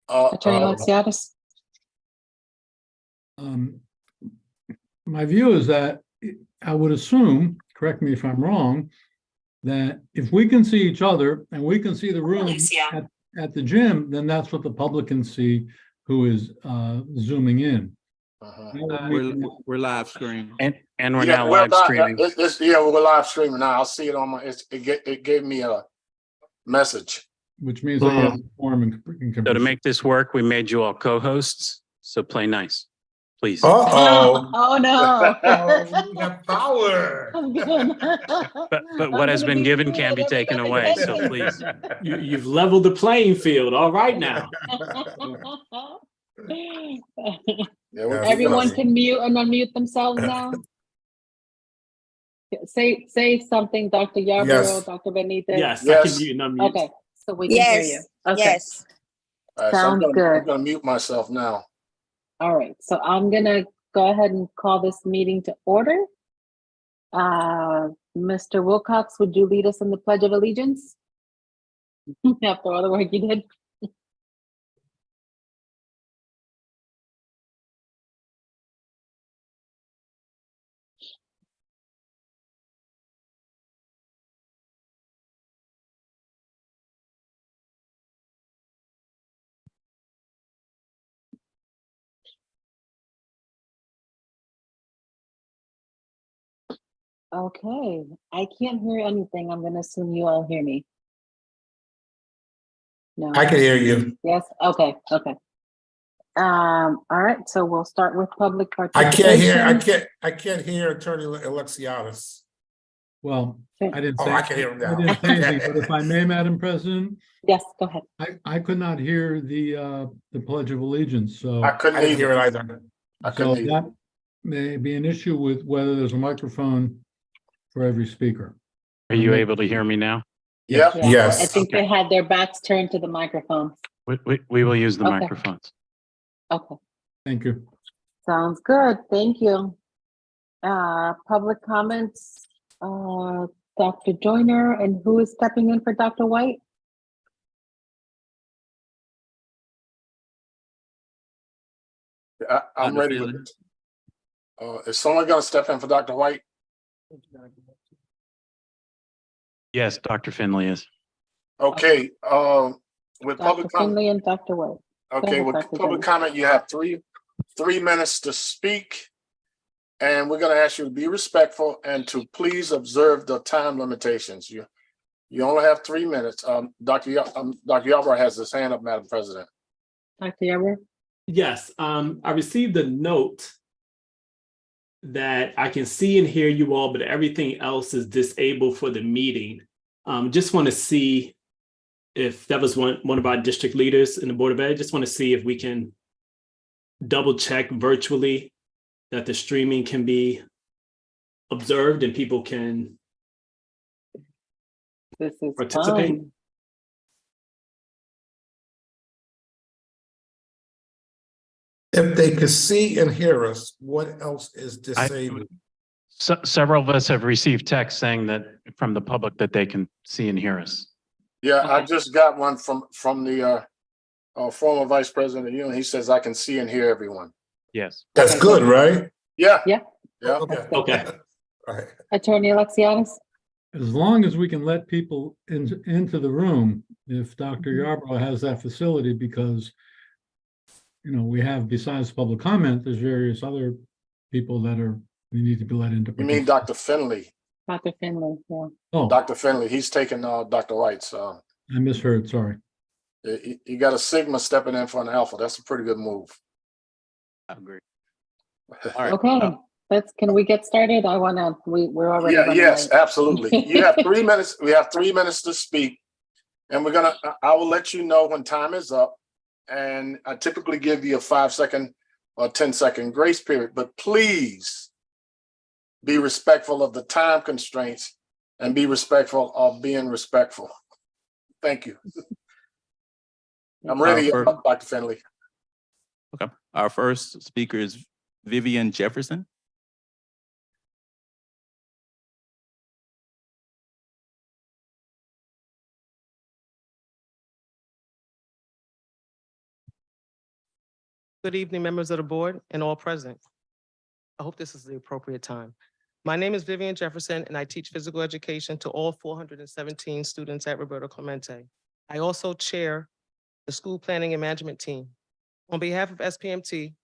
Attorney Alexiadis? My view is that I would assume, correct me if I'm wrong, that if we can see each other and we can see the room at the gym, then that's what the public can see who is zooming in. We're live streaming. And we're now live streaming. We're live streaming now. I'll see it on my. It gave me a message. Which means that you have a forum and So to make this work, we made you all co-hosts. So play nice, please. Oh no. We have power. But what has been given can be taken away. So please. You've leveled the playing field. All right now. Everyone can mute and unmute themselves now. Say something, Dr. Yarborough, Yes. Dr. Benitez. Yes, I Yes. can mute and unmute. Okay, so we can hear you. Okay. Yes. All right, so Sounds I'm good. gonna mute myself now. All right, so I'm gonna go ahead and call this meeting to order. Mr. Wilcox, would you lead us in the Pledge of Allegiance? After all the work you did. Okay, I can't hear anything. I'm gonna assume you all hear me. No. I can hear you. Yes, okay. All right, so we'll start with public I participation. can't hear Attorney Alexiadis. Well, I didn't say. Oh, I can hear him now. I didn't say anything, but if I may, Madam President, Yes, go ahead. I could not hear the Pledge of Allegiance, so. I couldn't I didn't hear either. it either. I So couldn't either. that may be an issue with whether there's a microphone for every speaker. Are you able to hear me now? Yep. Yeah, Yes. I think they had their backs turned to the microphone. We will use the Okay. microphones. Okay, Thank you. sounds good. Thank you. Public comments, Dr. Joyner, and who is stepping in for Dr. White? I'm Dr. ready. Finley. Is someone gonna step in for Dr. White? Yes, Dr. Finley is. Okay. With Dr. public comment. Finley and Dr. White. Okay, ahead, with Dr. public Jones. comment, you have three minutes to speak. And we're gonna ask you to be respectful and to please observe the time limitations. You only have 3 minutes. Dr. Yarborough has his hand up, Madam President. Dr. Yarborough? Yes, I received a note that I can see and hear you all, but everything else is disabled for the meeting. Just want to see if that was one of our district leaders in the Board of Ed. Just want to see if we can double check virtually that the streaming can be observed and people can This is participate. fine. If they could see and hear us, what else is disabled? Several of us have received texts saying that from the public that they can see and hear us. Yeah, I Okay. just got one from the former Vice President of the Union. He says I can see and hear everyone. Yes. That's Okay. good, right? Yeah. Yeah. Yeah. Okay. Okay. All right. Attorney Alexiadis? As long as we can let people into the room, if Dr. Yarborough has that facility, because, you know, we have, besides public comment, there's various other people that we need to be let into. You mean Dr. Finley? Dr. Finley, yeah. Oh, Dr. Finley, he's taking Dr. White's. I misheard, sorry. You got a Sigma stepping in for an Alpha. That's a pretty good move. I agree. Okay, can we get started? We're already Yeah, running yes, late. absolutely. You have 3 minutes. We have 3 minutes to speak. And I will let you know when time is up. And I typically give you a 5-second or 10-second grace period, but please be respectful of the time constraints and be respectful of being respectful. Thank you. I'm ready, Dr. Finley. Okay. Our first speaker is Vivian Jefferson. Good evening, members of the board and all present. I hope this is the appropriate time. My name is Vivian Jefferson, and I teach physical education to all 417 students at Roberto Clemente. I also chair the school planning and management team. On behalf of SPMT,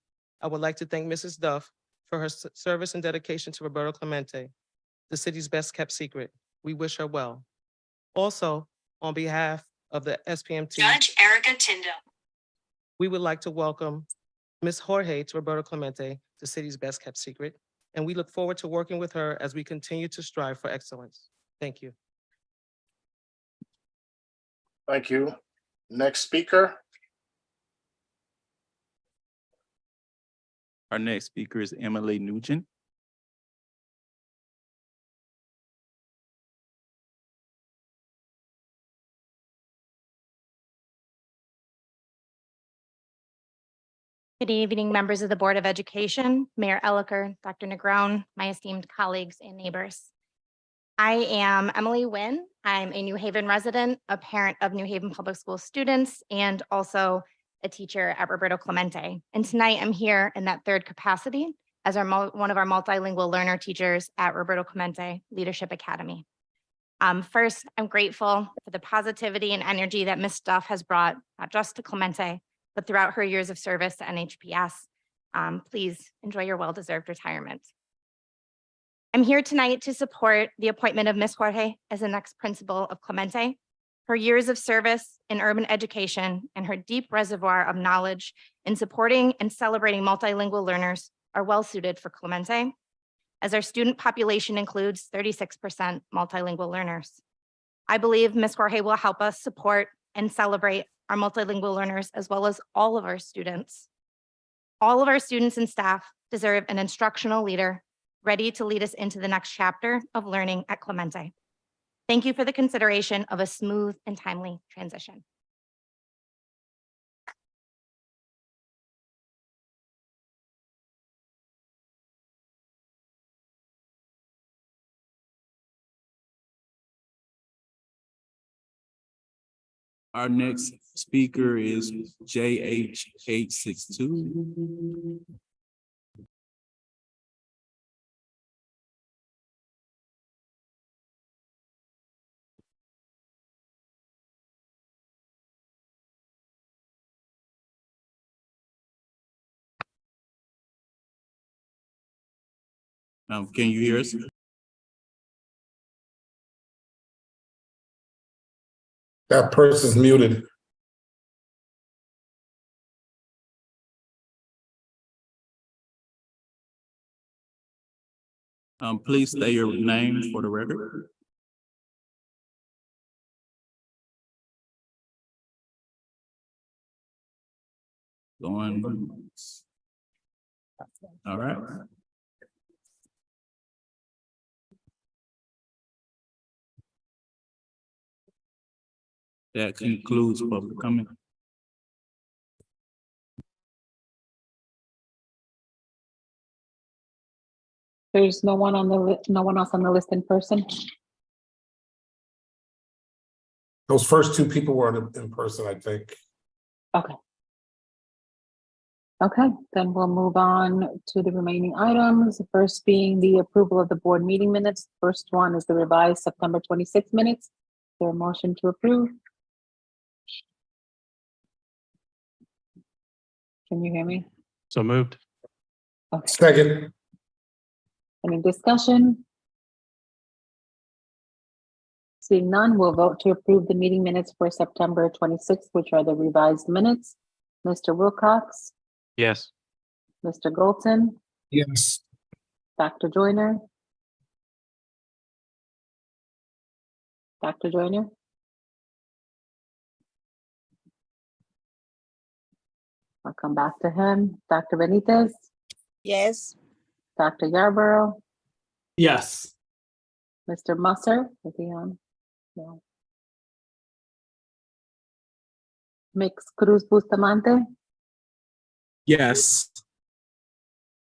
I would like to thank Mrs. Duff for her service and dedication to Roberto Clemente, the city's best kept secret. We wish her well. Also, on behalf of the SPMT, Judge Erica Tindo. we would like to welcome Ms. Jorge to Roberto Clemente, the city's best kept secret, and we look forward to working with her as we continue to strive for excellence. Thank you. Thank you. Next speaker. Our next speaker is Emily Nugent. Good evening, members of the Board of Education, Mayor Elicker, Dr. Negron, my esteemed colleagues and neighbors. I am Emily Wynn. I'm a New Haven resident, a parent of New Haven Public School students, and also a teacher at Roberto Clemente. And tonight I'm here in that third capacity as one of our multilingual learner teachers at Roberto Clemente Leadership Academy. First, I'm grateful for the positivity and energy that Ms. Duff has brought, not just to Clemente, but throughout her years of service to NHPS. Please enjoy your well-deserved retirement. I'm here tonight to support the appointment of Ms. Jorge as the next principal of Clemente. Her years of service in urban education and her deep reservoir of knowledge in supporting and celebrating multilingual learners are well suited for Clemente, as our student population includes 36% multilingual learners. I believe Ms. Jorge will help us support and celebrate our multilingual learners, as well as all of our students. All of our students and staff deserve an instructional leader ready to lead us into the next chapter of learning at Clemente. Thank you for the consideration of a smooth and timely transition. Our next speaker is JH862. Can you hear us? That person's muted. Please state your name for the record. Going once. All right. That concludes public comment. There's no one on the list, no one else on the list in person. Those first two people were in person, I think. Okay. Okay, then we'll move on to the remaining items. The first being the approval of the board meeting minutes. First one is the revised September 26 minutes. Is there a motion to approve? Can you hear me? So moved. Okay, Second, any discussion? Seeing none, we'll vote to approve the meeting minutes for September 26th, which are the revised minutes. Mr. Wilcox, Yes. Mr. Golton, yes. Dr. Joyner. Dr. Joyner? I'll come back to him. Dr. Benitez, Yes. Dr. Yarborough, Yes. Mr. Musser, is he on? No. Mix Cruz Bustamante, Yes.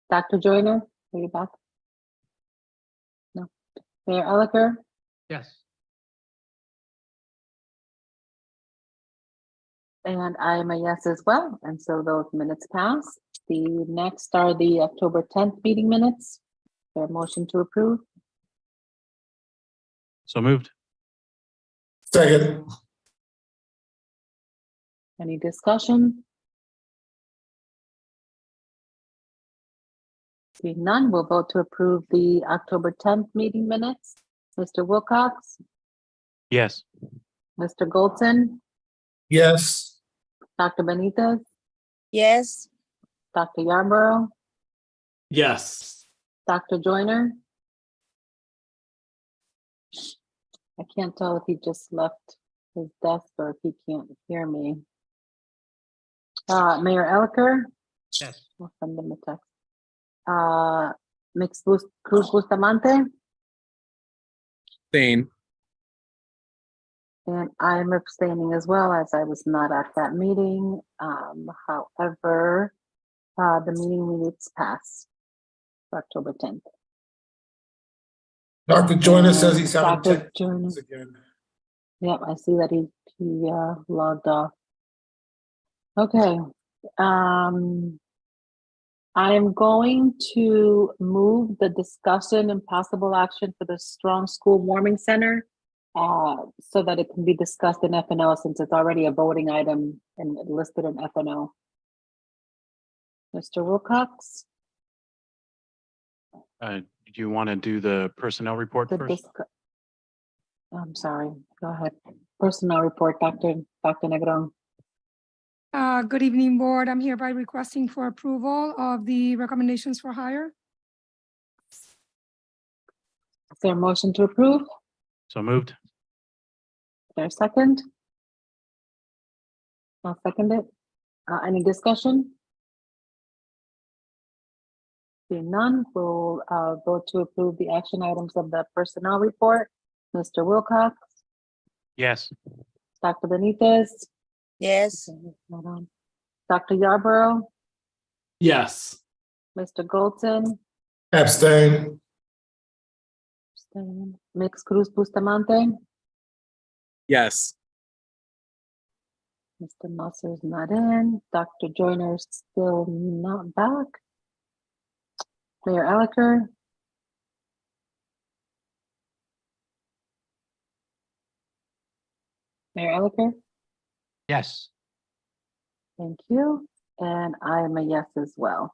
Dr. Joyner, are you back? No. Mayor Elicker, Yes. And I am a yes as well, and so those minutes pass. The next are the October 10th meeting minutes. Their motion to approve. So moved. Second. Any discussion? Seeing none, we'll vote to approve the October 10th meeting minutes. Mr. Wilcox, Yes. Mr. Goldson, Yes. Dr. Benitez, Yes. Dr. Yarborough, Yes. Dr. Joyner. I can't tell if he just left his desk or if he can't hear me. Mayor Elicker. Yes. I'll send him a text. Cruz Bustamante, Abstain. and I'm abstaining as well, as I was not at that meeting. However, the meeting minutes passed October 10th. Dr. Joyner says he's having Dr. tech Joyner. problems again. Yep, I see that he logged off. Okay. I'm going to move the discussion and possible action for the Strong School Warming Center so that it can be discussed in FNO, since it's already a voting item and listed in FNO. Mr. Wilcox? Do you want to do the personnel report The first? I'm sorry, go ahead. Personnel report, Dr. Negron. Good evening, board. I'm hereby requesting for approval of the recommendations for hire. Is there a motion to approve? Is So moved. there a second? I'll second it. Any discussion? Seeing none, we'll vote to approve the action items of the personnel report. Mr. Wilcox, Yes. Dr. Benitez, Yes. Dr. Yarborough, Yes. Mr. Goldson, Abstain. Mix Cruz Bustamante, Yes. Mr. Musser's not in, Dr. Joyner's still not back. Mayor Elicker. Mayor Elicker, Yes. thank you. And I am a yes as well.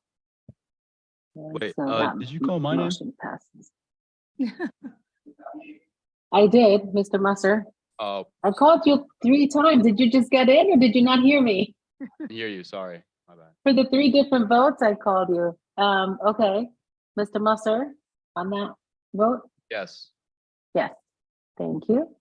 And Wait, so that did you call my name? motion passes. I did, Mr. Musser. Oh, I called you 3 times. Did you just get in or did you not hear me? I hear you. Sorry. My bad. For the 3 different votes, I called you. Okay, Mr. Musser, on that vote? Yes. Yes, thank you.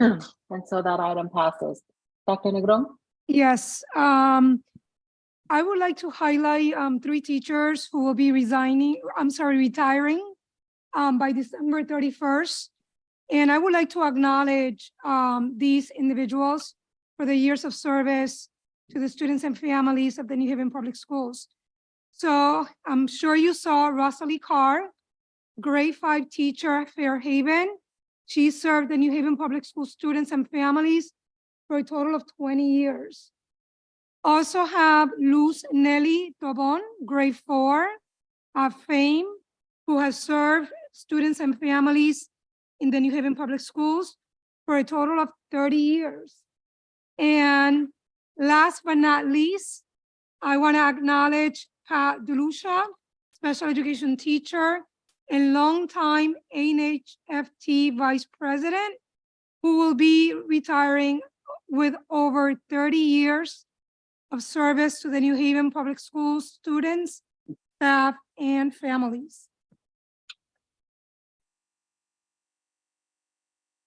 And so that item passes. Dr. Negron? Yes, I would like to highlight 3 teachers who will be retiring by December 31st. And I would like to acknowledge these individuals for the years of service to the students and families of the New Haven Public Schools. So I'm sure you saw Rosalie Carr, grade 5 teacher, Fairhaven. She served the New Haven Public School students and families for a total of 20 years. Also have Luz Nelly Tobon, grade 4, FAME, who has served students and families in the New Haven Public Schools for a total of 30 years. And last but not least, I want to acknowledge Pat Delusha, special education teacher and longtime NHFT vice president, who will be retiring with over 30 years of service to the New Haven Public Schools students, staff, and families.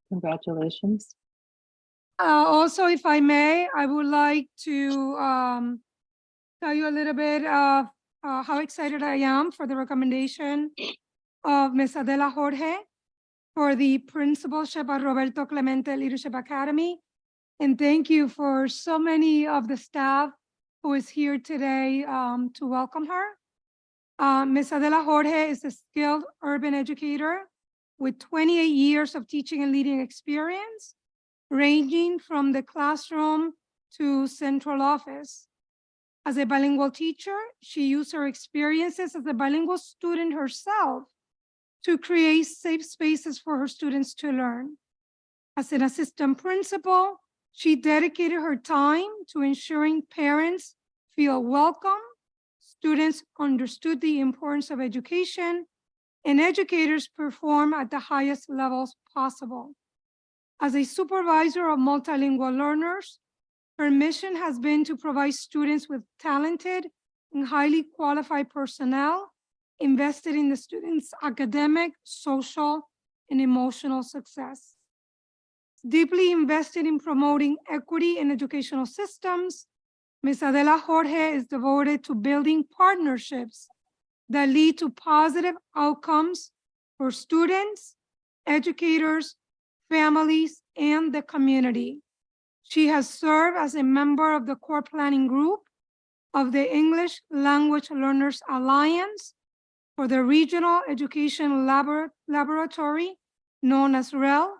Congratulations. Also, if I may, I would like to tell you a little bit of how excited I am for the recommendation of Ms. Adela Jorge for the principalship at Roberto Clemente Leadership Academy. And thank you for so many of the staff who is here today to welcome her. Ms. Adela Jorge is a skilled urban educator with 28 years of teaching and leading experience. ranging from the classroom to central office. As a bilingual teacher, she used her experiences as a bilingual student herself to create safe spaces for her students to learn. As an assistant principal, she dedicated her time to ensuring parents feel welcome, students understood the importance of education, and educators perform at the highest levels possible. As a supervisor of multilingual learners, her mission has been to provide students with talented and highly qualified personnel invested in the students' academic, social, and emotional success. Deeply invested in promoting equity in educational systems, Ms. Adela Jorge is devoted to building partnerships that lead to positive outcomes for students, educators, families, and the community. She has served as a member of the core planning group of the English Language Learners Alliance for the Regional Education Laboratory, known as REL,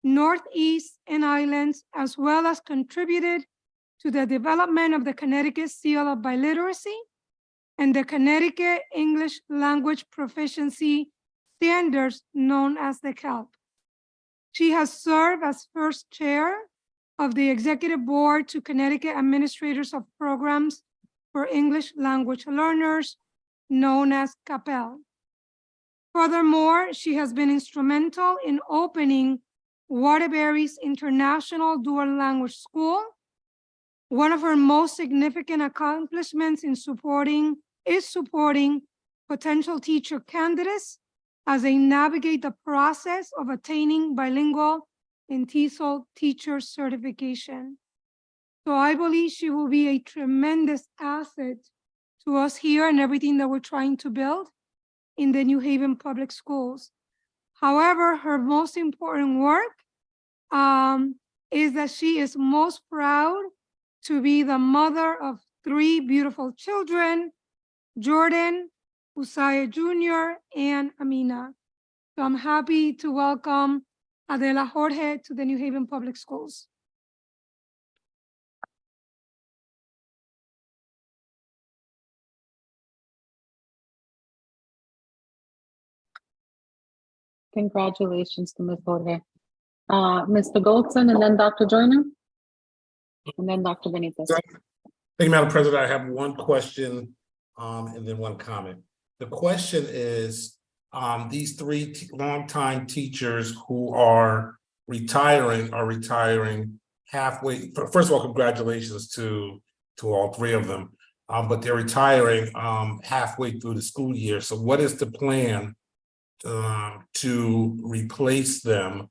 Northeast and Islands, as well as contributed to the development of the Connecticut Seal of Biliteracy and the Connecticut English Language Proficiency Standards, known as the CELP. She has served as first chair of the Executive Board to Connecticut Administrators of Programs for English Language Learners, known as CAPEL. Furthermore, she has been instrumental in opening Waterbury's International Dual Language School. One of her most significant accomplishments is supporting potential teacher candidates as they navigate the process of attaining bilingual and TESOL teacher certification. So I believe she will be a tremendous asset to us here and everything that we're trying to build in the New Haven Public Schools. However, her most important work is that she is most proud to be the mother of 3 beautiful children, Jordan, Usaya Jr., and Amina. So I'm happy to welcome Adela Jorge to the New Haven Public Schools. Congratulations to Ms. Jorge. Mr. Goldson and then Dr. Joyner. And then Dr. Benitez. Thank you, Madam President. I have one question and then one comment. The question is, these 3 longtime teachers who are retiring halfway. First of all, congratulations to all 3 of them, but they're retiring halfway through the school year. So what is the plan to replace them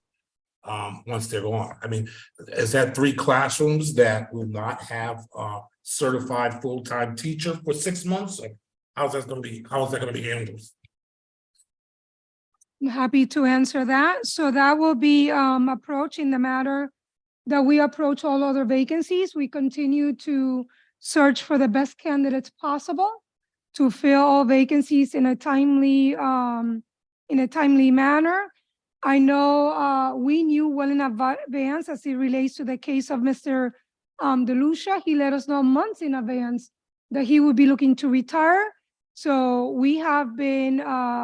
once they're gone? I mean, is that 3 classrooms that will not have a certified full-time teacher for 6 months? Or how's that going to be handled? I'm happy to answer that. So that will be approached in the matter that we approach all other vacancies. We continue to search for the best candidates possible to fill all vacancies in a timely manner. I know we knew well in advance as it relates to the case of Mr. DeLucia. He let us know months in advance that he would be looking to retire. So we have been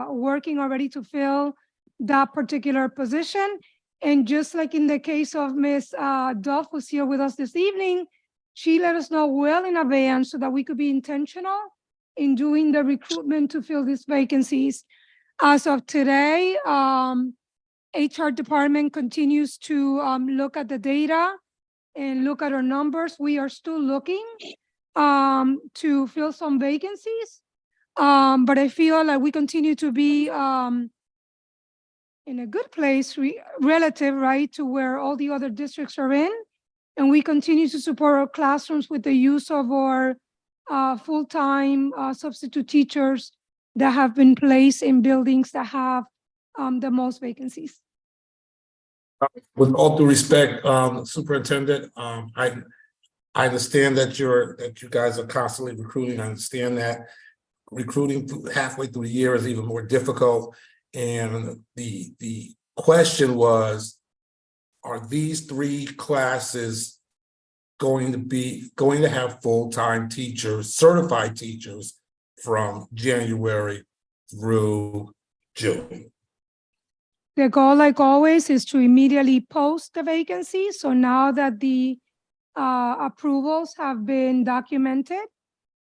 working already to fill that particular position. And just like in the case of Ms. Duff, who's here with us this evening, she let us know well in advance so that we could be intentional in doing the recruitment to fill these vacancies. As of today, HR department continues to look at the data and look at our numbers. We are still looking to fill some vacancies. But I feel like we continue to be in a good place relative, right, to where all the other districts are in. And we continue to support our classrooms with the use of our full-time substitute teachers that have been placed in buildings that have the most vacancies. With all due respect, Superintendent, I understand that you guys are constantly recruiting. I understand that recruiting halfway through the year is even more difficult. And the question was, are these three classes going to have full-time teachers, certified teachers from January through June? The goal, like always, is to immediately post the vacancy. So now that the approvals have been documented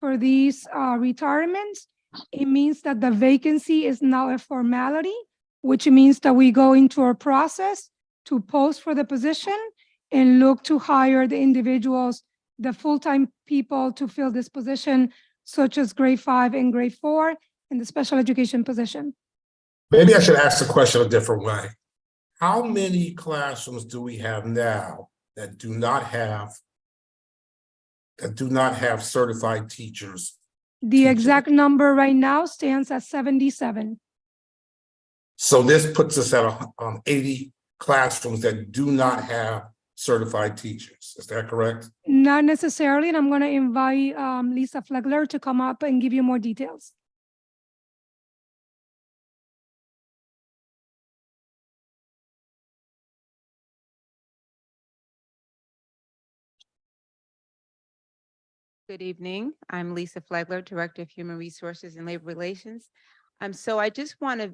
for these retirements, it means that the vacancy is now a formality, which means that we go into a process to post for the position and look to hire the individuals, the full-time people to fill this position, such as grade 5 and grade 4 in the special education position. Maybe I should ask the question a different way. How many classrooms do we have now that do not have certified teachers? The exact number right now stands at 77. So this puts us at 80 classrooms that do not have certified teachers. Is that correct? Not necessarily, and I'm going to invite Lisa Flegler to come up and give you more details. Good evening. I'm Lisa Flegler, Director of Human Resources and Labor Relations. So I just want to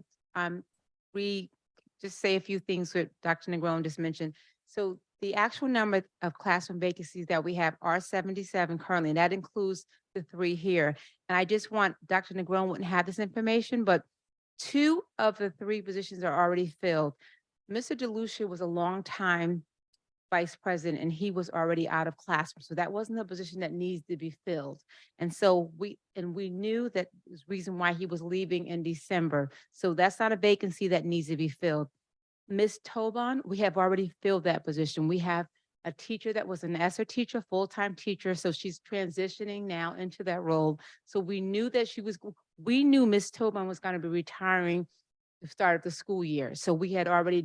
just say a few things that Dr. Negron just mentioned. So the actual number of classroom vacancies that we have are 77 currently, and that includes the 3 here. And I just want, Dr. Negron wouldn't have this information, but 2 of the 3 positions are already filled. Mr. DeLucia was a long time vice president, and he was already out of classroom. So that wasn't a position that needs to be filled. And so we knew that there's reason why he was leaving in December. So that's not a vacancy that needs to be filled. Ms. Tobon, we have already filled that position. We have a teacher that was an ESSER teacher, full-time teacher. So she's transitioning now into that role. So we knew that we knew Ms. Tobon was going to be retiring the start of the school year. So we had already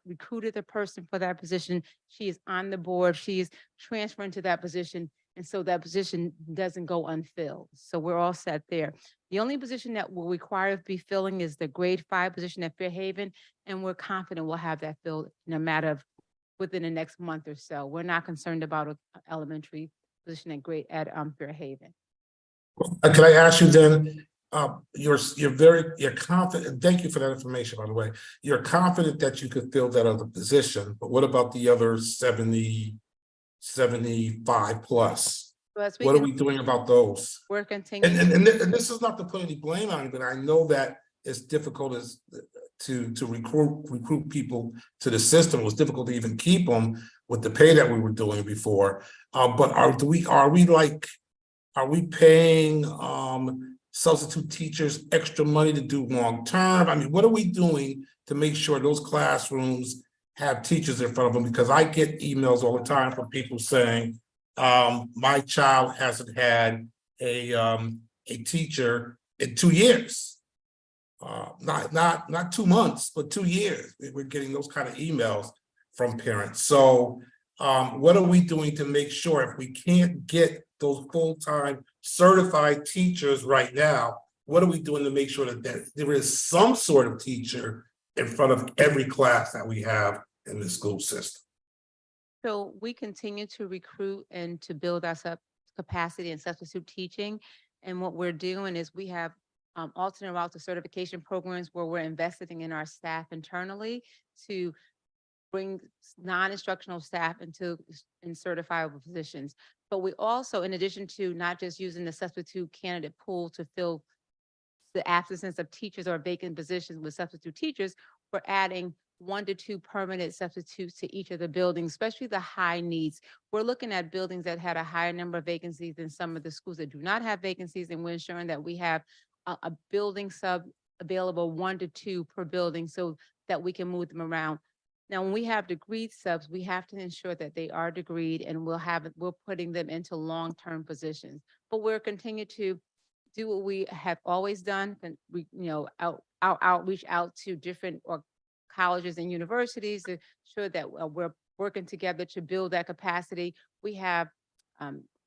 recruited the person for that position. She is on the board. She is transferring to that position. And so that position doesn't go unfilled. So we're all set there. The only position that will require to be filling is the grade 5 position at Fairhaven. And we're confident we'll have that filled in a matter of within the next month or so. We're not concerned about an elementary position at Fairhaven. Can I ask you then, you're confident, thank you for that information, by the way. You're confident that you could fill that other position, but what about the other 75 plus? So what are we doing about those? We're continuing. And this is not to put any blame on it, but I know that it's difficult to recruit people to the system. It was difficult to even keep them with the pay that we were doing before. But are we paying substitute teachers extra money to do long term? I mean, what are we doing to make sure those classrooms have teachers in front of them? Because I get emails all the time from people saying, my child hasn't had a teacher in 2 years. Not 2 months, but 2 years. We're getting those kind of emails from parents. So what are we doing to make sure if we can't get those full-time certified teachers right now, what are we doing to make sure that there is some sort of teacher in front of every class that we have in the school system? So we continue to recruit and to build our capacity in substitute teaching. And what we're doing is we have alternate routes to certification programs where we're investing in our staff internally to bring non-instructional staff in certifiable positions. But we also, in addition to not just using the substitute candidate pool to fill the absence of teachers or vacant positions with substitute teachers, we're adding 1 to 2 permanent substitutes to each of the buildings, especially the high needs. We're looking at buildings that had a higher number of vacancies than some of the schools that do not have vacancies, and we're ensuring that we have a building sub available 1 to 2 per building so that we can move them around. Now, when we have degreed subs, we have to ensure that they are degreed, and we're putting them into long-term positions. But we're continue to do what we have always done, and we, outreach out to different colleges and universities to ensure that we're working together to build that capacity. We have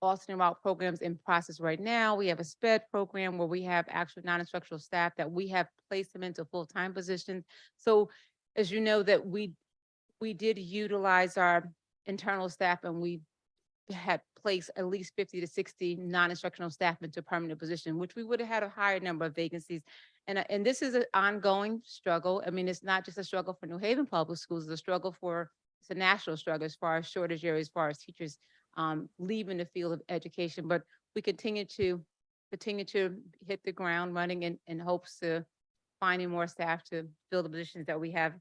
alternate route programs in process right now. We have a SPED program where we have actual non-instructional staff that we have placed them into full-time positions. So as you know, that we did utilize our internal staff, and we had placed at least 50 to 60 non-instructional staff into permanent position, which we would have had a higher number of vacancies. And this is an ongoing struggle. I mean, it's not just a struggle for New Haven Public Schools, it's a struggle it's a national struggle as far as shortage areas, as far as teachers leaving the field of education. But we continue to hit the ground running in hopes to finding more staff to fill the positions that we have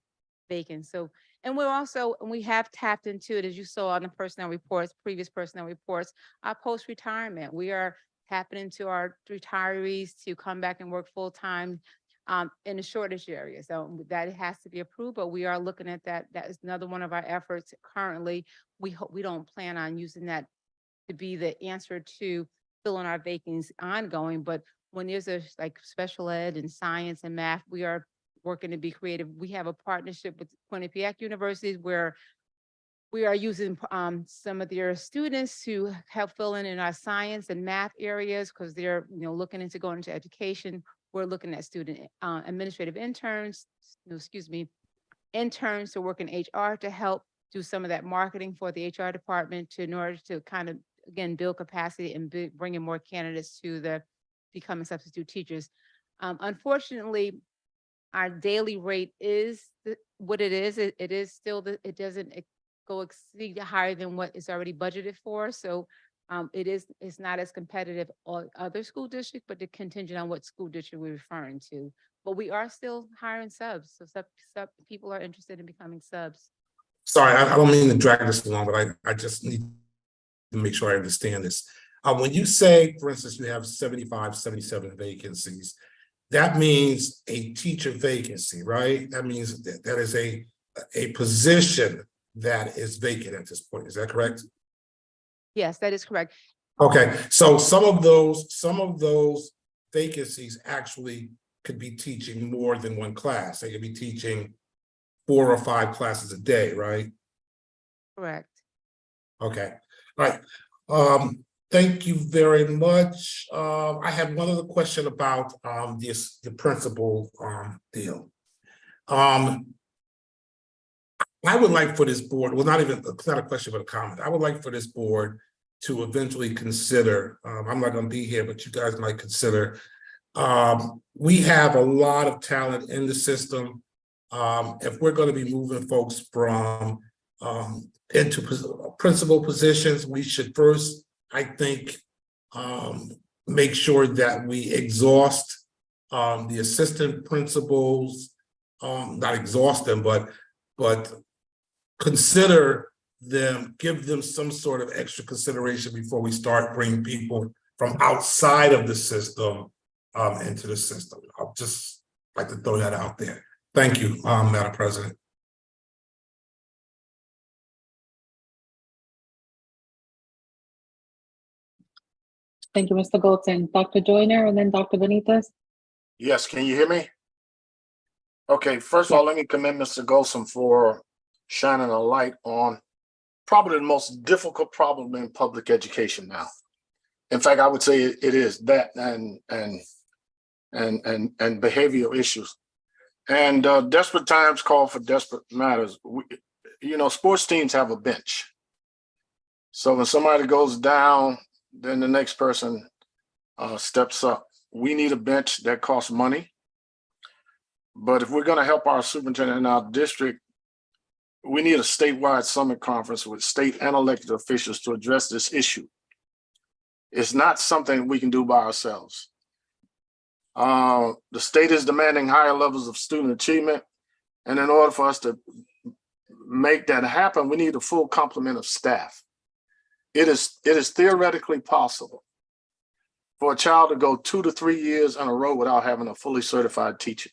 vacant. So, and we have tapped into it, as you saw on the personnel reports, previous personnel reports, our post-retirement. We are tapping into our retirees to come back and work full-time in the shortage area. So that has to be approved, but we are looking at that. That is another one of our efforts currently. We don't plan on using that to be the answer to filling our vacancies ongoing, but when there's like special ed and science and math, we are working to be creative. We have a partnership with Quinnipiac University where we are using some of their students to help fill in our science and math areas because they're looking into going into education. We're looking at student administrative interns, interns to work in HR to help do some of that marketing for the HR department in order to kind of, again, build capacity and bring in more candidates to becoming substitute teachers. Unfortunately, our daily rate is what it is. It is still, it doesn't go exceed higher than what is already budgeted for. So it's not as competitive on other school districts, but the contingent on what school district we're referring to. But we are still hiring subs. So sub people are interested in becoming subs. Sorry, I don't mean to drag this along, but I just need to make sure I understand this. When you say, for instance, you have 75, 77 vacancies, that means a teacher vacancy, right? That means that is a position that is vacant at this point. Is that correct? Yes, that is correct. Okay, so some of those vacancies actually could be teaching more than one class. They could be teaching 4 or 5 classes a day, right? Correct. Okay, all right. Thank you very much. I have one other question about the principal deal. I would like for this board, well, it's not a question, but a comment. I would like for this board to eventually consider, I'm not gonna be here, but you guys might consider, we have a lot of talent in the system. If we're gonna be moving folks from into principal positions, we should first, I think, make sure that we exhaust the assistant principals, not exhaust them, but consider them, give them some sort of extra consideration before we start bringing people from outside of the system into the system. I'll just like to throw that out there. Thank you, Madam President. Thank you, Mr. Goldson. Dr. Joyner and then Dr. Benitez. Yes, can you hear me? Okay, first of all, let me commend Mr. Golson for shining a light on probably the most difficult problem in public education now. In fact, I would say it is that and behavioral issues. And desperate times call for desperate matters. Sports teams have a bench. So when somebody goes down, then the next person steps up. We need a bench that costs money. But if we're going to help our superintendent in our district, we need a statewide summit conference with state and elected officials to address this issue. It's not something we can do by ourselves. The state is demanding higher levels of student achievement. And in order for us to make that happen, we need a full complement of staff. It is theoretically possible for a child to go 2 to 3 years in a row without having a fully certified teacher.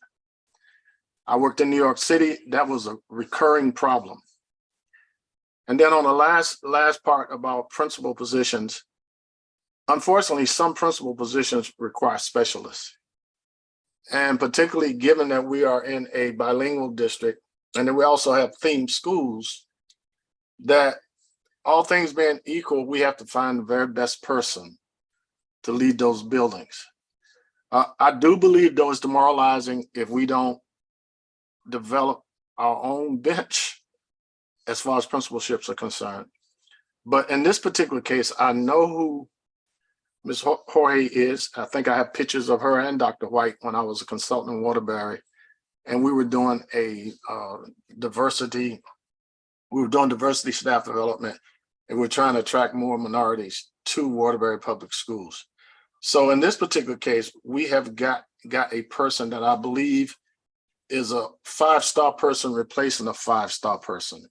I worked in New York City. That was a recurring problem. And then on the last part about principal positions, unfortunately, some principal positions require specialists. And particularly given that we are in a bilingual district, and then we also have themed schools, that all things being equal, we have to find the very best person to lead those buildings. I do believe, though, it's demoralizing if we don't develop our own bench as far as principalships are concerned. But in this particular case, I know who Ms. Jorge is. I think I have pictures of her and Dr. White when I was a consultant in Waterbury. And we were doing a diversity staff development, and we're trying to attract more minorities to Waterbury Public Schools. So in this particular case, we have got a person that I believe is a 5-star person replacing a 5-star person.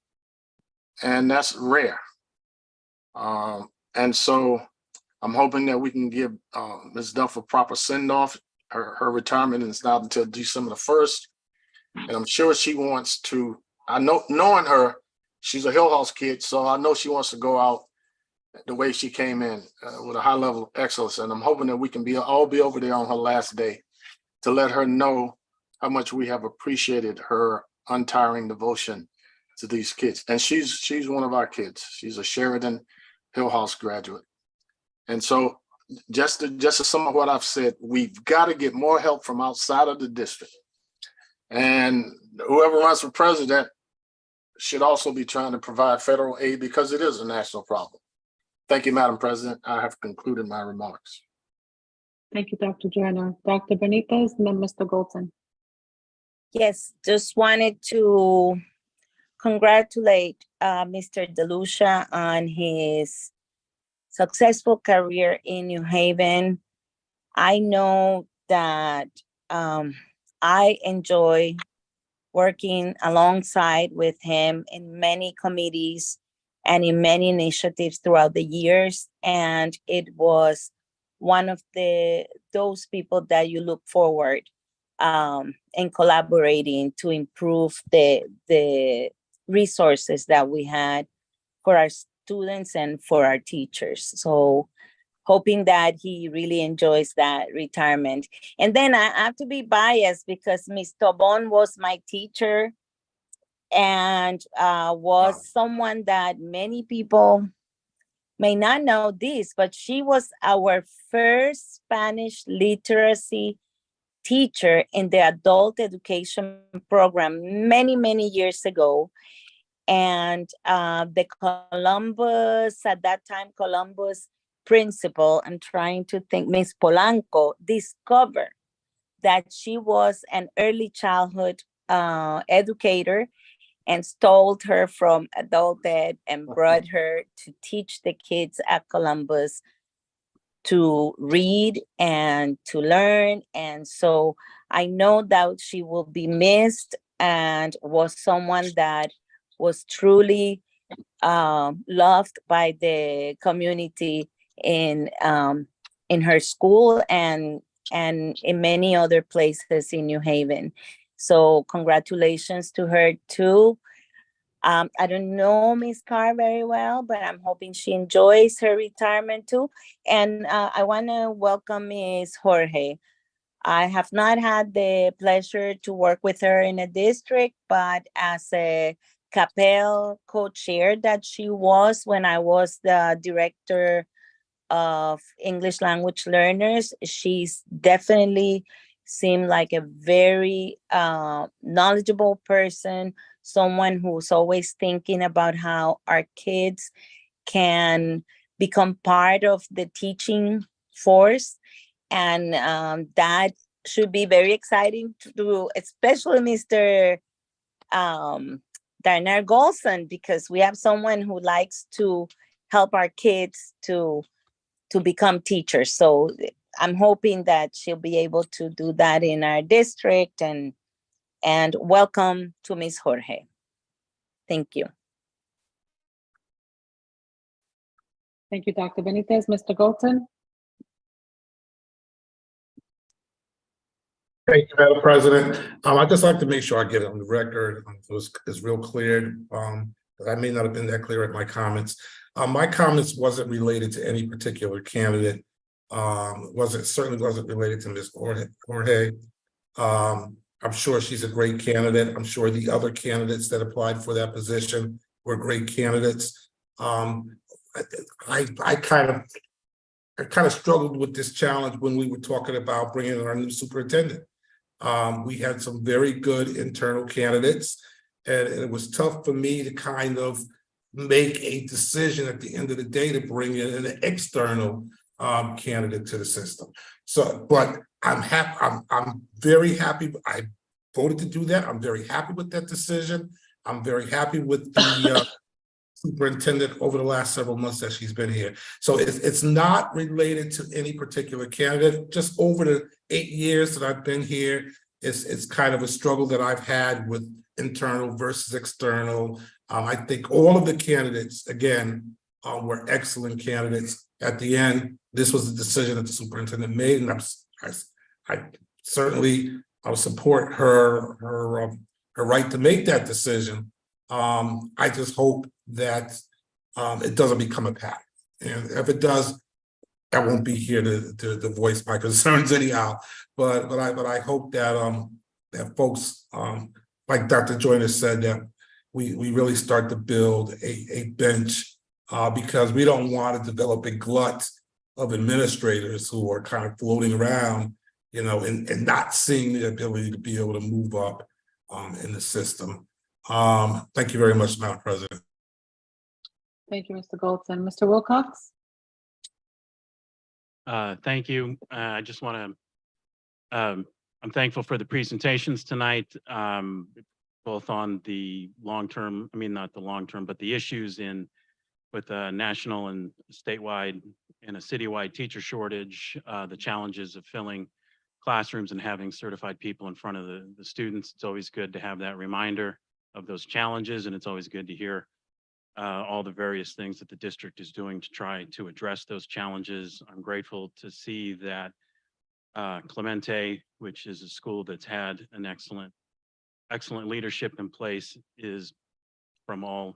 And that's rare. And so I'm hoping that we can give Ms. Duff a proper send-off. Her retirement is not until December the 1st. And I'm sure she wants to, knowing her, she's a Hillhouse kid, so I know she wants to go out the way she came in with a high level of excellence. And I'm hoping that we can all be over there on her last day to let her know how much we have appreciated her untiring devotion to these kids. And she's one of our kids. She's a Sheridan Hillhouse graduate. And so just to sum up what I've said, we've got to get more help from outside of the district. And whoever runs for president should also be trying to provide federal aid because it is a national problem. Thank you, Madam President. I have concluded my remarks. Thank you, Dr. Joyner. Dr. Benitez and then Mr. Golson. Yes, just wanted to congratulate Mr. DeLucia on his successful career in New Haven. I know that I enjoy working alongside with him in many committees and in many initiatives throughout the years. And it was one of those people that you look forward in collaborating to improve the resources that we had for our students and for our teachers. So hoping that he really enjoys that retirement. And then I have to be biased because Ms. Tobon was my teacher and was someone that many people may not know this, but she was our first Spanish literacy teacher in the adult education program many, many years ago. And the Columbus, at that time, Columbus principal, I'm trying to think, Ms. Polanco, discovered that she was an early childhood educator and stole her from adult ed and brought her to teach the kids at Columbus to read and to learn. And so I know that she will be missed and was someone that was truly loved by the community in her school and in many other places in New Haven. So congratulations to her too. I don't know Ms. Carr very well, but I'm hoping she enjoys her retirement too. And I want to welcome Ms. Jorge. I have not had the pleasure to work with her in a district, but as a CAPEL co-chair that she was when I was the director of English language learners, she's definitely seemed like a very knowledgeable person, someone who's always thinking about how our kids can become part of the teaching force. And that should be very exciting to do, especially Mr. Darnell Golson, because we have someone who likes to help our kids to become teachers. So I'm hoping that she'll be able to do that in our district, and welcome to Ms. Jorge. Thank you. Thank you, Dr. Benitez. Mr. Golson. Thank you, Madam President. I'd just like to make sure I get it on the record. It's real clear. I may not have been that clear at my comments. My comments wasn't related to any particular candidate. Certainly wasn't related to Ms. Jorge. I'm sure she's a great candidate. I'm sure the other candidates that applied for that position were great candidates. I kind of struggled with this challenge when we were talking about bringing in our new superintendent. We had some very good internal candidates, And it was tough for me to kind of make a decision at the end of the day to bring in an external candidate to the system. So, but I'm happy, I'm very happy. I voted to do that. I'm very happy with that decision. I'm very happy with the superintendent over the last several months that she's been here. So it's not related to any particular candidate. Just over the 8 years that I've been here, it's kind of a struggle that I've had with internal versus external. I think all of the candidates, again, were excellent candidates. At the end, this was the decision that the superintendent made, and I certainly I'll support her right to make that decision. I just hope that it doesn't become a pattern, and if it does, I won't be here to voice my concerns anyhow. But I hope that that folks like Dr. Joyner said, that we really start to build a bench because we don't want to develop a glut of administrators who are kind of floating around, you know, and not seeing the ability to be able to move up in the system. Thank you very much, Madam President. Thank you, Mr. Goldson. Mr. Wilcox? Thank you. I just want to, I'm thankful for the presentations tonight, both on the long-term, I mean, not the long-term, but the issues with national and statewide and a citywide teacher shortage, the challenges of filling classrooms and having certified people in front of the students. It's always good to have that reminder of those challenges, and it's always good to hear all the various things that the district is doing to try to address those challenges. I'm grateful to see that Clemente, which is a school that's had an excellent leadership in place, is from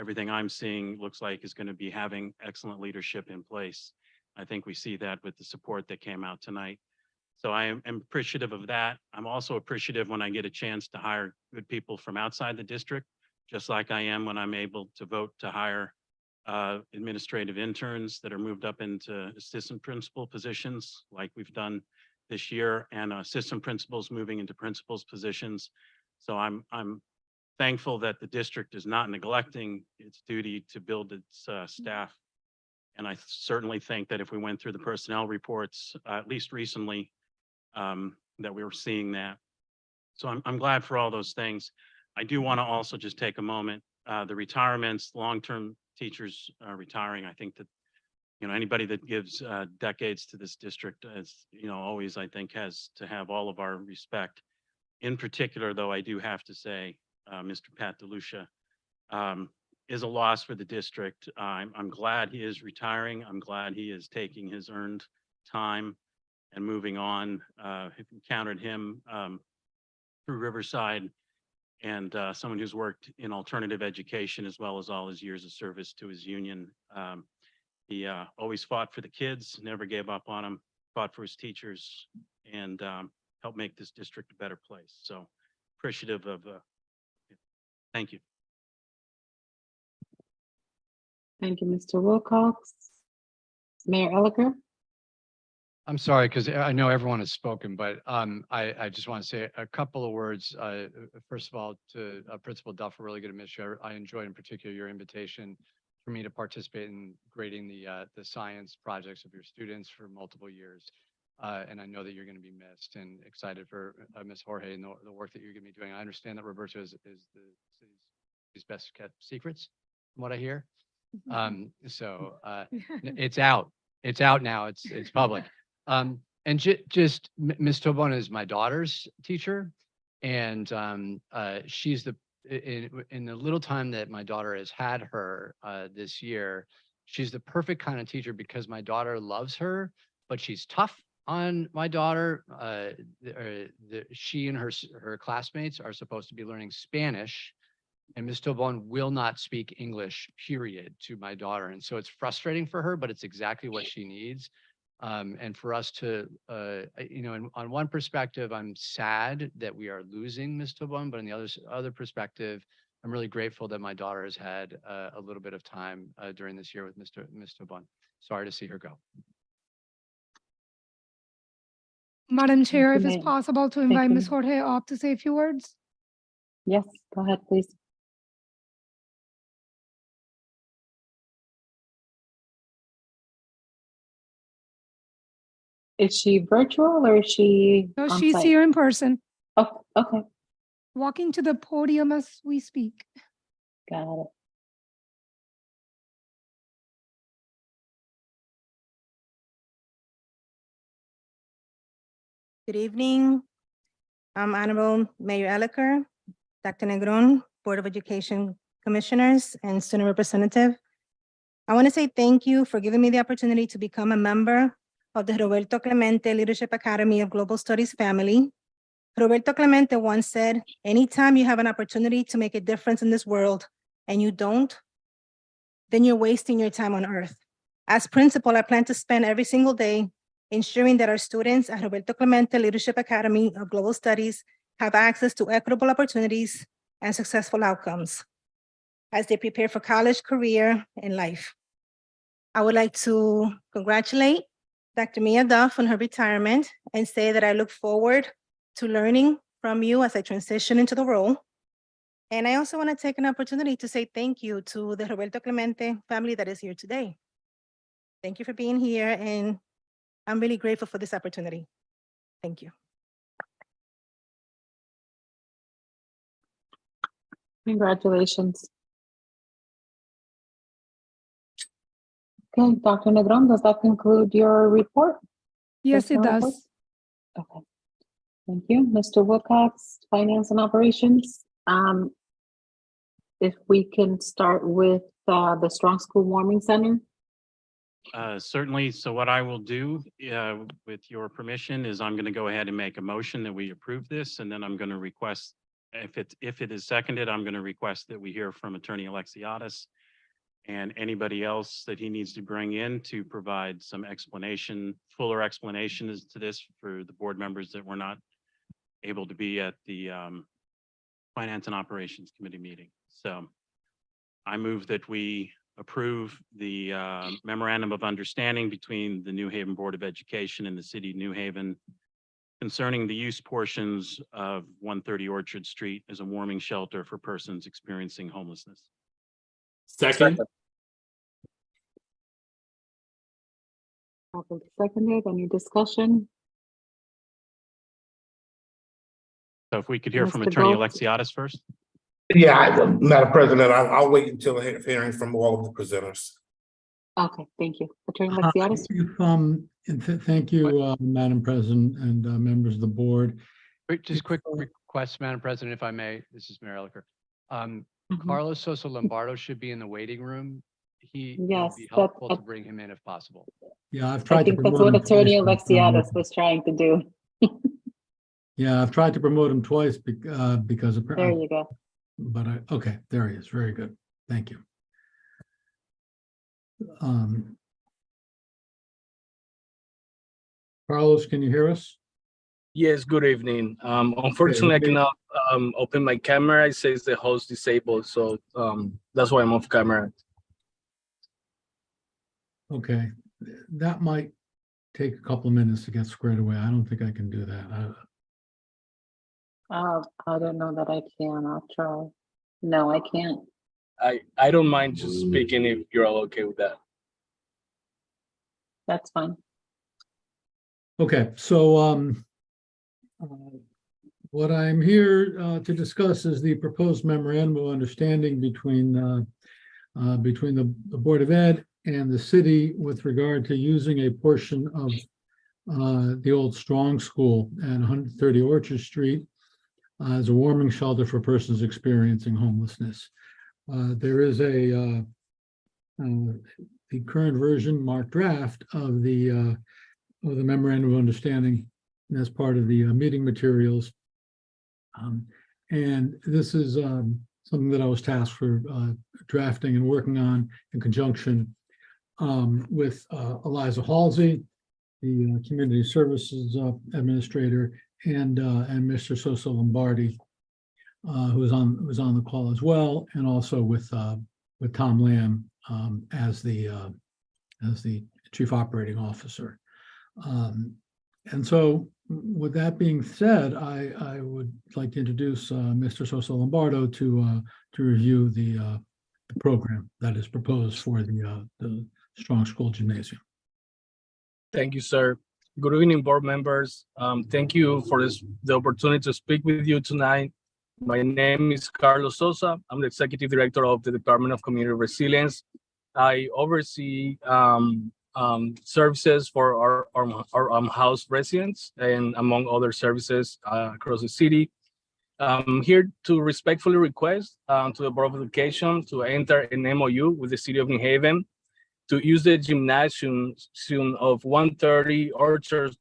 everything I'm seeing, looks like is going to be having excellent leadership in place. I think we see that with the support that came out tonight. So I am appreciative of that. I'm also appreciative when I get a chance to hire good people from outside the district, just like I am when I'm able to vote to hire administrative interns that are moved up into assistant principal positions like we've done this year, and assistant principals moving into principals positions. So I'm thankful that the district is not neglecting its duty to build its staff. And I certainly think that if we went through the personnel reports, at least recently, that we were seeing that. So I'm glad for all those things. I do want to also just take a moment, the retirements, long-term teachers retiring. I think that, you know, anybody that gives decades to this district, as you know, always, I think, has to have all of our respect. In particular, though, I do have to say, Mr. Pat DeLucia is a loss for the district. I'm glad he is retiring. I'm glad he is taking his earned time and moving on. I've encountered him through Riverside, and someone who's worked in alternative education as well as all his years of service to his union. He always fought for the kids, never gave up on them, fought for his teachers, and helped make this district a better place. So appreciative of, thank you. Thank you, Mr. Wilcox. Mayor Elicker? I'm sorry, because I know everyone has spoken, but I just want to say a couple of words. First of all, to Principal Duff, really good to miss you. I enjoyed in particular your invitation for me to participate in grading the science projects of your students for multiple years. And I know that you're going to be missed, and excited for Ms. Jorge and the work that you're going to be doing. I understand that Roberto is the city's best kept secrets, from what I hear. So it's out now. It's public. And just Ms. Tobon is my daughter's teacher, and she's in the little time that my daughter has had her this year, she's the perfect kind of teacher because my daughter loves her, but she's tough on my daughter. She and her classmates are supposed to be learning Spanish, and Ms. Tobon will not speak English, period, to my daughter. And so it's frustrating for her, but it's exactly what she needs. And for us to, you know, on one perspective, I'm sad that we are losing Ms. Tobon, but on the other perspective, I'm really grateful that my daughter has had a little bit of time during this year with Ms. Tobon. Sorry to see her go. Madam Chair, you, if it's ma'am. possible to Thank invite you. Ms. Jorge up to say a few words. Yes, go ahead, please. Is she virtual or is she No, on she's site? here in person, Oh, okay, walking to the podium as we speak. got it. Good evening. I'm Honorable Mayor Elicker, Dr. Negron, Board of Education Commissioners, and Student Representative. I want to say thank you for giving me the opportunity to become a member of the Roberto Clemente Leadership Academy of Global Studies family. Roberto Clemente once said, anytime you have an opportunity to make a difference in this world and you don't, then you're wasting your time on earth. As principal, I plan to spend every single day ensuring that our students at Roberto Clemente Leadership Academy of Global Studies have access to equitable opportunities and successful outcomes as they prepare for college, career, and life. I would like to congratulate Dr. Mia Duff on her retirement and say that I look forward to learning from you as I transition into the role. And I also want to take an opportunity to say thank you to the Roberto Clemente family that is here today. Thank you for being here, and I'm really grateful for this opportunity. Thank you. Congratulations. Okay, Dr. Negron, does that conclude your report? Yes, it Personnel does. reports? Okay, thank you. Mr. Wilcox, Finance and Operations. If we can start with the Strong School Warming Center. Certainly. So what I will do, with your permission, is I'm going to go ahead and make a motion that we approve this, and then I'm going to request, if it is seconded, I'm going to request that we hear from Attorney Alexiadis and anybody else that he needs to bring in to provide some explanation, fuller explanation as to this for the board members that were not able to be at the Finance and Operations Committee meeting. So I move that we approve the memorandum of understanding between the New Haven Board of Education and the City of New Haven concerning the use portions of 130 Orchard Street as a warming shelter for persons experiencing homelessness. Second. Properly seconded. Any discussion? So if we could hear from Mr. Attorney Gold? Alexiadis first. Yeah, Madam President, I'll wait until hearing from all of the presenters. Okay, thank you. Attorney Alexiadis? Thank you, Madam President and members of the board. Just quick request, Madam President, if I may. This is Mayor Elicker. Mhm. Carlos Sosa Lombardo should be in the waiting room. It would Yes, be that- helpful to bring him in if possible. Yeah, I've I tried to think that's promote what him Attorney twice, but, Alexiadis was trying to do. yeah, I've tried to promote him twice because of, There you go. but okay, there he is. Very good. Thank you. Carlos, can you hear us? Yes, good evening. Unfortunately, I cannot open my camera. It says the host disabled, so that's why I'm off camera. Okay, that might take a couple of minutes to get squared away. I don't think I can do that. I don't know that I can. I'll try. No, I can't. I don't mind just speaking if you're all okay with that. That's fine. Okay, so what I'm here to discuss is the proposed memorandum of understanding between the Board of Ed and the city with regard to using a portion of the old Strong School at 130 Orchard Street as a warming shelter for persons experiencing homelessness. There is the current version marked draft of the memorandum of understanding as part of the meeting materials. And this is something that I was tasked for drafting and working on in conjunction with Eliza Halsey, the Community Services Administrator, and Mr. Sosa Lombardi, who was on the call as well, and also with Tom Lamb as the Chief Operating Officer. And so with that being said, I would like to introduce Mr. Sosa Lombardo to review the program that is proposed for the Strong School Gymnasium. Thank you, sir. Good evening, board members. Thank you for the opportunity to speak with you tonight. My name is Carlos Sosa. I'm the Executive Director of the Department of Community Resilience. I oversee services for our house residents and among other services across the city. I'm here to respectfully request to the Board of Education to enter an MOU with the City of New Haven to use the gymnasium of 130 Orchard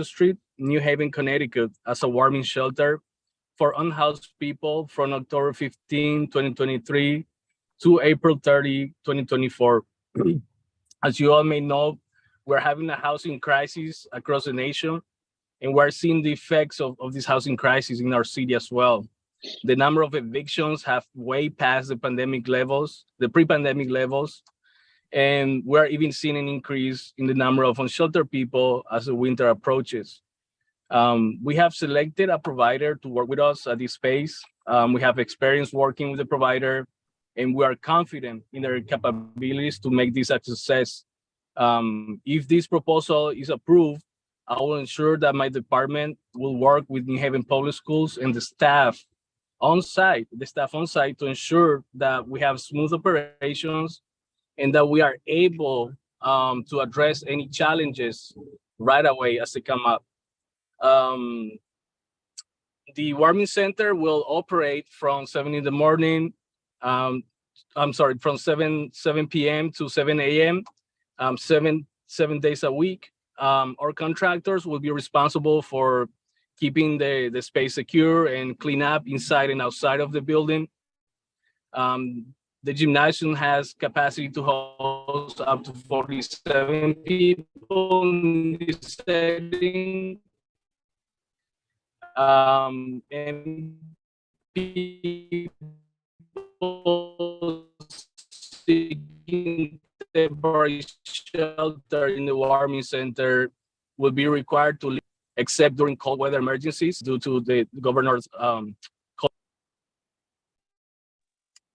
Street, New Haven, Connecticut, as a warming shelter for unhoused people from October 15, 2023 to April 30, 2024. As you all may know, we're having a housing crisis across the nation, and we're seeing the effects of this housing crisis in our city as well. The number of evictions have way past the pre-pandemic levels, and we're even seeing an increase in the number of unsheltered people as the winter approaches. We have selected a provider to work with us at this space. We have experience working with the provider, and we are confident in their capabilities to make this a success. If this proposal is approved, I will ensure that my department will work with New Haven Public Schools and the staff on site to ensure that we have smooth operations and that we are able to address any challenges right away as they come up. The warming center will operate from 7 in the morning. From 7 p.m. to 7 a.m. 7 days a week. Our contractors will be responsible for keeping the space secure and clean up inside and outside of the building. The gymnasium has capacity to host up to 47 people in this setting. And people seeking temporary shelter in the warming center will be required to leave, except during cold weather emergencies due to the governor's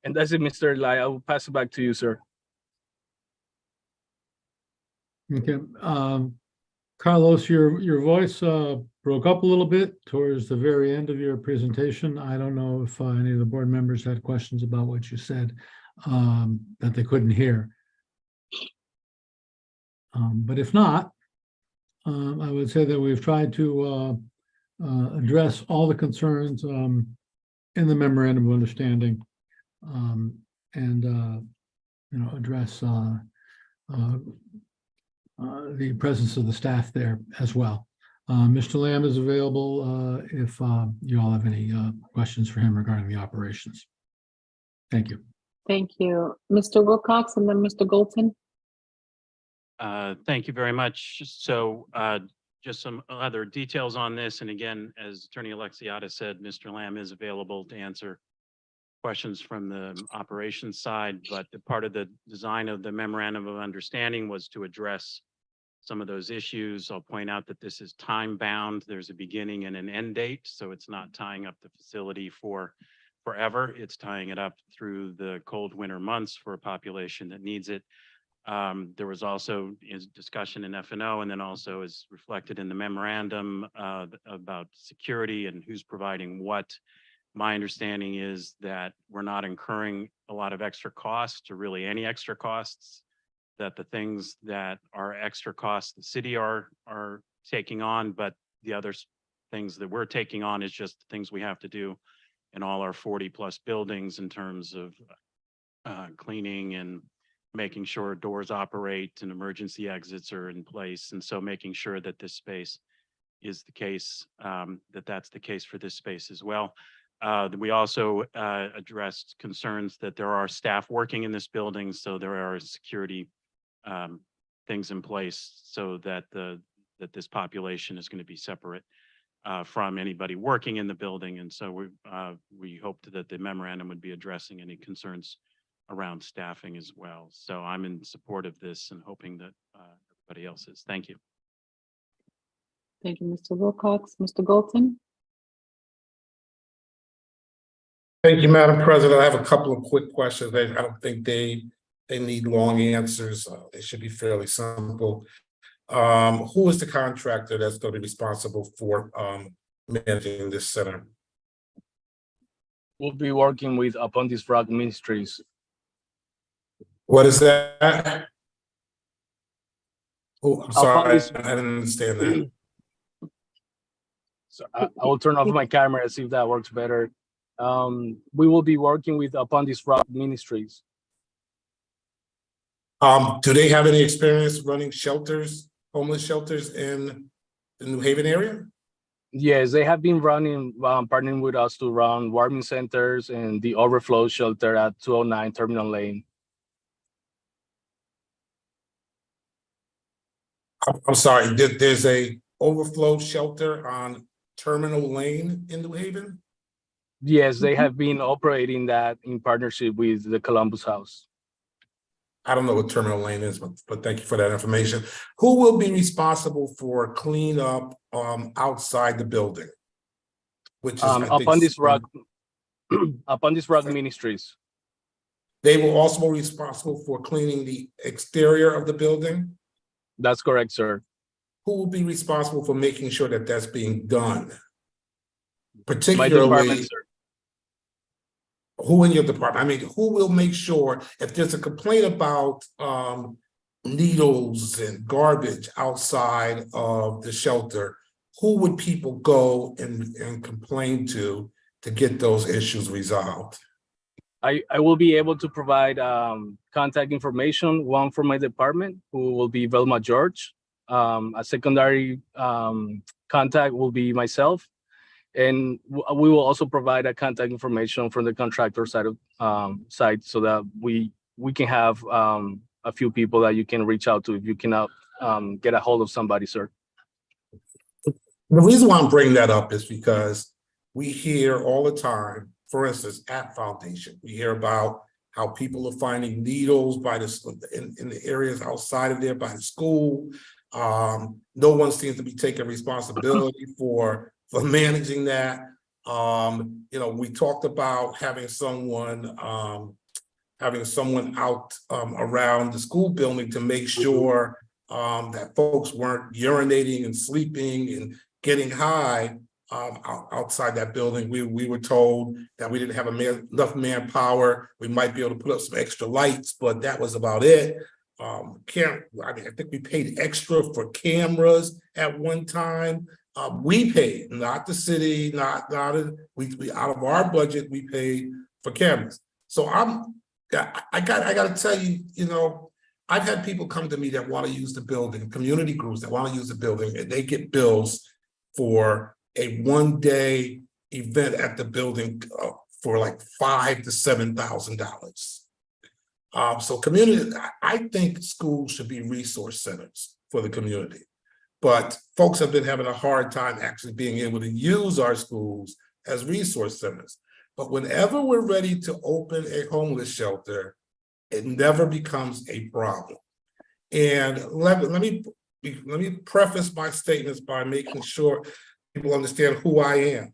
And that's it, Mr. Lai. I will pass it back to you, sir. Okay, Carlos, your voice broke up a little bit towards the very end of your presentation. I don't know if any of the board members had questions about what you said that they couldn't hear. But if not, I would say that we've tried to address all the concerns in the memorandum of understanding and address the presence of the staff there as well. Mr. Lamb is available if you all have any questions for him regarding the operations. Thank you. Thank you. Mr. Wilcox and then Mr. Golton. Thank you very much. So just some other details on this. And again, as Attorney Alexiata said, Mr. Lamb is available to answer questions from the operations side, but the part of the design of the memorandum of understanding was to address some of those issues. I'll point out that this is time bound. There's a beginning and an end date, so it's not tying up the facility for forever. It's tying it up through the cold winter months for a population that needs it. There was also discussion in F&O, and then also is reflected in the memorandum about security and who's providing what. My understanding is that we're not incurring a lot of extra costs or really any extra costs, that the things that are extra costs the city are taking on, but the other things that we're taking on is just things we have to do in all our 40+ buildings in terms of cleaning and making sure doors operate and emergency exits are in place. And so making sure that this space is the case, that's the case for this space as well. We also addressed concerns that there are staff working in this building, so there are security things in place so that that this population is going to be separate from anybody working in the building. And so we hoped that the memorandum would be addressing any concerns around staffing as well. So I'm in support of this and hoping that everybody else is. Thank you. Thank you, Mr. Wilcox. Mr. Golton? Thank you, Madam President. I have a couple of quick questions. I don't think they need long answers. They should be fairly simple. Who is the contractor that's going to be responsible for managing this center? We'll be working with Upon This Rock Ministries. What is that? Oh, I'm sorry, This- I didn't understand that. So I will turn off my camera and see if that works better. We will be working with Upon This Rock Ministries. Do they have any experience running shelters, homeless shelters in the New Haven area? Yes, they have been running, partnering with us to run warming centers and the overflow shelter at 209 Terminal Lane. I'm sorry, there's a overflow shelter on Terminal Lane in New Haven? Yes, they have been operating that in partnership with the Columbus House. I don't know what Terminal Lane is, but thank you for that information. Who will be responsible for cleanup outside the building? Which is Upon This Rock, Upon This Rock Ministries. They will also be responsible for cleaning the exterior of the building. That's correct, sir. Who will be responsible for making sure that that's being done? My Particularly, department, sir. who in your department? I mean, who will make sure if there's a complaint about needles and garbage outside of the shelter, who would people go and complain to get those issues resolved? I will be able to provide contact information, one for my department, who will be Velma George. A secondary contact will be myself. And we will also provide a contact information from the contractor side so that we can have a few people that you can reach out to if you cannot get a hold of somebody, sir. The reason why I'm bringing that up is because we hear all the time, for instance, at Foundation, we hear about how people are finding needles by in the areas outside of there by the school. No one seems to be taking responsibility for managing that. You know, we talked about having someone out around the school building to make sure that folks weren't urinating and sleeping and getting high outside that building. We were told that we didn't have enough manpower. We might be able to put up some extra lights, but that was about it. I think we paid extra for cameras at one time. We paid, not the city, we out of our budget, we paid for cameras. So I got to tell you, you know, I've had people come to me that want to use the building, community groups that want to use the building, and they get bills for a one-day event at the building for like $5,000 to $7,000. So community, I think schools should be resource centers for the community. But folks have been having a hard time actually being able to use our schools as resource centers. But whenever we're ready to open a homeless shelter, it never becomes a problem. And let me preface my statements by making sure people understand who I am.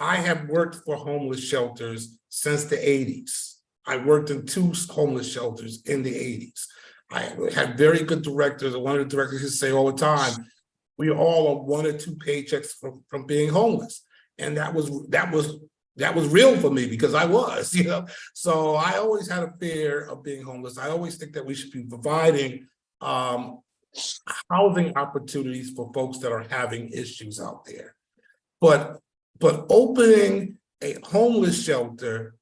I have worked for homeless shelters since the 80s. I worked in 2 homeless shelters in the 80s. I had very good directors, and one of the directors used to say all the time, we are all on 1 or 2 paychecks from being homeless. And that was real for me because I was, you know. So I always had a fear of being homeless. I always think that we should be providing housing opportunities for folks that are having issues out there. But opening a homeless shelter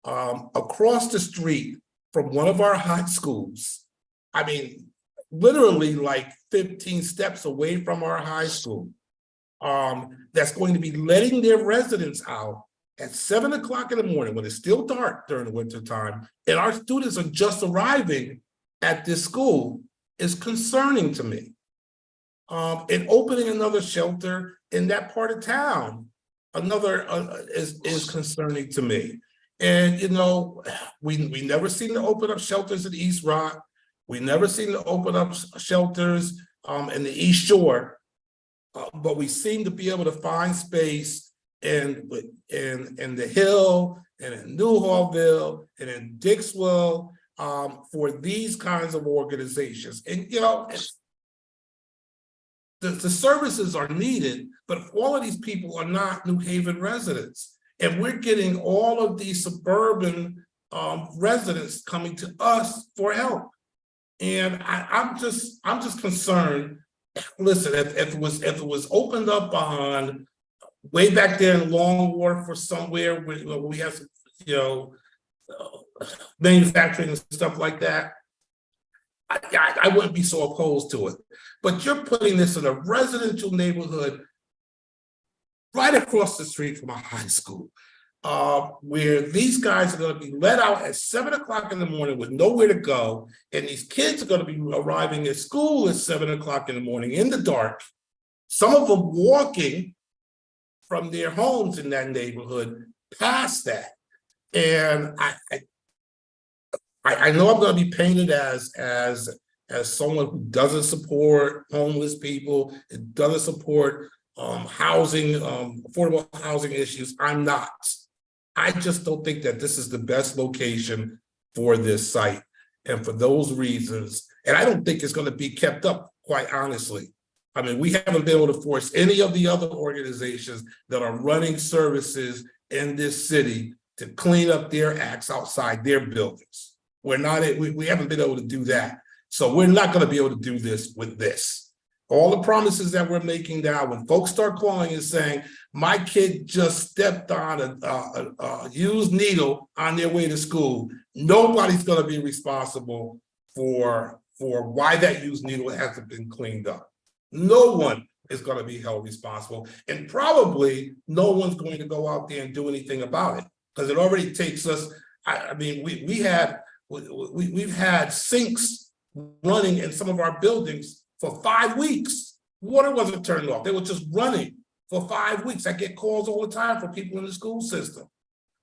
across the street from one of our high schools, I mean, literally like 15 steps away from our high school, that's going to be letting their residents out at 7 o'clock in the morning when it's still dark during the winter time, and our students are just arriving at this school, is concerning to me. And opening another shelter in that part of town, is concerning to me. And you know, we never seem to open up shelters in East Rock. We never seem to open up shelters in the East Shore. but we seem to be able to find space in the Hill and in Newhallville and in Dixwell for these kinds of organizations. And you know, the services are needed, but all of these people are not New Haven residents. And we're getting all of these suburban residents coming to us for help. And I'm just concerned. Listen, if it was opened up on way back there in Long Wharf or somewhere where we have some, you know, manufacturing and stuff like that, I wouldn't be so opposed to it. But you're putting this in a residential neighborhood right across the street from a high school, where these guys are going to be let out at 7 o'clock in the morning with nowhere to go. And these kids are going to be arriving at school at 7 o'clock in the morning in the dark, some of them walking from their homes in that neighborhood past that. And I know I'm going to be painted as someone who doesn't support homeless people, and doesn't support housing, affordable housing issues. I'm not. I just don't think that this is the best location for this site. And for those reasons, and I don't think it's going to be kept up, quite honestly. I mean, we haven't been able to force any of the other organizations that are running services in this city to clean up their acts outside their buildings. We haven't been able to do that. So we're not going to be able to do this with this. All the promises that we're making now, when folks start calling and saying, my kid just stepped on a used needle on their way to school, nobody's going to be responsible for why that used needle hasn't been cleaned up. No one is going to be held responsible. And probably no one's going to go out there and do anything about it, because it already takes us, I mean, we've had sinks running in some of our buildings for 5 weeks. Water wasn't turned off. They were just running for 5 weeks. I get calls all the time from people in the school system.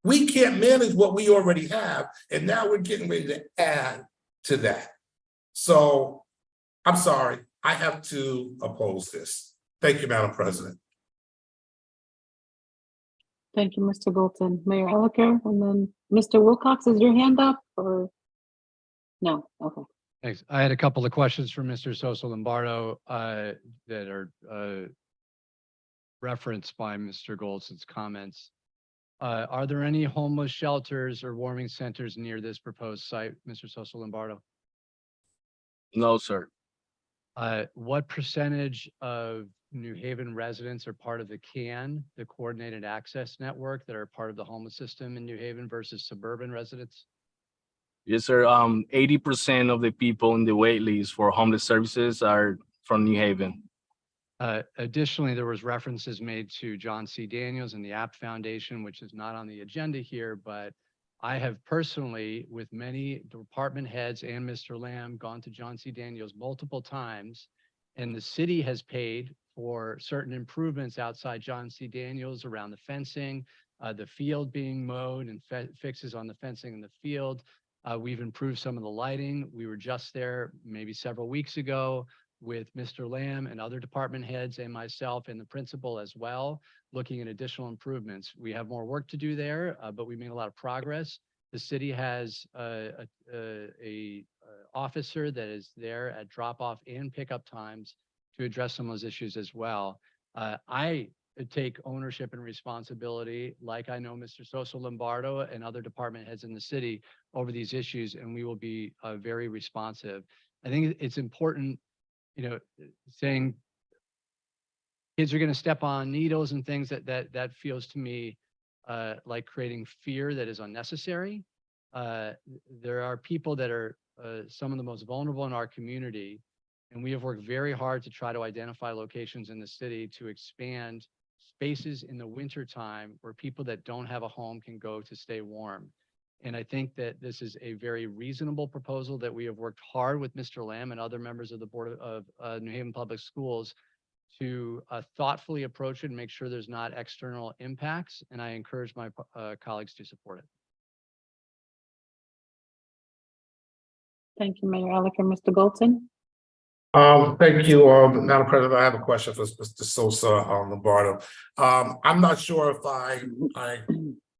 We can't manage what we already have, and now we're getting ready to add to that. So I'm sorry, I have to oppose this. Thank you, Madam President. Thank you, Mr. Bolton. Mayor Elicker, and then Mr. Wilcox, is your hand up or? No, okay. Thanks. I had a couple of questions for Mr. Sosa Lombardo that are referenced by Mr. Goldson's comments. Are there any homeless shelters or warming centers near this proposed site, Mr. Sosa Lombardo? No, sir. What percentage of New Haven residents are part of the CAN, the Coordinated Access Network, that are part of the homeless system in New Haven versus suburban residents? Yes, sir. 80% of the people in the wait list for homeless services are from New Haven. Additionally, there was references made to John C. Daniels and the App Foundation, which is not on the agenda here, but I have personally, with many department heads and Mr. Lamb, gone to John C. Daniels multiple times, and the city has paid for certain improvements outside John C. Daniels around the fencing, the field being mowed and fixes on the fencing in the field. We've improved some of the lighting. We were just there maybe several weeks ago with Mr. Lamb and other department heads and myself and the principal as well, looking at additional improvements. We have more work to do there, but we made a lot of progress. The city has a officer that is there at drop-off and pickup times to address some of those issues as well. I take ownership and responsibility, like I know Mr. Sosa Lombardo and other department heads in the city, over these issues, and we will be very responsive. I think it's important, you know, saying kids are going to step on needles and things that feels to me like creating fear that is unnecessary. There are people that are some of the most vulnerable in our community, and we have worked very hard to try to identify locations in the city to expand spaces in the winter time where people that don't have a home can go to stay warm. And I think that this is a very reasonable proposal that we have worked hard with Mr. Lamb and other members of the Board of New Haven Public Schools to thoughtfully approach it and make sure there's not external impacts. And I encourage my colleagues to support it. Thank you, Mayor Elicker. Mr. Golton? Thank you, Madam President. I have a question for Mr. Sosa Lombardo. I'm not sure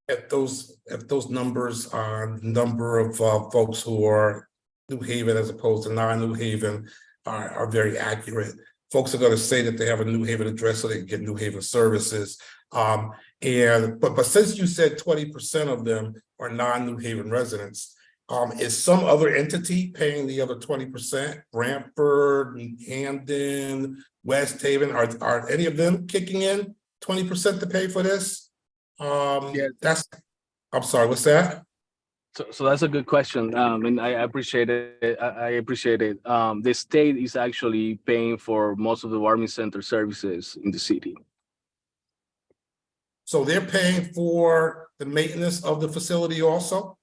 if those numbers are number of folks who are New Haven as opposed to non-New Haven are very accurate. Folks are going to say that they have a New Haven address so they can get New Haven services. But since you said 20% of them are non-New Haven residents, is some other entity paying the other 20%? Brantford, Hamden, West Haven, are any of them kicking in 20% to pay for this? I'm sorry, what's that? So that's a good question, and I appreciate it. I appreciate it. The state is actually paying for most of the warming center services in the city. So they're paying for the maintenance of the facility also?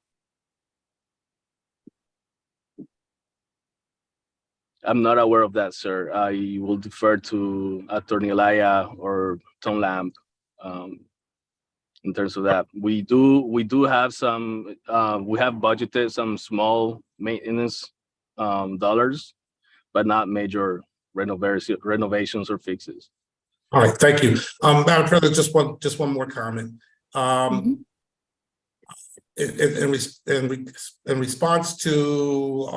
I'm not aware of that, sir. I will defer to Attorney Elaya or Tom Lamb in terms of that. We do have some, we have budgeted some small maintenance dollars, but not major renovations or fixes. All right, thank you. Madam President, just one more comment. In response to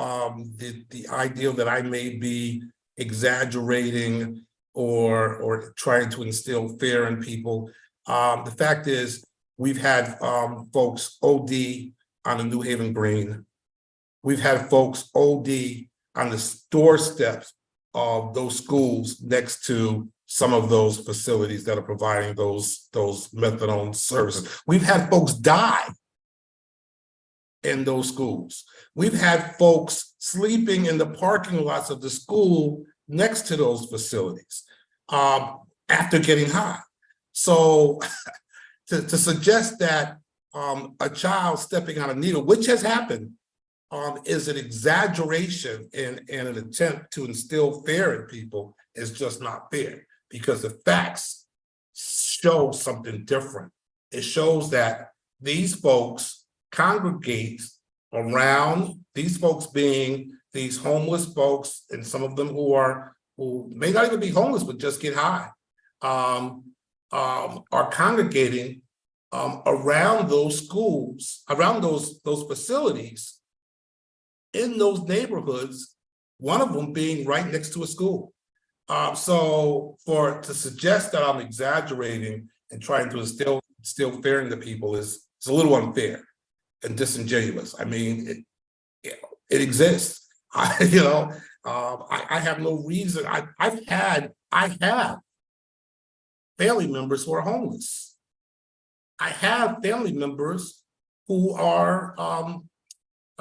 the idea that I may be exaggerating or trying to instill fear in people, the fact is we've had folks OD on the New Haven Green. We've had folks OD on the doorsteps of those schools next to some of those facilities that are providing those methadone services. We've had folks die in those schools. We've had folks sleeping in the parking lots of the school next to those facilities after getting high. So to suggest that a child stepping on a needle, which has happened, is an exaggeration and an attempt to instill fear in people is just not fair, because the facts show something different. It shows that these folks congregate around, these folks being these homeless folks, and some of them who may not even be homeless but just get high, are congregating around those schools, around those facilities in those neighborhoods, one of them being right next to a school. So to suggest that I'm exaggerating and trying to instill fear into people is a little unfair and disingenuous. I mean, it exists. I have no reason. I have family members who are homeless. I have family members who are, I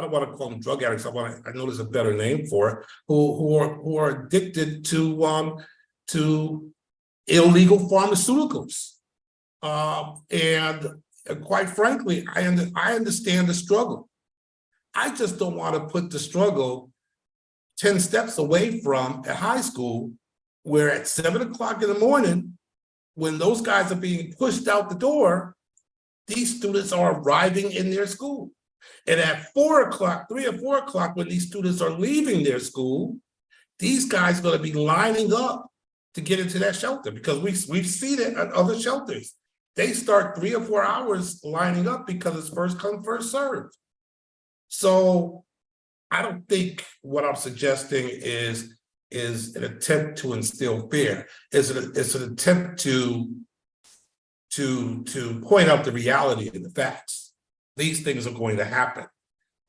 don't want to call them drug addicts. I know there's a better name for it. Who are addicted to illegal pharmaceuticals, and quite frankly, I understand the struggle. I just don't want to put the struggle 10 steps away from a high school, where at 7 o'clock in the morning, when those guys are being pushed out the door, these students are arriving in their school. And at 4 o'clock, 3 or 4 o'clock, when these students are leaving their school, these guys are going to be lining up to get into that shelter, because we've seen it at other shelters. They start 3 or 4 hours lining up because it's first come, first served. So I don't think what I'm suggesting is an attempt to instill fear. It's an attempt to point out the reality and the facts. These things are going to happen.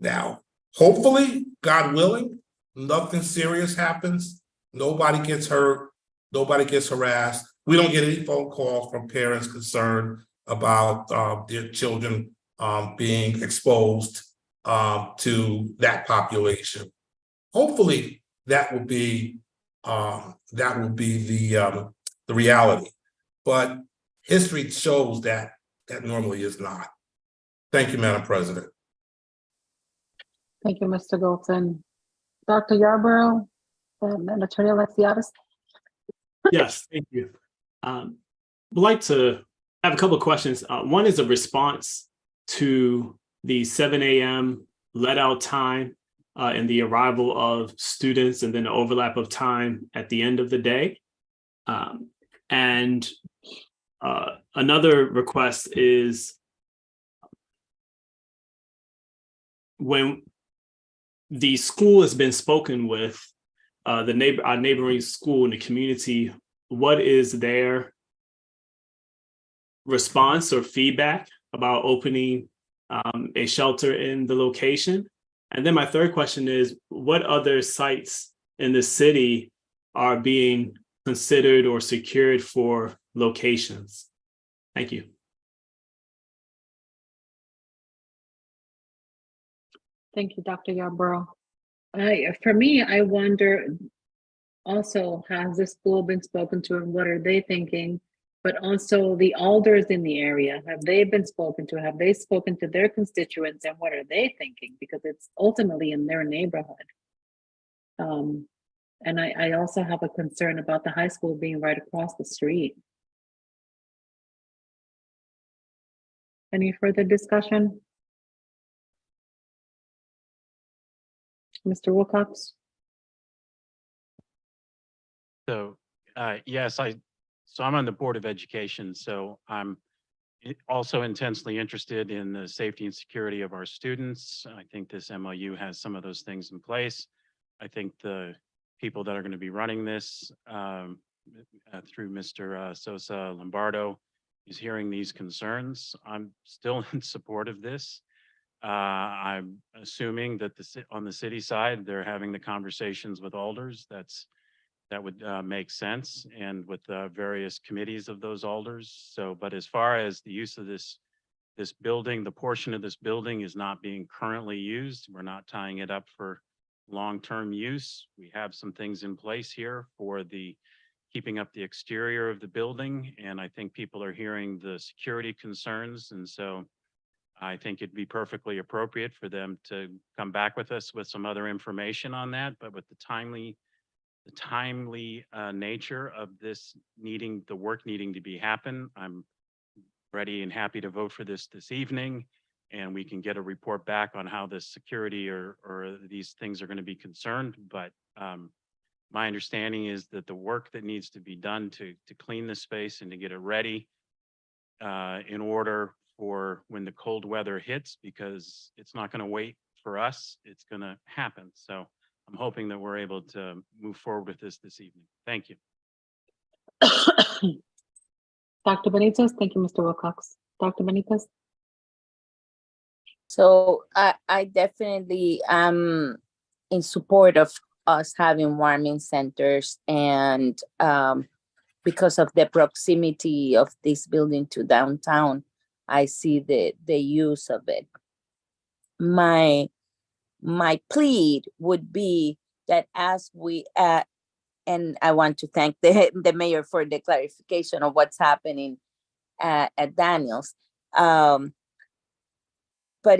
Now, hopefully, God willing, nothing serious happens. Nobody gets hurt. Nobody gets harassed. We don't get any phone calls from parents concerned about their children being exposed to that population. Hopefully, that will be the reality. But history shows that normally is not. Thank you, Madam President. Thank you, Mr. Golson. Dr. Yarborough and Attorney Alexiadis. Yes, thank you. Would like to have a couple of questions. One is a response to the 7 a.m. let out time and the arrival of students and then the overlap of time at the end of the day. And another request is when the school has been spoken with, our neighboring school in the community, what is their response or feedback about opening a shelter in the location? And then my third question is, what other sites in the city are being considered or secured for locations? Thank you. Thank you, Dr. Yarborough. For me, I wonder also, has the school been spoken to and what are they thinking? But also the alders in the area, have they been spoken to? Have they spoken to their constituents and what are they thinking? Because it's ultimately in their neighborhood. And I also have a concern about the high school being right across the street. Any further discussion? Mr. Wilcox? So, yes, so I'm on the Board of Education, so I'm also intensely interested in the safety and security of our students. I think this MOU has some of those things in place. I think the people that are going to be running this through Mr. Sosa Lombardo is hearing these concerns. I'm still in support of this. I'm assuming that on the city side, they're having the conversations with alders. That would make sense, and with various committees of those alders. So, but as far as the use of this building, the portion of this building is not being currently used. We're not tying it up for long-term use. We have some things in place here for the keeping up the exterior of the building, and I think people are hearing the security concerns, and so I think it'd be perfectly appropriate for them to come back with us with some other information on that. But with the timely nature of this the work needing to be happen, I'm ready and happy to vote for this evening, and we can get a report back on how this security or these things are going to be concerned. But my understanding is that the work that needs to be done to clean the space and to get it ready in order for when the cold weather hits, because it's not going to wait for us, it's going to happen. So I'm hoping that we're able to move forward with this evening. Thank you. Dr. Benitez, thank you, Mr. Wilcox. Dr. Benitez? So I definitely am in support of us having warming centers, and because of the proximity of this building to downtown, I see the use of it. My plea would be that as we, and I want to thank the mayor for the clarification of what's happening at Daniels. But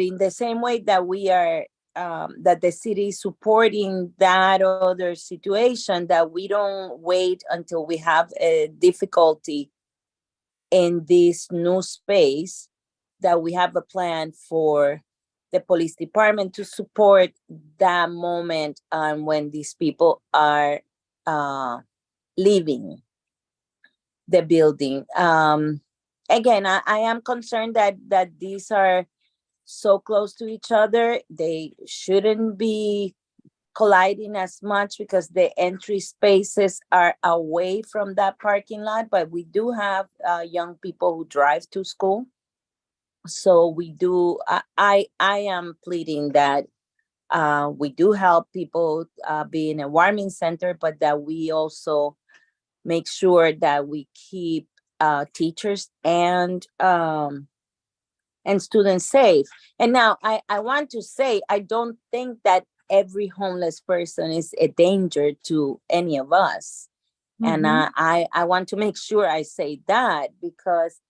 in the same way that we are, that the city is supporting that other situation, that we don't wait until we have a difficulty in this new space, that we have a plan for the police department to support that moment when these people are leaving the building. Again, I am concerned that these are so close to each other. They shouldn't be colliding as much because the entry spaces are away from that parking lot, but we do have young people who drive to school. So we do, I am pleading that we do help people be in a warming center, but that we also make sure that we keep teachers and students safe. And now I want to say, I don't think that every homeless person is a danger to any of us. Mm-hmm. And I want to make sure I say that, because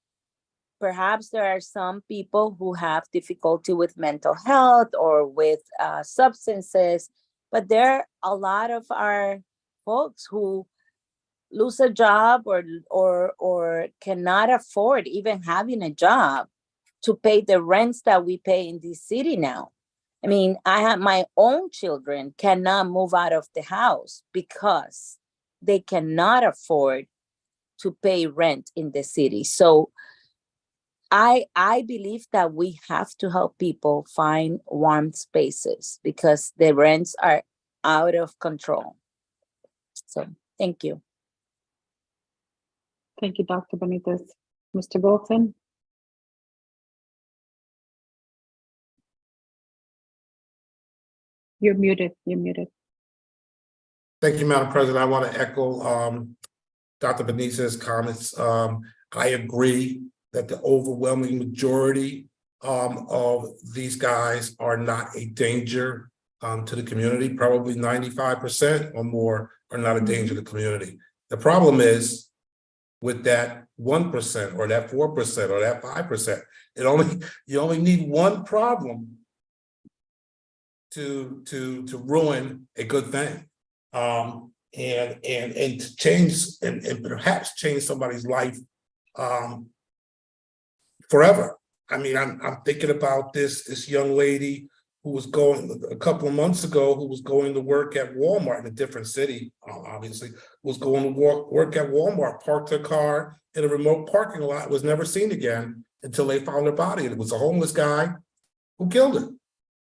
perhaps there are some people who have difficulty with mental health or with substances, but there are a lot of our folks who lose a job or cannot afford even having a job to pay the rents that we pay in this city now. I mean, I have my own children cannot move out of the house because they cannot afford to pay rent in the city. So I believe that we have to help people find warm spaces because the rents are out of control. So thank you. Thank you, Dr. Benitez. Mr. Golson? You're muted, you're muted. Thank you, Madam President. I want to echo Dr. Benitez's comments. I agree that the overwhelming majority of these guys are not a danger to the community. Probably 95% or more are not a danger to the community. The problem is with that 1% or that 4% or that 5%, you only need one problem to ruin a good thing. And to change and perhaps change somebody's life forever. I mean, I'm thinking about this young lady who was going a couple of months ago, who was going to work at Walmart in a different city, obviously, was going to work at Walmart, parked her car in a remote parking lot, was never seen again until they found her body. And it was a homeless guy who killed her,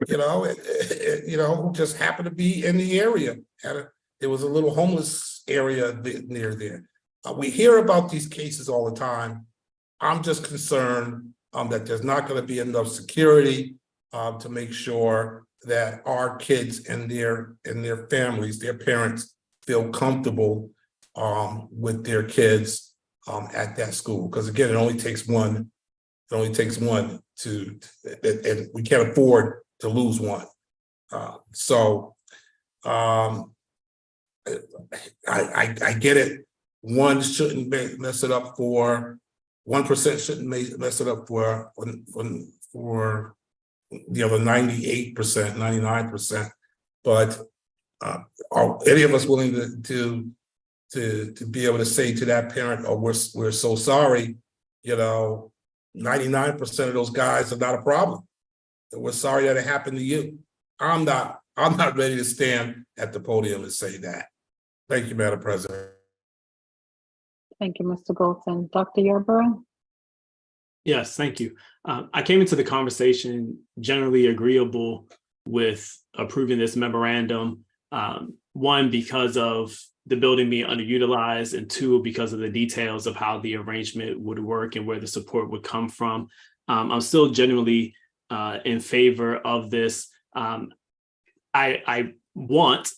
who just happened to be in the area. There was a little homeless area near there. We hear about these cases all the time. I'm just concerned that there's not going to be enough security to make sure that our kids and their families, their parents, feel comfortable with their kids at that school. Because again, it only takes one. It only takes one and we can't afford to lose one. I get it. One shouldn't mess it up for 1%. Shouldn't mess it up for the other 98%, 99%. But are any of us willing to be able to say to that parent, "Oh, we're so sorry," 99% of those guys are not a problem. We're sorry that it happened to you. I'm not ready to stand at the podium and say that. Thank you, Madam President. Thank you, Mr. Golson. Dr. Yarborough? Yes, thank you. I came into the conversation generally agreeable with approving this memorandum. One, because of the building being underutilized, and two, because of the details of how the arrangement would work and where the support would come from. I'm still generally in favor of this. I want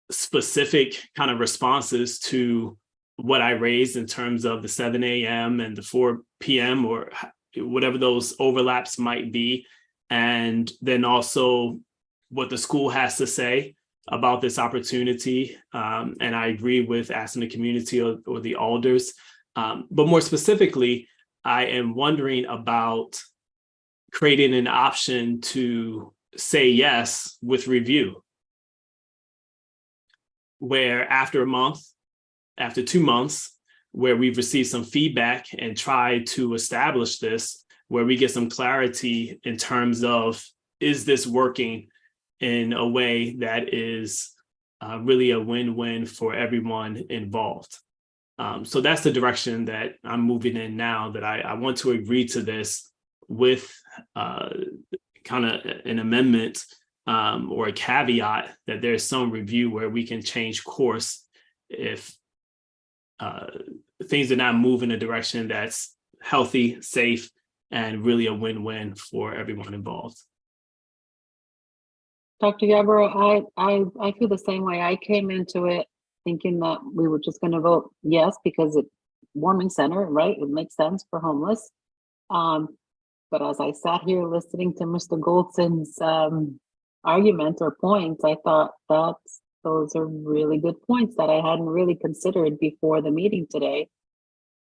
specific kind of responses to what I raised in terms of the 7 a.m. and the 4 p.m. or whatever those overlaps might be. And then also what the school has to say about this opportunity. And I agree with asking the community or the alders. But more specifically, I am wondering about creating an option to say yes with review, where after a month, after 2 months, where we've received some feedback and tried to establish this, where we get some clarity in terms of, is this working in a way that is really a win-win for everyone involved? So that's the direction that I'm moving in now, that I want to agree to this with kind of an amendment or a caveat that there's some review where we can change course if things do not move in a direction that's healthy, safe, and really a win-win for everyone involved. Dr. Yarborough, I feel the same way. I came into it thinking that we were just going to vote yes because it's warming center, right? It makes sense for homeless. But as I sat here listening to Mr. Goldson's argument or points, I thought those are really good points that I hadn't really considered before the meeting today.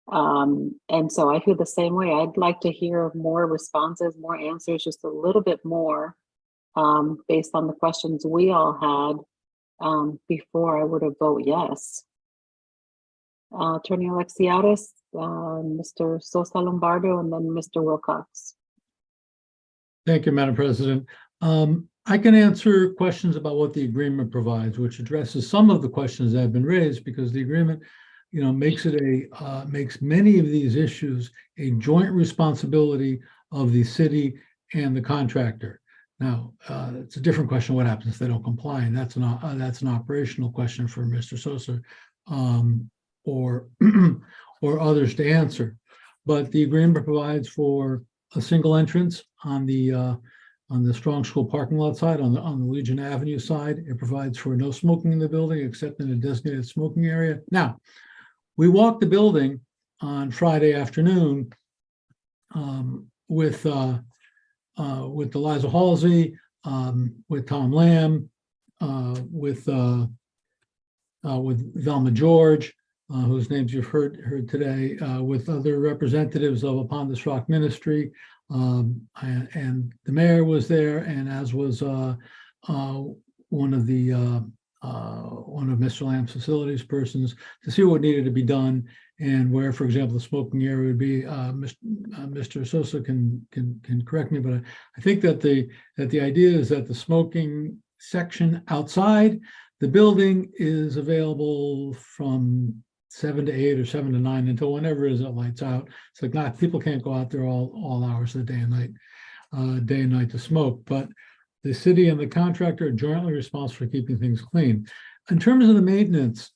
And so I feel the same way. I'd like to hear more responses, more answers, just a little bit more based on the questions we all had before I would have voted yes. Attorney Alexiadis, Mr. Sosa Lombardo, and then Mr. Wilcox. Thank you, Madam President. I can answer questions about what the agreement provides, which addresses some of the questions that have been raised, because the agreement, makes many of these issues a joint responsibility of the city and the contractor. Now, it's a different question, what happens if they don't comply? And that's an operational question for Mr. Sosa, or others to answer. But the agreement provides for a single entrance on the Strong School parking lot side, on the Legion Avenue side. It provides for no smoking in the building except in a designated smoking area. Now, we walked the building on Friday afternoon with Eliza Halsey, with Tom Lamb, with Velma George, whose names you've heard today, with other representatives of Upon This Rock Ministry, and the mayor was there, and as was one of Mr. Lamb's facilities persons, to see what needed to be done, and where, for example, the smoking area would be. Mr. Sosa can correct me, but I think that the idea is that the smoking section outside the building is available from 7 to 8 or 7 to 9 until whenever it is it lights out. It's like people can't go out there all hours of the day and night to smoke, but the city and the contractor are jointly responsible for keeping things clean. In terms of the maintenance,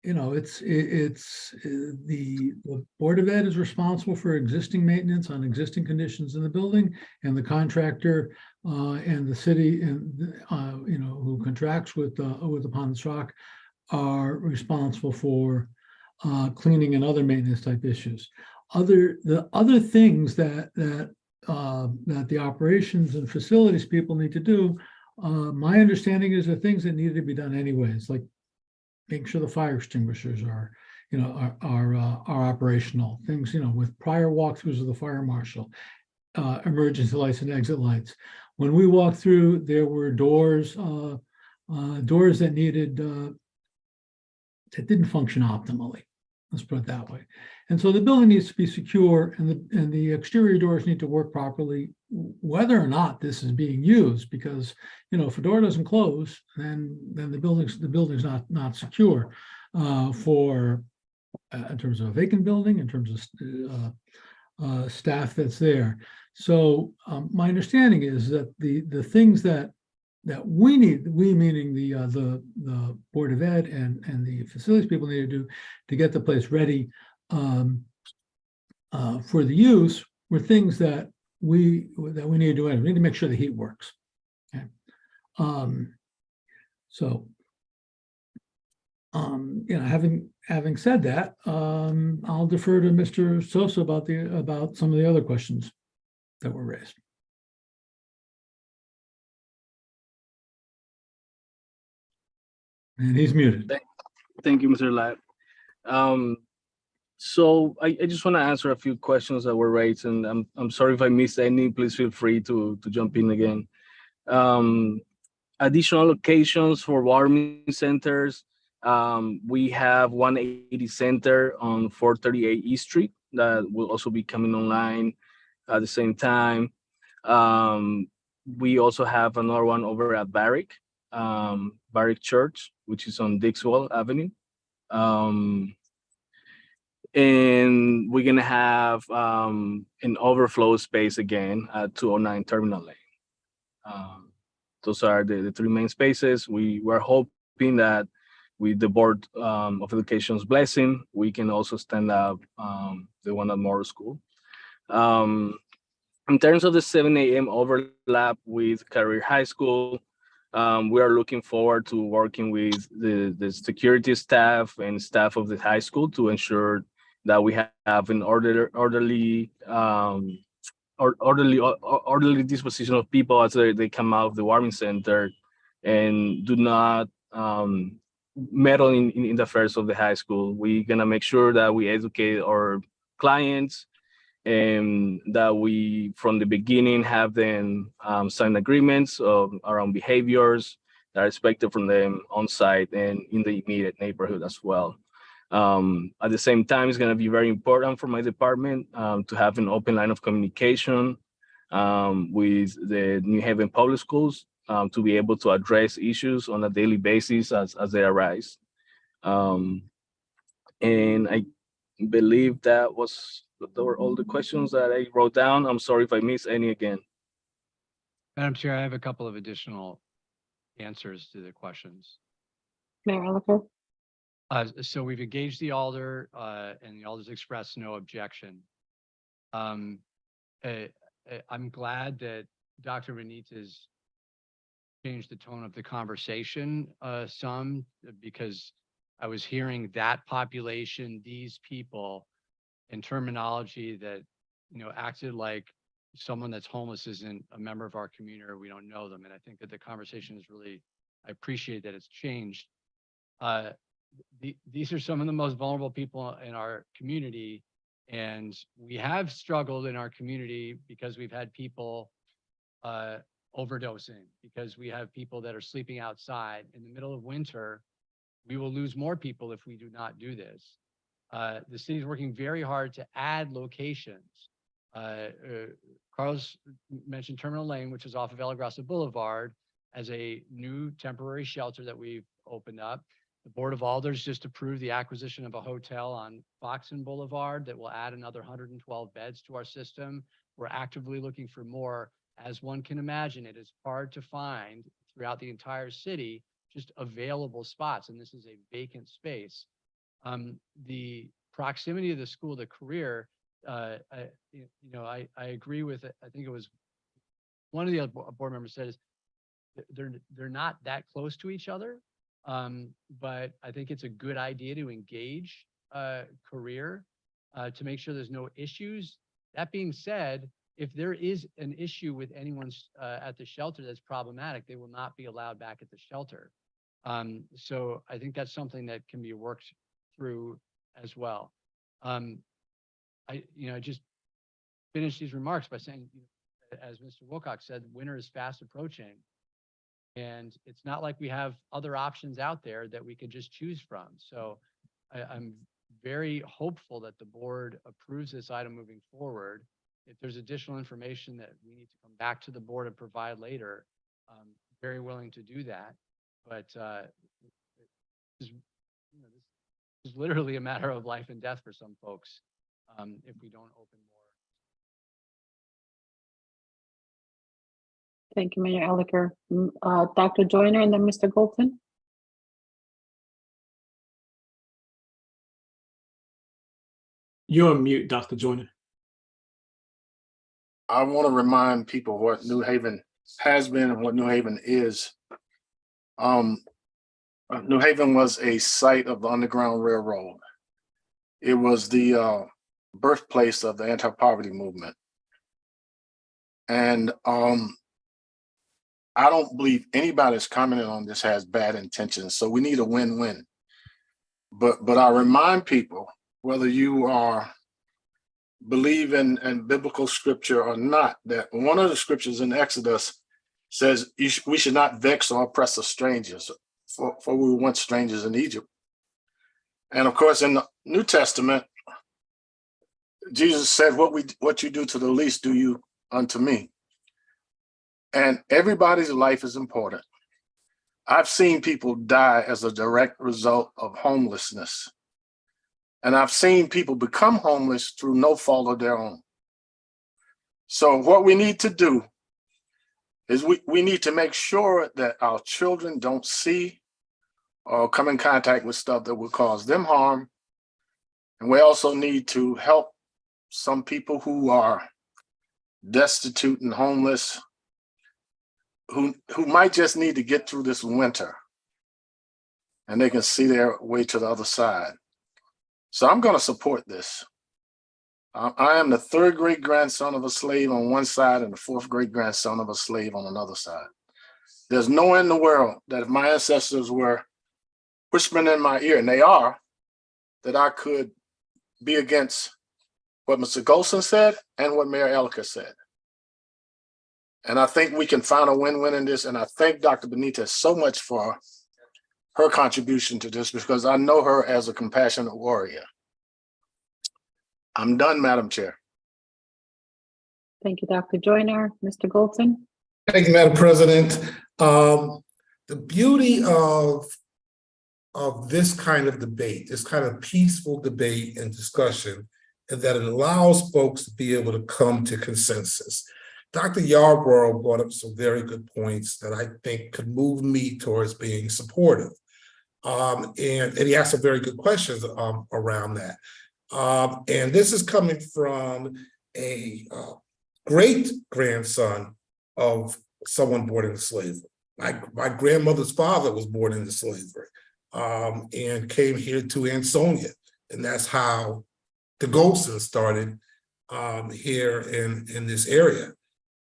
it's the Board of Ed is responsible for existing maintenance on existing conditions in the building, and the contractor and the city and who contracts with Upon This Rock are responsible for cleaning and other maintenance type issues. The other things that the operations and facilities people need to do, my understanding is the things that needed to be done anyways, like making sure the fire extinguishers are operational, things, with prior walkthroughs of the fire marshal, emergency lights and exit lights. When we walked through, there were doors that needed, that didn't function optimally. Let's put it that way. And so the building needs to be secure, and the exterior doors need to work properly, whether or not this is being used. Because if a door doesn't close, then the building's not secure for in terms of a vacant building, in terms of staff that's there. So my understanding is that the things that we need, we meaning the Board of Ed and the facilities people need to do to get the place ready for the use, were things that we need to do. We need to make sure the heat works. Okay. Having said that, I'll defer to Mr. Sosa about some of the other questions that were raised. And he's muted. Thank you, Mr. Ladd. So I just want to answer a few questions that were raised, and I'm sorry if I missed any. Please feel free to jump in again. Additional locations for warming centers. We have 180 Center on 438 East Street that will also be coming online at the same time. We also have another one over at Barrick Church, which is on Dixwell Avenue. And we're gonna have an overflow space again at 209 Terminal Lane. Those are the three main spaces. We were hoping that with the Board of Education's blessing, we can also stand up the one at Morrow School. In terms of the 7 a.m. overlap with Career High School, we are looking forward to working with the security staff and staff of the high school to ensure that we have an orderly disposition of people as they come out of the warming center, and do not meddle in the affairs of the high school. We're gonna make sure that we educate our clients, and that we, from the beginning, have them sign agreements around behaviors that are expected from them on site and in the immediate neighborhood as well. At the same time, it's going to be very important for my department to have an open line of communication with the New Haven Public Schools to be able to address issues on a daily basis as they arise. And I believe that were all the questions that I wrote down. I'm sorry if I missed any again. Madam Chair, I have a couple of additional answers to the questions. Mayor Elicker? So we've engaged the Alder, and the Alder's expressed no objection. I'm glad that Dr. Benitez changed the tone of the conversation some, because I was hearing that population, these people, in terminology that, acted like someone that's homeless isn't a member of our community or we don't know them. And I think that the conversation is really, I appreciate that it's changed. These are some of the most vulnerable people in our community. And we have struggled in our community because we've had people overdosing, because we have people that are sleeping outside. In the middle of winter, we will lose more people if we do not do this. The city is working very hard to add locations. Carlos mentioned Terminal Lane, which is off of El Grasso Boulevard, as a new temporary shelter that we've opened up. The Board of Alders just approved the acquisition of a hotel on Foxen Boulevard that will add another 112 beds to our system. We're actively looking for more. As one can imagine, it is hard to find throughout the entire city just available spots, and this is a vacant space. The proximity of the school, the career, I agree with it. I think it was one of the other board members said is they're not that close to each other, but I think it's a good idea to engage career to make sure there's no issues. That being said, if there is an issue with anyone's at the shelter that's problematic, they will not be allowed back at the shelter. So I think that's something that can be worked through as well. I just finished these remarks by saying, as Mr. Wilcox said, winter is fast approaching. And it's not like we have other options out there that we could just choose from. So I'm very hopeful that the board approves this item moving forward. If there's additional information that we need to come back to the board and provide later, I'm very willing to do that. But this is literally a matter of life and death for some folks if we don't open more. Thank you, Mayor Elicker. Dr. Joyner and then Mr. Golton. You're on mute, Dr. Joyner. I want to remind people what New Haven has been and what New Haven is. New Haven was a site of the Underground Railroad. It was the birthplace of the anti-poverty movement. And I don't believe anybody that's commenting on this has bad intentions. So we need a win-win. But I remind people, whether you are believe in biblical scripture or not, that one of the scriptures in Exodus says we should not vex or oppress the strangers, for we were once strangers in Egypt. And of course, in the New Testament, Jesus said, what you do to the least, do you unto me. And everybody's life is important. I've seen people die as a direct result of homelessness. And I've seen people become homeless through no fault of their own. So what we need to do is we need to make sure that our children don't see or come in contact with stuff that will cause them harm. And we also need to help some people who are destitute and homeless, who might just need to get through this winter and they can see their way to the other side. So I'm going to support this. I am the third great grandson of a slave on one side and the fourth great grandson of a slave on another side. There's no way in the world that if my ancestors were whispering in my ear, and they are, that I could be against what Mr. Golson said and what Mayor Elicker said. And I think we can find a win-win in this. And I thank Dr. Benitez so much for her contribution to this, because I know her as a compassionate warrior. I'm done, Madam Chair. Thank you, Dr. Joyner. Mr. Golson? Thank you, Madam President. The beauty of this kind of debate, this kind of peaceful debate and discussion, is that it allows folks to be able to come to consensus. Dr. Yarborough brought up some very good points that I think could move me towards being supportive. And he asked some very good questions around that. And this is coming from a great grandson of someone born into slavery. My grandmother's father was born into slavery and came here to Ansonia. And that's how the Golson started here in this area.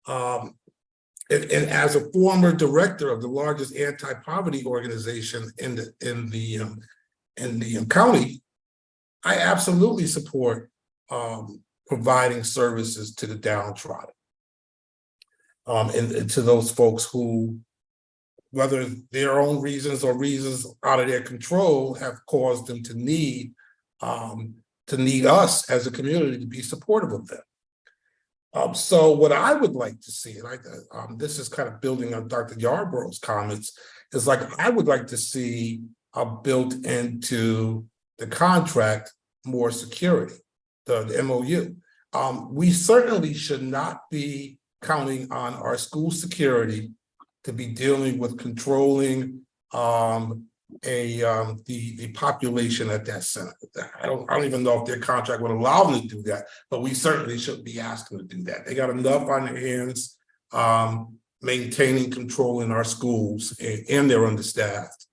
And as a former director of the largest anti-poverty organization in the county, I absolutely support providing services to the downtrodden. And to those folks who, whether their own reasons or reasons out of their control, have caused them to need us as a community to be supportive of them. So what I would like to see, and this is kind of building on Dr. Yarborough's comments, is I would like to see built into the contract more security, the MOU. We certainly should not be counting on our school security to be dealing with controlling the population at that center. I don't even know if their contract would allow them to do that, but we certainly shouldn't be asking them to do that. They got enough on their hands maintaining control in our schools, and they're understaffed.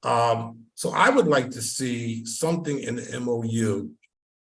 So I would like to see something in the MOU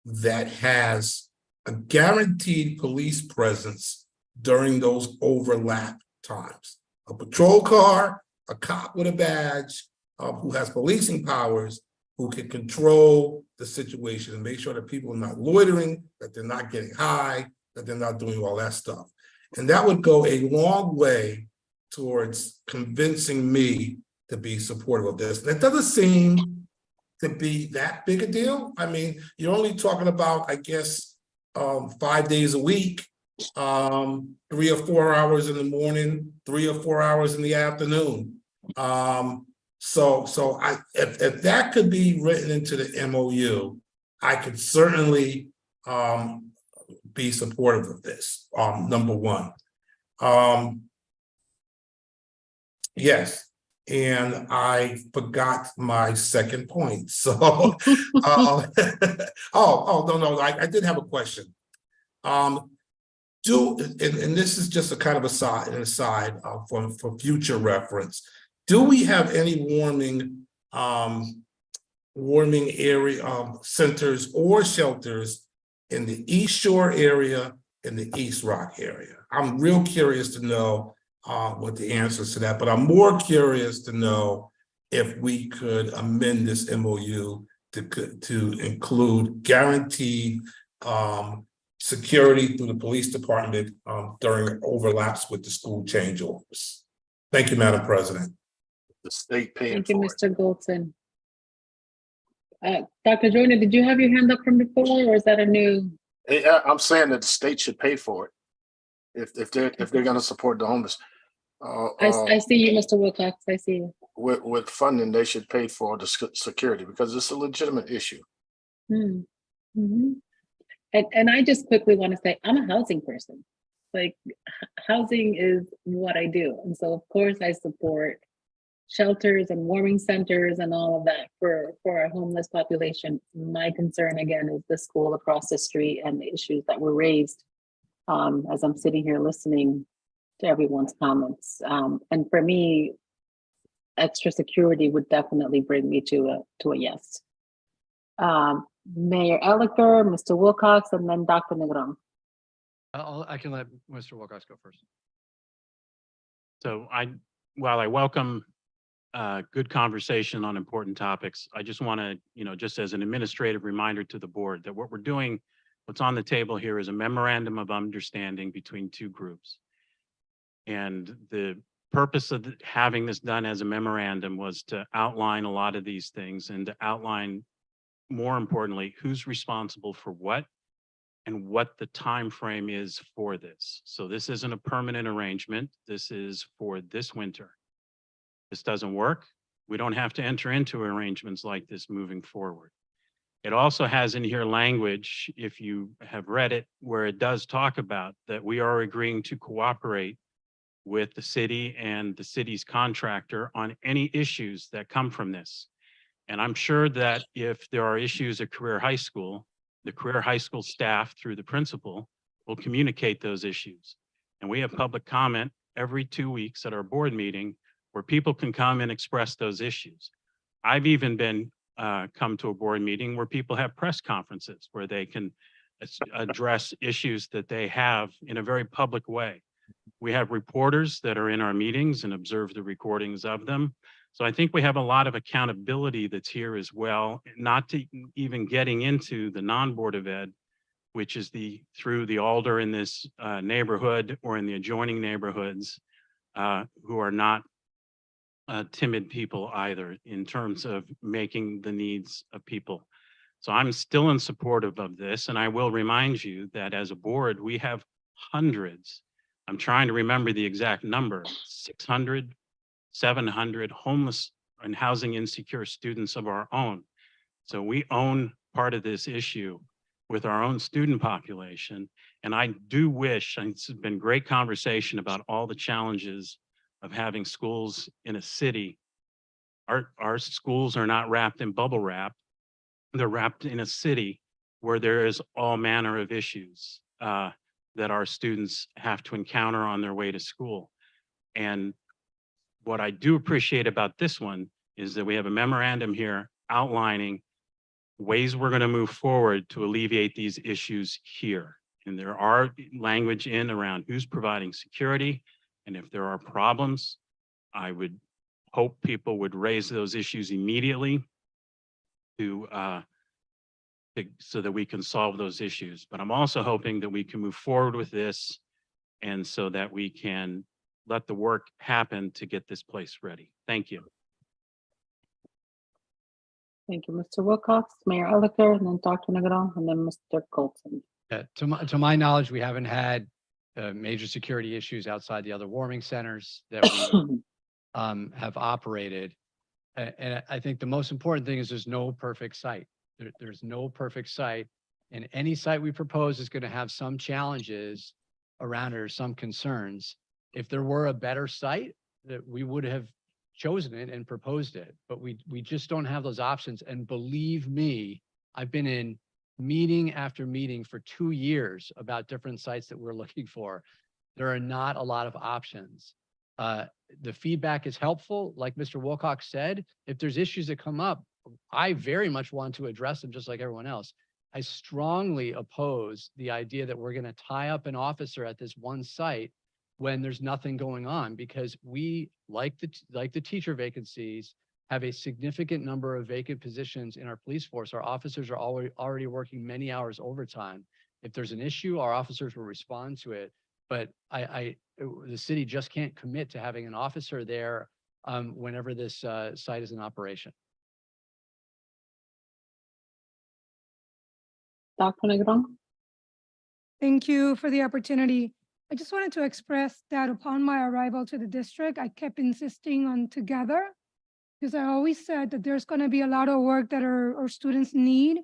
that has a guaranteed police presence during those overlap times. A patrol car, a cop with a badge, who has policing powers, who can control the situation and make sure that people are not loitering, that they're not getting high, that they're not doing all that stuff. And that would go a long way towards convincing me to be supportive of this. And it doesn't seem to be that big a deal. I mean, you're only talking about, I guess, 5 days a week, 3 or 4 hours in the morning, 3 or 4 hours in the afternoon. So if that could be written into the MOU, I could certainly be supportive of this, number one. Yes, and I forgot my second point. So, no, I did have a question. And this is just a kind of an aside for future reference. Do we have any warming area centers or shelters in the East Shore area and the East Rock area? I'm real curious to know what the answers to that, but I'm more curious to know if we could amend this MOU to include guaranteed security through the police department during overlaps with the school changeovers. Thank you, Madam President. The state paying Thank you, for Mr. Golson. Dr. Joyner, did you have your hand up from before, or is that a new? I'm saying that the state should pay for it if they're going to support the homeless. I see you, Mr. Wilcox. I see you. With funding, they should pay for the security because it's a legitimate issue. Mm-hmm. And I just quickly want to say, I'm a housing person. Like, housing is what I do. And so, of course, I support shelters and warming centers and all of that for our homeless population. My concern, again, is the school across the street and the issues that were raised as I'm sitting here listening to everyone's comments. And for me, extra security would definitely bring me to a yes. Mayor Elicker, Mr. Wilcox, and then Dr. Negron. I can let Mr. Wilcox go first. So while I welcome good conversation on important topics, I just want to, just as an administrative reminder to the board that what we're doing, what's on the table here is a memorandum of understanding between two groups. And the purpose of having this done as a memorandum was to outline a lot of these things and to outline, more importantly, who's responsible for what and what the time frame is for this. So this isn't a permanent arrangement. This is for this winter. This doesn't work. We don't have to enter into arrangements like this moving forward. It also has in here language, if you have read it, where it does talk about that we are agreeing to cooperate with the city and the city's contractor on any issues that come from this. And I'm sure that if there are issues at Career High School, the Career High School staff through the principal will communicate those issues. And we have public comment every 2 weeks at our board meeting where people can come and express those issues. I've even been come to a board meeting where people have press conferences where they can address issues that they have in a very public way. We have reporters that are in our meetings and observe the recordings of them. So I think we have a lot of accountability that's here as well, not to even getting into the non-Board of Ed, which is through the alder in this neighborhood or in the adjoining neighborhoods who are not timid people either in terms of making the needs of people. So I'm still in support of this, and I will remind you that as a board, we have hundreds, I'm trying to remember the exact number, 600, 700 homeless and housing insecure students of our own. So we own part of this issue with our own student population. And I do wish, and it's been great conversation about all the challenges of having schools in a city. Our schools are not wrapped in bubble wrap. They're wrapped in a city where there is all manner of issues that our students have to encounter on their way to school. And what I do appreciate about this one is that we have a memorandum here outlining ways we're going to move forward to alleviate these issues here. And there are language in around who's providing security. And if there are problems, I would hope people would raise those issues immediately so that we can solve those issues. But I'm also hoping that we can move forward with this and so that we can let the work happen to get this place ready. Thank you. Thank you, Mr. Wilcox, Mayor Elicker, and then Dr. Negron, and then Mr. Colton. To my knowledge, we haven't had major security issues outside the other warming centers that we have operated. And I think the most important thing is there's no perfect site. There's no perfect site, and any site we propose is going to have some challenges around it or some concerns. If there were a better site, that we would have chosen it and proposed it, but we just don't have those options. And believe me, I've been in meeting after meeting for 2 years about different sites that we're looking for. There are not a lot of options. The feedback is helpful. Like Mr. Wilcox said, if there's issues that come up, I very much want to address them just like everyone else. I strongly oppose the idea that we're going to tie up an officer at this one site when there's nothing going on, because we, like the teacher vacancies, have a significant number of vacant positions in our police force. Our officers are already working many hours overtime. If there's an issue, our officers will respond to it. But the city just can't commit to having an officer there whenever this site is in operation. Dr. Negron? Thank you for the opportunity. I just wanted to express that upon my arrival to the district, I kept insisting on together, because I always said that there's going to be a lot of work that our students need,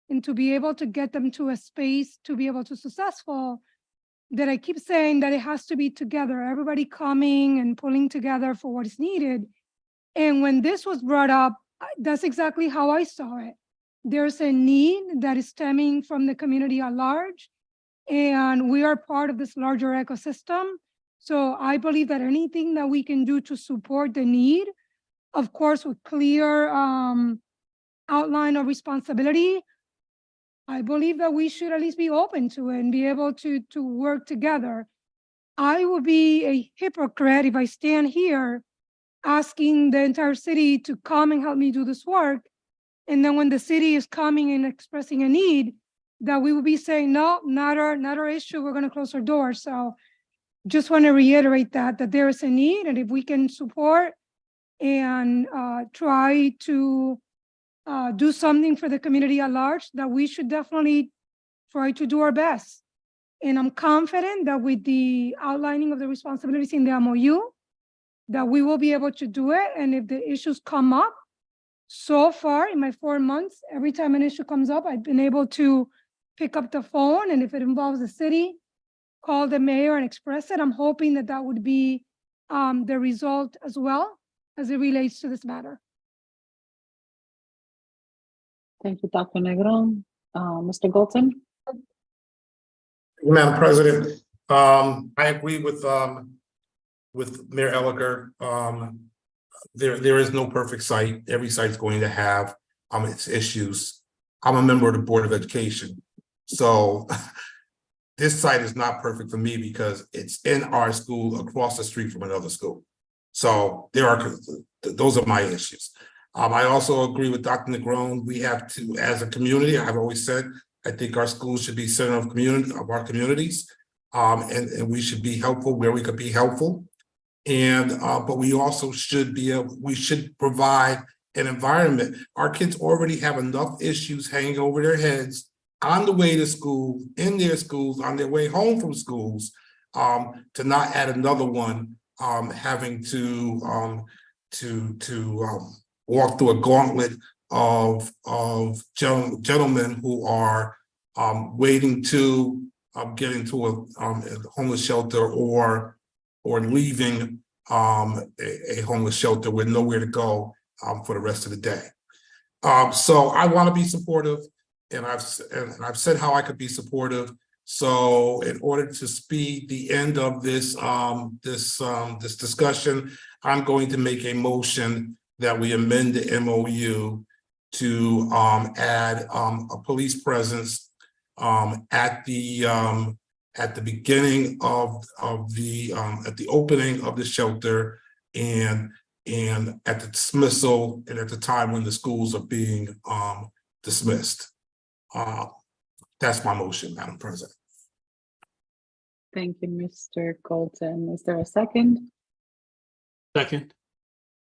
and to be able to get them to a space to be able to successful, that I keep saying that it has to be together, everybody coming and pulling together for what is needed. And when this was brought up, that's exactly how I saw it. There's a need that is stemming from the community at large, and we are part of this larger ecosystem. So I believe that anything that we can do to support the need, of course, with clear outline of responsibility, I believe that we should at least be open to it and be able to work together. I would be a hypocrite if I stand here asking the entire city to come and help me do this work, and then when the city is coming and expressing a need, that we will be saying, no, not our issue, we're going to close our doors. So just want to reiterate that there is a need, and if we can support and try to do something for the community at large, that we should definitely try to do our best. And I'm confident that with the outlining of the responsibilities in the MOU, that we will be able to do it. And if the issues come up, so far in my 4 months, every time an issue comes up, I've been able to pick up the phone, and if it involves the city, call the mayor and express it. I'm hoping that that would be the result as well as it relates to this matter. Thank you, Dr. Negron. Mr. Golton? Madam President, I agree with Mayor Elicker. There is no perfect site. Every site's going to have its issues. I'm a member of the Board of Education, so this site is not perfect for me because it's in our school across the street from another school. So those are my issues. I also agree with Dr. Negron. We have to, as a community, I've always said, I think our schools should be center of our communities, and we should be helpful where we could be helpful. And but we also should we should provide an environment. Our kids already have enough issues hanging over their heads on the way to school, in their schools, on their way home from schools, to not add another one, having to walk through a gauntlet of gentlemen who are waiting to get into a homeless shelter or leaving a homeless shelter with nowhere to go for the rest of the day. So I want to be supportive, and I've said how I could be supportive. So in order to speed the end of this this discussion, I'm going to make a motion that we amend the MOU to add a police presence at the beginning of the at the opening of the shelter and at the dismissal and at the time when the schools are being dismissed. That's my motion, Madam President. Thank you, Mr. Golton. Is there a second? Second.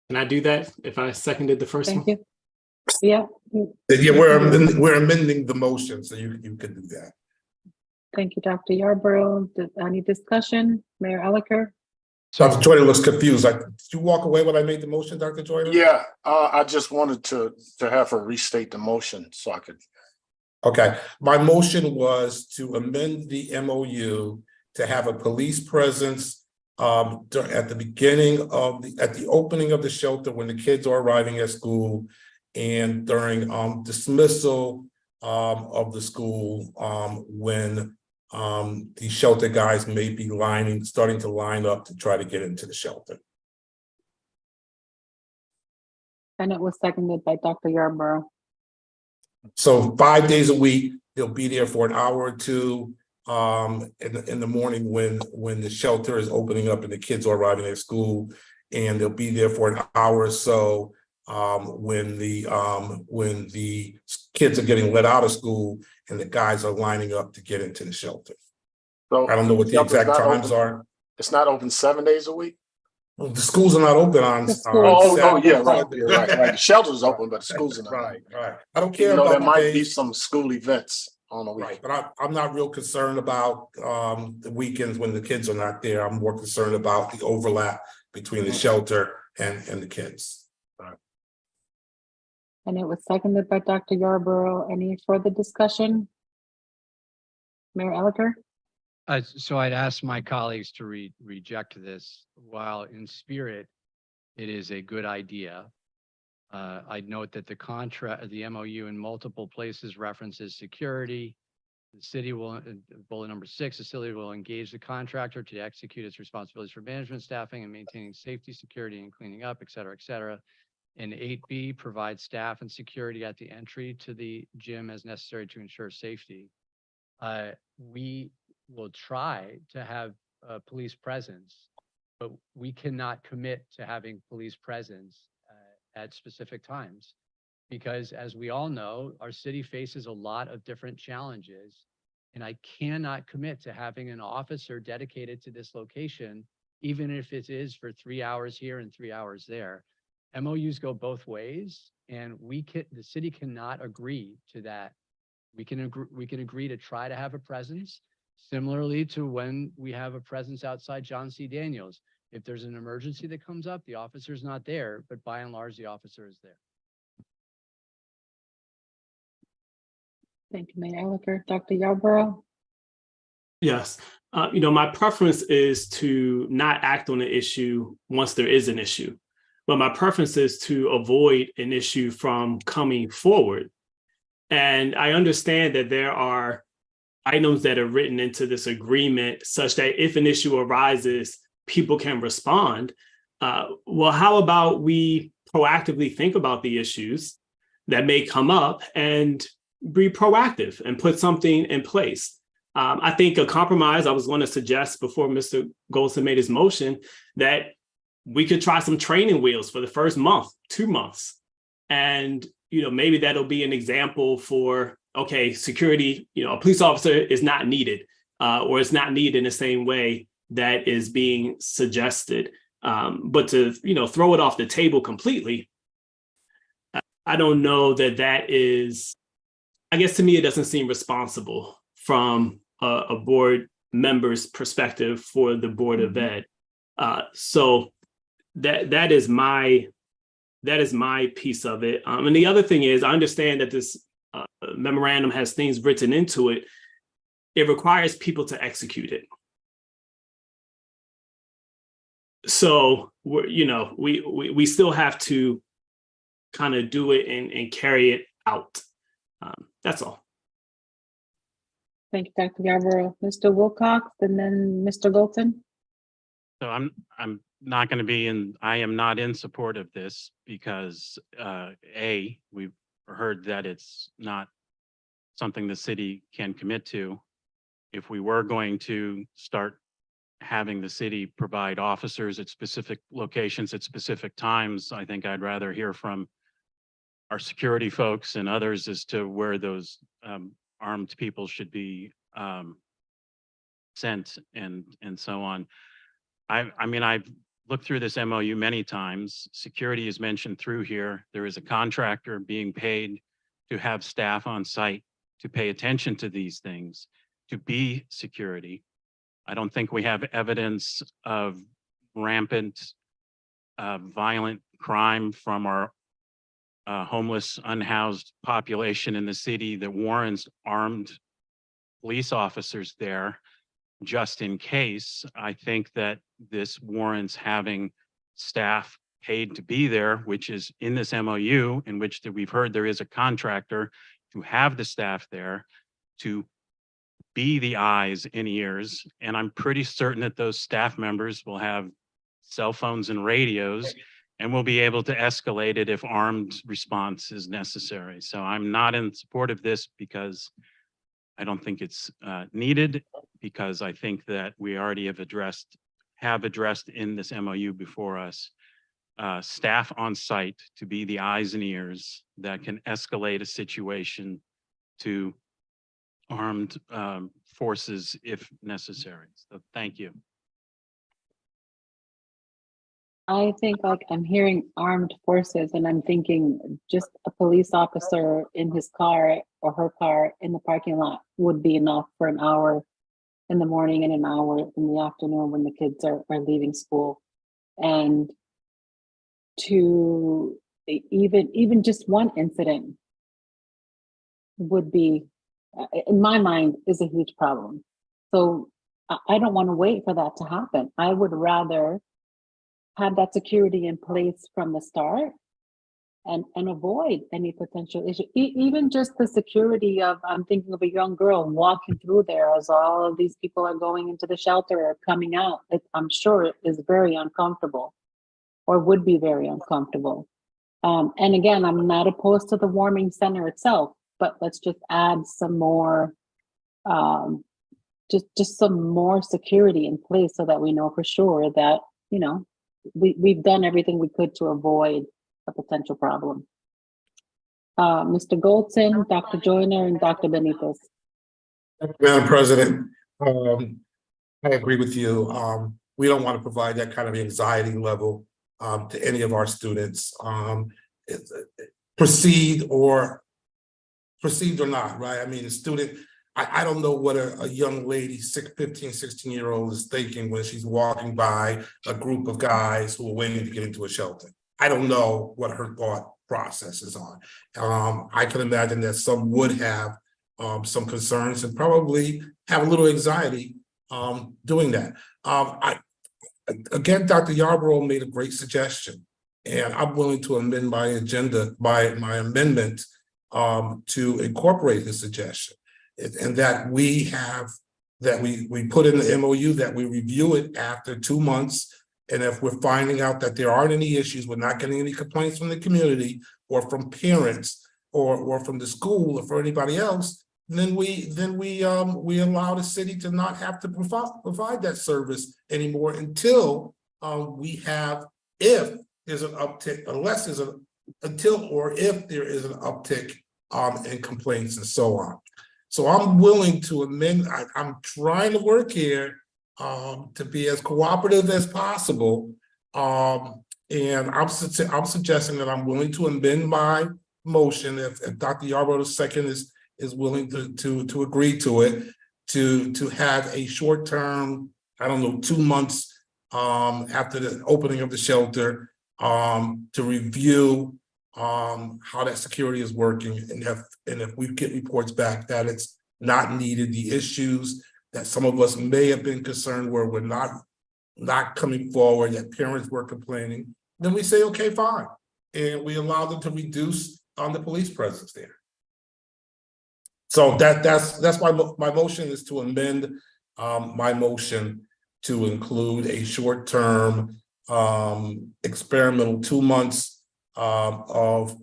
Can I do that if I seconded the first one? Thank you. Yeah. Yeah, we're amending the motion, so you could do that. Thank you, Dr. Yarborough. Any discussion? Mayor Elicker? Dr. Joyner looks confused. Did you walk away when I made the motion, Dr. Joyner? Yeah, I just wanted to have her restate the motion so I could. Okay, my motion was to amend the MOU to have a police presence at the beginning of at the opening of the shelter when the kids are arriving at school and during dismissal of the school when the shelter guys may be starting to line up to try to get into the shelter. And it was seconded by Dr. Yarborough. So 5 days a week, they'll be there for an hour or two in the morning when the shelter is opening up and the kids are arriving at school, and they'll be there for an hour or so when the kids are getting let out of school and the guys are lining up to get into the shelter. So I don't know what the exact times are. It's not open 7 days a week? Well, the schools are not open on. Yeah, right. The shelter's open, but the schools are not. Right. I don't care There about might be some school events on the week. Right, but I'm not real concerned about the weekends when the kids are not there. I'm more concerned about the overlap between the shelter and the kids. And it was seconded by Dr. Yarborough. Any further discussion? Mayor Elicker? So I'd ask my colleagues to reject this. While in spirit, it is a good idea. I'd note that the MOU in multiple places references security. The city will, bullet number 6, the city will engage the contractor to execute its responsibilities for management, staffing, and maintaining safety, security, and cleaning up, et cetera, et cetera. And 8B provides staff and security at the entry to the gym as necessary to ensure safety. We will try to have police presence, but we cannot commit to having police presence at specific times, because as we all know, our city faces a lot of different challenges, and I cannot commit to having an officer dedicated to this location, even if it is for 3 hours here and 3 hours there. MOUs go both ways, and the city cannot agree to that we can agree to try to have a presence similarly to when we have a presence outside John C. Daniels. If there's an emergency that comes up, the officer's not there, but by and large, the officer is there. Thank you, Mayor Elicker. Dr. Yarborough? Yes. My preference is to not act on the issue once there is an issue, but my preference is to avoid an issue from coming forward. And I understand that there are items that are written into this agreement such that if an issue arises, people can respond. Well, how about we proactively think about the issues that may come up and be proactive and put something in place? I think a compromise, I was going to suggest before Mr. Golson made his motion, that we could try some training wheels for the first month, 2 months. And, maybe that'll be an example for, okay, security, a police officer is not needed or it's not needed in the same way that is being suggested. But to, throw it off the table completely, I don't know that is, I guess to me, it doesn't seem responsible from a board member's perspective for the Board of Ed. So that is my piece of it. And the other thing is, I understand that this memorandum has things written into it. It requires people to execute it. So we still have to kind of do it and carry it out. That's all. Thank you, Dr. Yarborough. Mr. Wilcox and then Mr. Golson. So I'm not going to be I am not in support of this because we've heard that it's not something the city can commit to. If we were going to start having the city provide officers at specific locations at specific times, I think I'd rather hear from our security folks and others as to where those armed people should be sent and so on. I mean, I've looked through this MOU many times. Security is mentioned through here. There is a contractor being paid to have staff on site to pay attention to these things, to be security. I don't think we have evidence of rampant violent crime from our homeless, unhoused population in the city that warrants armed police officers there just in case. I think that this warrants having staff paid to be there, which is in this MOU, in which we've heard there is a contractor to have the staff there to be the eyes and ears. And I'm pretty certain that those staff members will have cell phones and radios and will be able to escalate it if armed response is necessary. So I'm not in support of this because I don't think it's needed, because I think that we already have addressed in this MOU before us, staff on site to be the eyes and ears that can escalate a situation to armed forces if necessary. So thank you. I think I'm hearing armed forces and I'm thinking just a police officer in his car or her car in the parking lot would be enough for an hour in the morning and an hour in the afternoon when the kids are leaving school. And to even just one incident would be, in my mind, is a huge problem. So I don't want to wait for that to happen. I would rather have that security in place from the start and avoid any potential issue. Even just the security of, I'm thinking of a young girl walking through there as all of these people are going into the shelter or coming out. I'm sure it is very uncomfortable or would be very uncomfortable. And again, I'm not opposed to the warming center itself, but let's just add some more, just some more security in place so that we know for sure that, we've done everything we could to avoid a potential problem. Mr. Golson, Dr. Joyner, and Dr. Benitez. Madam President, I agree with you. We don't want to provide that kind of anxiety level to any of our students. Proceed or perceived or not, right? I mean, a student, I don't know what a young lady, 15, 16-year-old is thinking when she's walking by a group of guys who are waiting to get into a shelter. I don't know what her thought processes are. I can imagine that some would have some concerns and probably have a little anxiety doing that. Again, Dr. Yarborough made a great suggestion, and I'm willing to amend my amendment to incorporate his suggestion, and that we put in the MOU that we review it after 2 months. And if we're finding out that there aren't any issues, we're not getting any complaints from the community or from parents or from the school or for anybody else, then we allow the city to not have to provide that service anymore until we have, if there's an uptick, if there is an uptick in complaints and so on. So I'm willing to amend. I'm trying to work here to be as cooperative as possible. And I'm suggesting that I'm willing to amend my motion if Dr. Yarborough II is willing to agree to it, to have a short term, I don't know, 2 months after the opening of the shelter to review how that security is working, and if we get reports back that it's not needed, the issues that some of us may have been concerned where we're not coming forward, that parents were complaining, then we say, okay, fine. And we allow them to reduce on the police presence there. So that's my motion is to amend my motion to include a short-term experimental 2 months of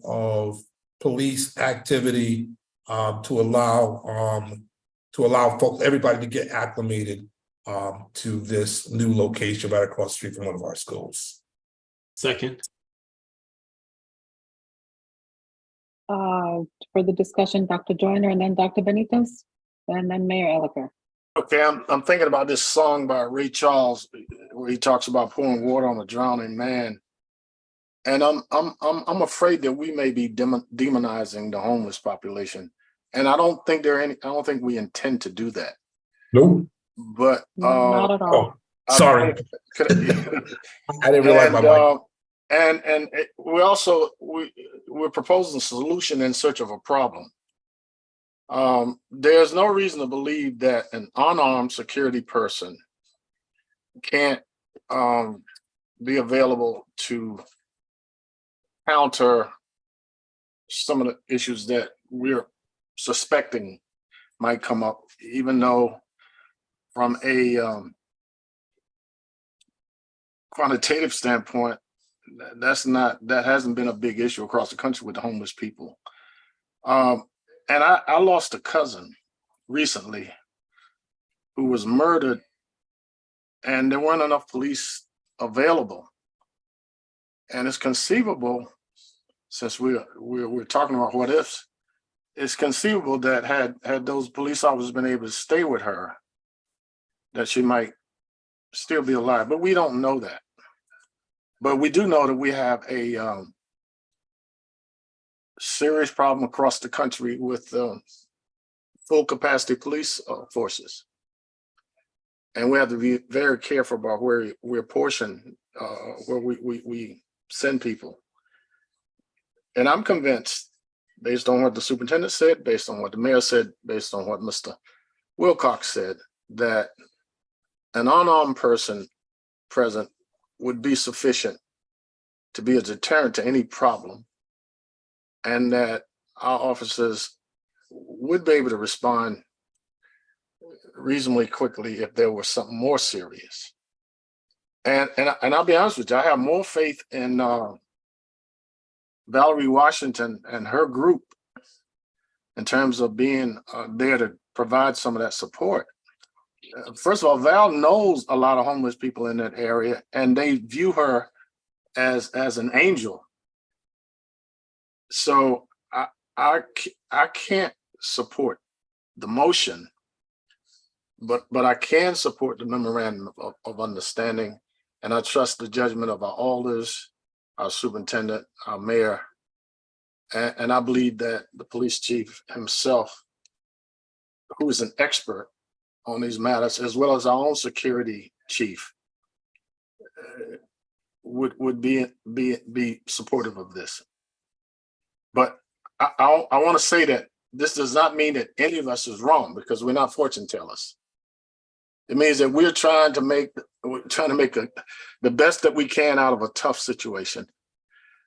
police activity to allow everybody to get acclimated to this new location right across the street from one of our schools. Second. For the discussion, Dr. Joyner and then Dr. Benitez, and then Mayor Elicker. Okay, I'm thinking about this song by Ray Charles where he talks about pouring water on a drowning man. And I'm afraid that we may be demonizing the homeless population. And I don't think we intend to do that. Nope. But not at all. Sorry. I didn't realize my mic. And we're proposing a solution in search of a problem. There's no reason to believe that an unarmed security person can't be available to counter some of the issues that we're suspecting might come up, even though from a quantitative standpoint, that hasn't been a big issue across the country with the homeless people. And I lost a cousin recently who was murdered, and there weren't enough police available. And it's conceivable, since we're talking about what ifs, it's conceivable that had those police officers been able to stay with her, that she might still be alive. But we don't know that. But we do know that we have a serious problem across the country with full capacity police forces. And we have to be very careful about where we apportion, where we send people. And I'm convinced, based on what the superintendent said, based on what the mayor said, based on what Mr. Wilcox said, that an unarmed person present would be sufficient to be a deterrent to any problem, and that our officers would be able to respond reasonably quickly if there was something more serious. And I'll be honest with you, I have more faith in Valerie Washington and her group in terms of being there to provide some of that support. First of all, Val knows a lot of homeless people in that area, and they view her as an angel. So I can't support the motion, but I can support the memorandum of understanding, and I trust the judgment of our alders, our superintendent, our mayor, And I believe that the police chief himself, who is an expert on these matters, as well as our own security chief, would be supportive of this. But I want to say that this does not mean that any of us is wrong, because we're not fortune tellers. It means that we're trying to make the best that we can out of a tough situation.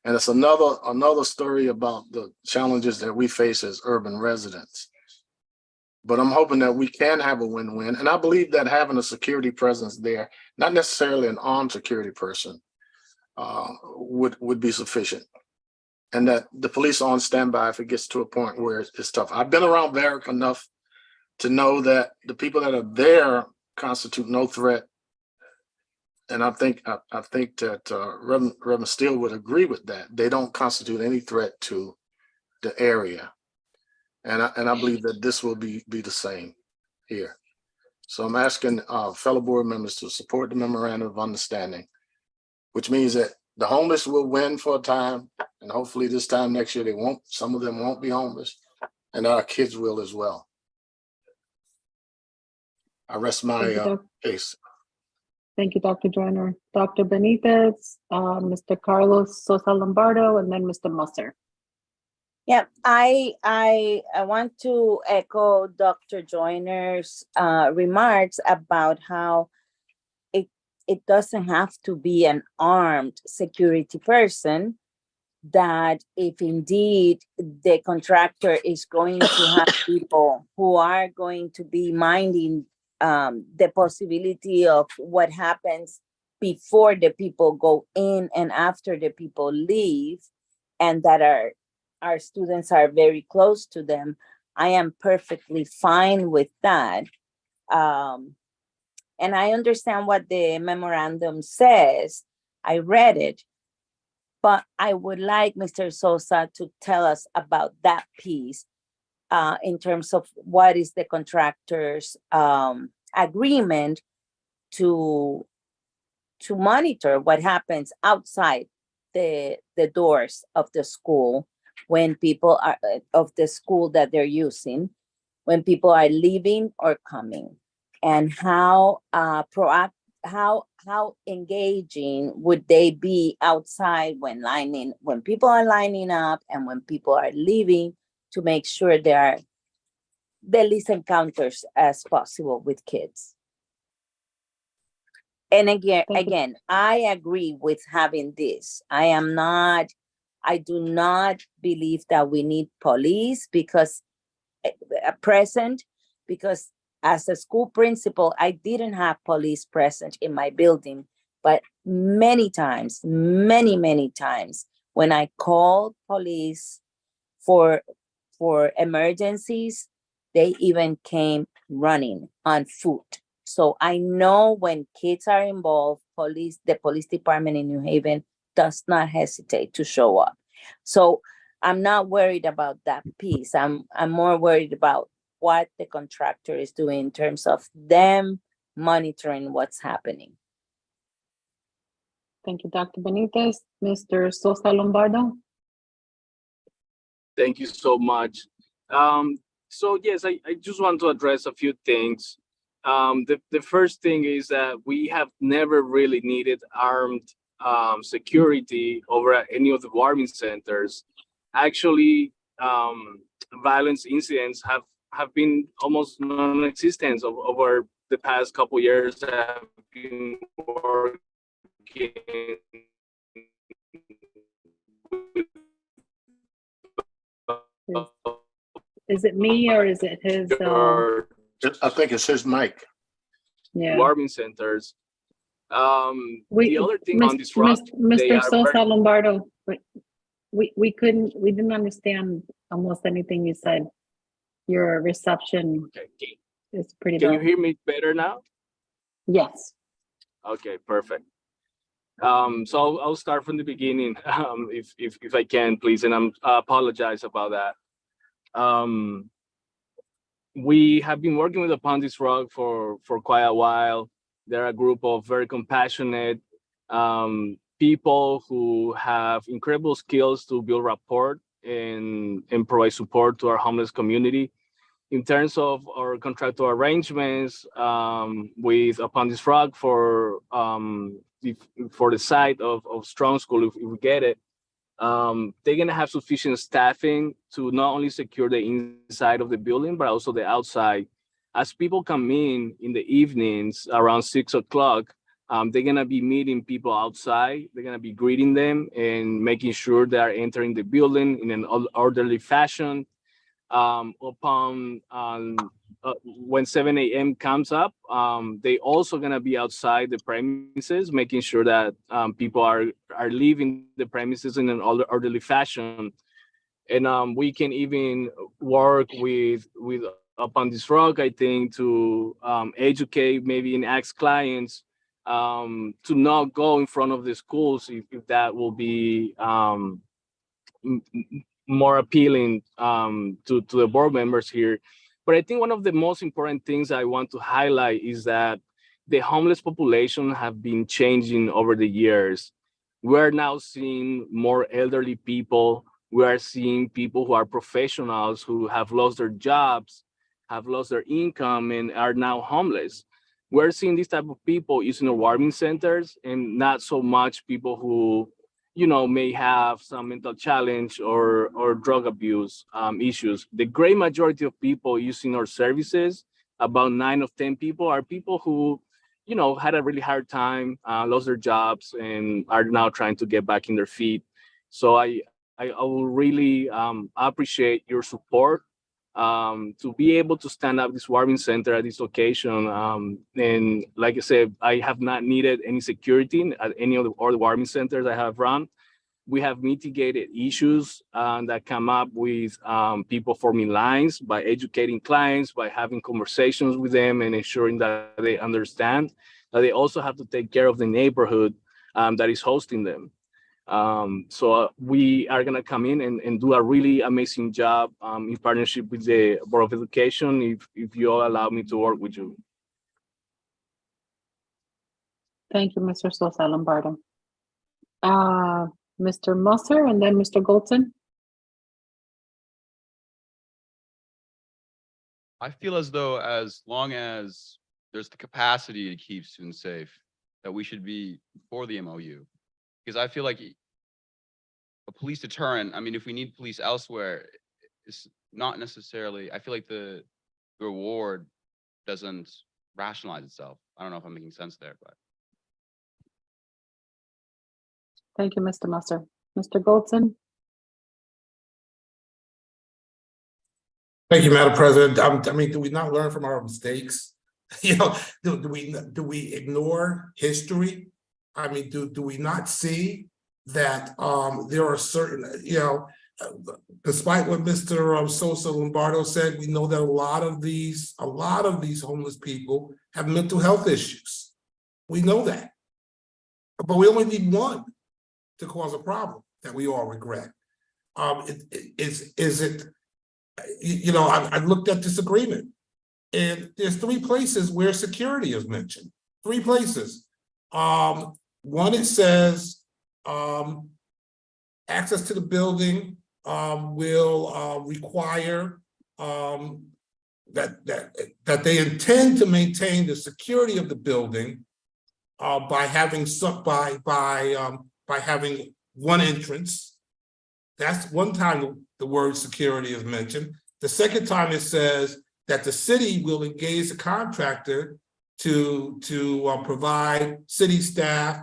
And it's another story about the challenges that we face as urban residents. But I'm hoping that we can have a win-win. And I believe that having a security presence there, not necessarily an armed security person, would be sufficient. And that the police are on standby if it gets to a point where it's tough. I've been around Varick enough to know that the people that are there constitute no threat. And I think that Reverend Steele would agree with that. They don't constitute any threat to the area. And I believe that this will be the same here. So I'm asking fellow board members to support the memorandum of understanding, which means that the homeless will win for a time, and hopefully this time next year some of them won't be homeless, and our kids will as well. I rest my case. Thank you, Dr. Joyner. Dr. Benitez, Mr. Carlos Sosa Lombardo, and then Mr. Musser. Yeah, I want to echo Dr. Joyner's remarks about how it doesn't have to be an armed security person, that if indeed the contractor is going to have people who are going to be minding the possibility of what happens before the people go in and after the people leave, and that our students are very close to them, I am perfectly fine with that. And I understand what the memorandum says. I read it, but I would like Mr. Sosa to tell us about that piece in terms of what is the contractor's agreement to monitor what happens outside the doors of the school when people are of the school that they're using, when people are leaving or coming, and how how engaging would they be outside when people are lining up and when people are leaving, to make sure there are the least encounters as possible with kids. And again, I agree with having this. I do not believe that we need police because present, because as a school principal, I didn't have police present in my building, but many times, many times, when I called police for emergencies, they even came running on foot. So I know when kids are involved, the police department in New Haven does not hesitate to show up. So I'm not worried about that piece. I'm more worried about what the contractor is doing in terms of them monitoring what's happening. Thank you, Dr. Benitez. Mr. Sosa Lombardo. Thank you so much. So yes, I just want to address a few things. The first thing is that we have never really needed armed security over at any of the warming centers. Actually, violence incidents have been almost non-existent over the past couple years. I've been working Is it me or is it his? I think it's his mic. Yeah. Warming centers. The other thing on this route, Mr. Sosa Lombardo, we didn't understand almost anything you said. Your reception is pretty bad. Can you hear me better now? Yes. Okay, perfect. So I'll start from the beginning, if I can, please, and I apologize about that. We have been working with the Pondis Rock for quite a while. They're a group of very compassionate people who have incredible skills to build rapport and provide support to our homeless community. In terms of our contractual arrangements with Upon This Rock for the site of Strong School, if we get it, they're gonna have sufficient staffing to not only secure the inside of the building, but also the outside. As people come in the evenings around 6 o'clock, they're gonna be meeting people outside. They're gonna be greeting them and making sure they are entering the building in an orderly fashion. When 7 a.m. comes up, they also gonna be outside the premises, making sure that people are leaving the premises in an orderly fashion. And we can even work with Upon This Rock, I think, to educate maybe and ask clients to not go in front of the schools if that will be more appealing to the board members here. But I think one of the most important things I want to highlight is that the homeless population have been changing over the years. We're now seeing more elderly people. We are seeing people who are professionals who have lost their jobs, have lost their income, and are now homeless. We're seeing this type of people using our warming centers, and not so much people who, may have some mental challenge or drug abuse issues. The great majority of people using our services, about 9 of 10 people, are people who, had a really hard time, lost their jobs, and are now trying to get back in their feet. So I will really appreciate your support to be able to stand up this warming center at this location. And like I said, I have not needed any security at any of the other warming centers I have run. We have mitigated issues that come up with people forming lines by educating clients, by having conversations with them and ensuring that they understand that they also have to take care of the neighborhood that is hosting them. So we are gonna come in and do a really amazing job in partnership with the Board of Education, if you all allow me to work with you. Thank you, Mr. Sosa Lombardo. Mr. Musser and then Mr. Goldson. I feel as though as long as there's the capacity to keep students safe, that we should be for the MOU. Because I feel like a police deterrent, I mean, if we need police elsewhere, it's not necessarily, I feel like the reward doesn't rationalize itself. I don't know if I'm making sense there, but. Thank you, Mr. Musser. Mr. Goldson. Thank you, Madam President. I mean, do we not learn from our mistakes? Do we ignore history? I mean, do we not see that there are certain, despite what Mr. Sosa Lombardo said, we know that a lot of these homeless people have mental health issues. We know that, but we only need one to cause a problem that we all regret. I looked at this agreement, and there's 3 places where security is mentioned. 3 places. One, it says access to the building will require that they intend to maintain the security of the building by having having one entrance. That's one time the word security is mentioned. The second time it says that the city will engage the contractor to provide city staff,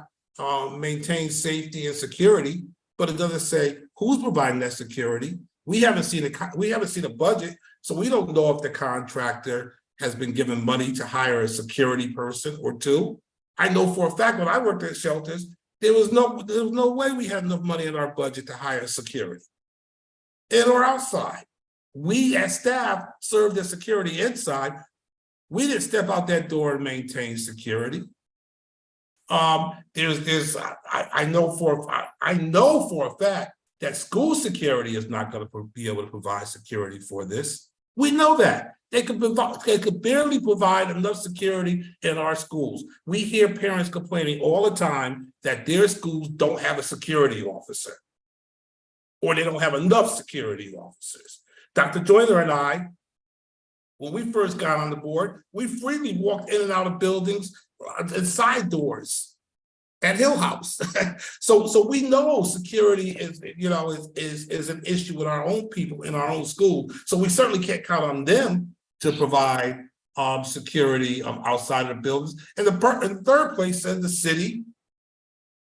maintain safety and security, but it doesn't say who's providing that security. We haven't seen a budget, so we don't know if the contractor has been given money to hire a security person or 2. I know for a fact when I worked at shelters, there was no way we had enough money in our budget to hire security, in or outside. We as staff served as security inside. We didn't step out that door and maintain security. I know for a fact that school security is not going to be able to provide security for this. We know that. They could barely provide enough security in our schools. We hear parents complaining all the time that their schools don't have a security officer or they don't have enough security officers. Dr. Joyner and I, when we first got on the board, we freely walked in and out of buildings and side doors at Hill House. So we know security is, is an issue with our own people in our own school. So we certainly can't count on them to provide security outside of the buildings. And the third place said the city,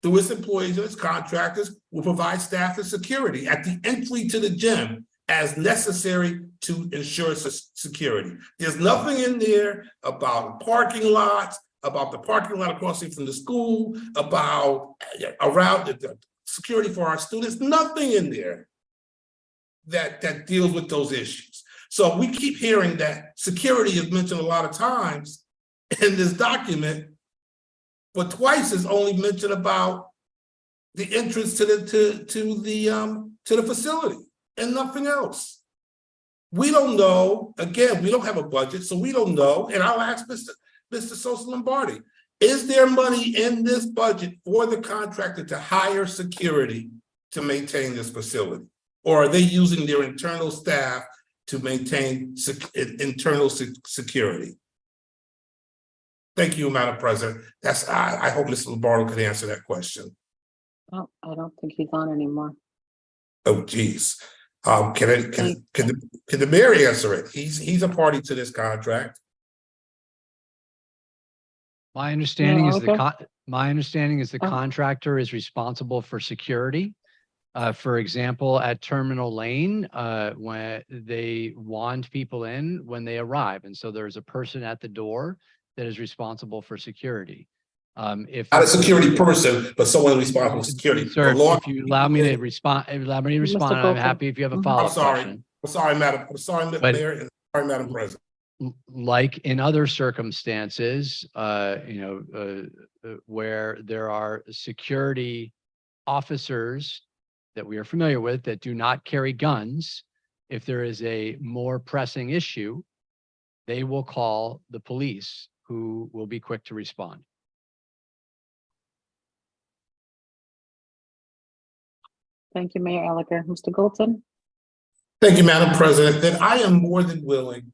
through its employees and its contractors, will provide staff and security at the entry to the gym as necessary to ensure security. There's nothing in there about parking lots, about the parking lot across from the school, about around the security for our students, nothing in there that deals with those issues. So we keep hearing that security is mentioned a lot of times in this document, but twice is only mentioned about the entrance to the facility and nothing else. We don't know, again, we don't have a budget, so we don't know, and I'll ask Mr. Sosa Lombardi, is there money in this budget for the contractor to hire security to maintain this facility? Or are they using their internal staff to maintain internal security? Thank you, Madam President. I hope Mr. Lombardo could answer that question. Oh, I don't think he's on anymore. Oh, geez. Can the mayor answer it? He's a party to this contract. My understanding is okay. the contractor is responsible for security. For example, at Terminal Lane, when they wand people in when they arrive. And so there's a person at the door that is responsible for security. If Not a security person, but someone responsible for security. Sir, if you allow me to respond, I'm happy if you have a follow-up question. I'm sorry, Madam. I'm sorry, Mayor. And sorry, Madam President. Like in other circumstances, where there are security officers that we are familiar with that do not carry guns, if there is a more pressing issue, they will call the police, who will be quick to respond. Thank you, Mayor Elicker. Mr. Golton? Thank you, Madam President. Then I am more than willing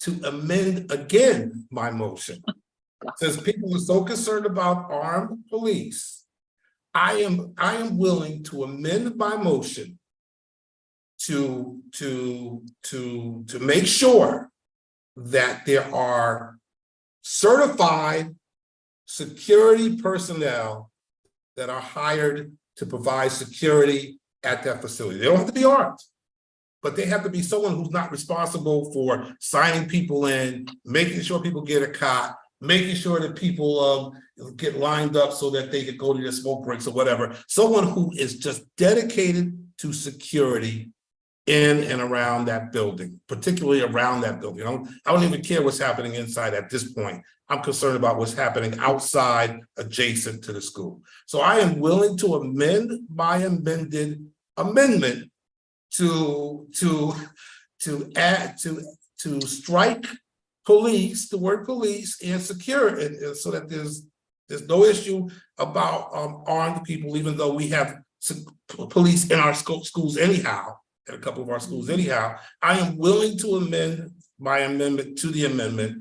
to amend again my motion. Since people are so concerned about armed police, I am willing to amend my motion to make sure that there are certified security personnel that are hired to provide security at that facility. They don't have to be armed, but they have to be someone who's not responsible for signing people in, making sure people get a cot, making sure that people get lined up so that they can go to their smoke breaks or whatever. Someone who is just dedicated to security in and around that building, particularly around that building. I don't even care what's happening inside at this point. I'm concerned about what's happening outside adjacent to the school. So I am willing to amend my amendment to strike police, the word police, and security, so that there's no issue about armed people, even though we have police in our schools anyhow, at a couple of our schools anyhow. I am willing to amend my amendment to the amendment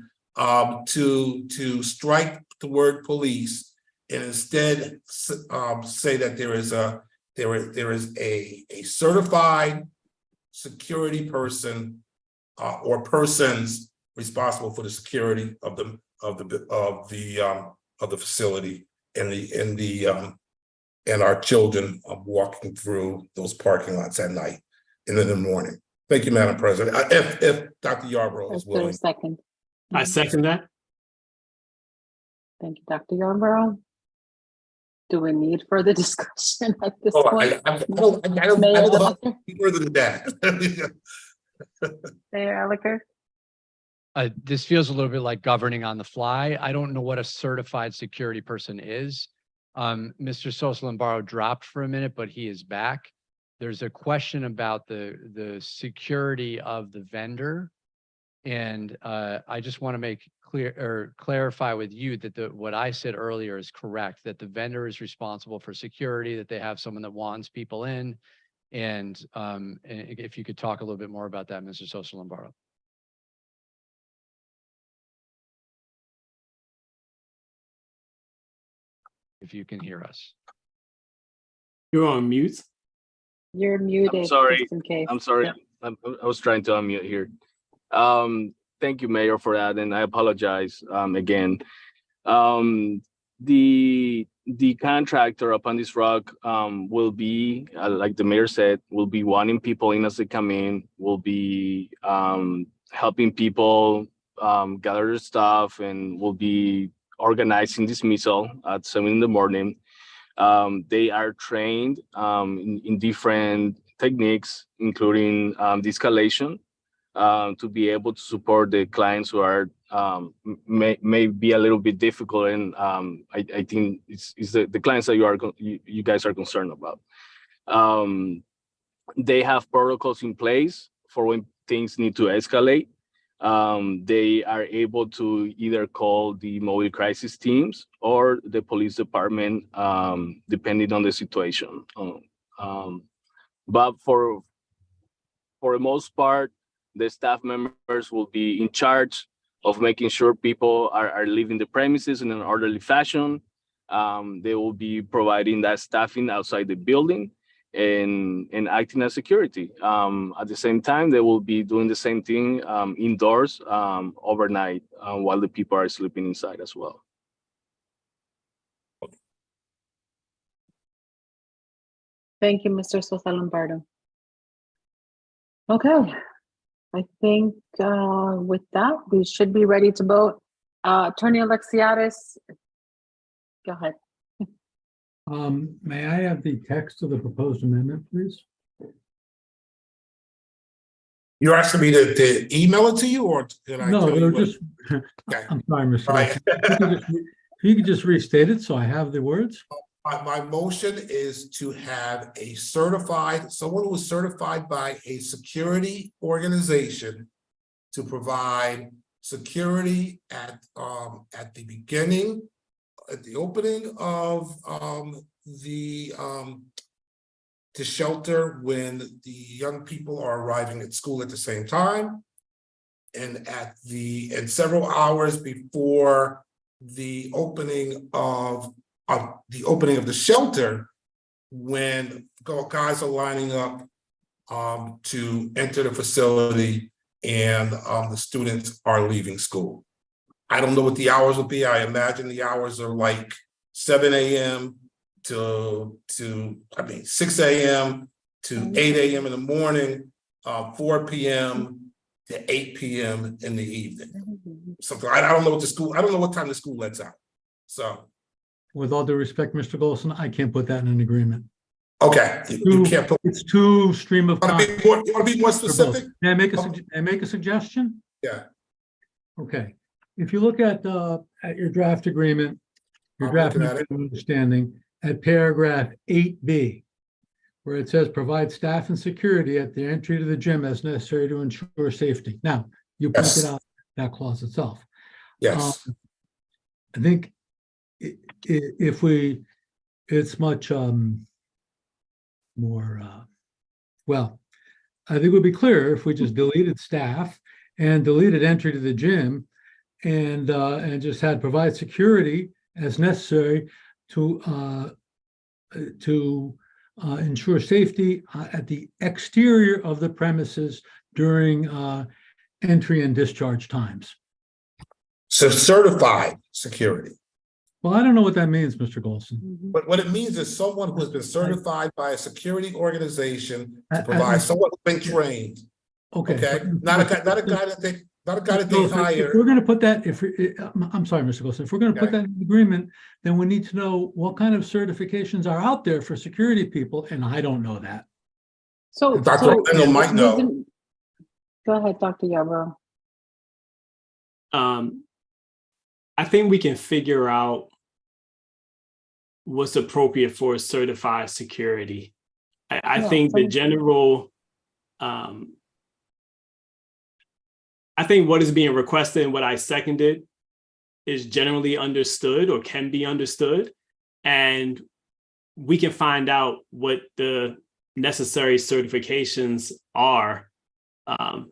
to strike the word police and instead say that there is a certified security person or persons responsible for the security of the facility and our children walking through those parking lots at night and in the morning. Thank you, Madam President. If Dr. Yarborough is willing. Second. I second that. Thank you, Dr. Yarborough. Do we need further discussion at this point? I don't know further than that. Mayor Elicker? This feels a little bit like governing on the fly. I don't know what a certified security person is. Mr. Sosa Lombardo dropped for a minute, but he is back. There's a question about the security of the vendor. And I just want to make clear or clarify with you that what I said earlier is correct, that the vendor is responsible for security, that they have someone that wands people in. And if you could talk a little bit more about that, Mr. Sosa Lombardo. If you can hear us. You're on mute. You're muted. I'm sorry. Just in case. I'm sorry. Yep. I was trying to unmute here. Thank you, Mayor, for that, and I apologize again. The contractor upon this rock will be, like the mayor said, will be wanting people in as they come in, will be helping people gather their stuff, and will be organizing dismissal at 7 in the morning. They are trained in different techniques, including de-escalation, to be able to support the clients who are may be a little bit difficult, and I think it's the clients that you guys are concerned about. They have protocols in place for when things need to escalate. They are able to either call the mobile crisis teams or the police department, depending on the situation. But for the most part, the staff members will be in charge of making sure people are leaving the premises in an orderly fashion. They will be providing that staffing outside the building and acting as security. At the same time, they will be doing the same thing indoors overnight while the people are sleeping inside as well. Thank you, Mr. Sosa Lombardo. Okay, I think with that, we should be ready to vote. Attorney Alexiadis, go ahead. May I have the text of the proposed amendment, please? You're asking me to email it to you, or did I? No, tell you just, Okay. I'm sorry, Mr. Right. Wilson. If you could just restate it so I have the words. My motion is to have someone who is certified by a security organization to provide security at the beginning, at the opening of the shelter when the young people are arriving at school at the same time, and several hours before the opening of the shelter, when guys are lining up to enter the facility and the students are leaving school. I don't know what the hours will be. I imagine the hours are like 7 a.m. to 6 a.m. to 8 a.m. in the morning, 4 p.m. to 8 p.m. in the evening. Something I don't know I don't know what time the school lets out. So, With all due respect, Mr. Golson, I can't put that in an agreement. okay, you can't put. It's too stream of. You want to be more specific? May I make a suggestion? Yeah. Okay, if you look at your draft agreement, your draft understanding at paragraph 8B, where it says provide staff and security at the entry to the gym as necessary to ensure safety. Now, you pointed out that clause itself. Yes. I think it's much more, well, I think it would be clearer if we just deleted staff and deleted entry to the gym and just had provide security as necessary to ensure safety at the exterior of the premises during entry and discharge times. So certified security. Well, I don't know what that means, Mr. Golson. But what it means is someone who has been certified by a security organization to provide, someone who's been trained. Okay. Not a guy that they hire. If we're going to put that, I'm sorry, Mr. Golson, if we're going to put that in the agreement, then we need to know what kind of certifications are out there for security people, and I don't know that. So Dr. Orlando might know. Go ahead, Dr. Yarbrough. I think we can figure out what's appropriate for certified security. I think the general, I think what is being requested and what I seconded is generally understood or can be understood. And we can find out what the necessary certifications are.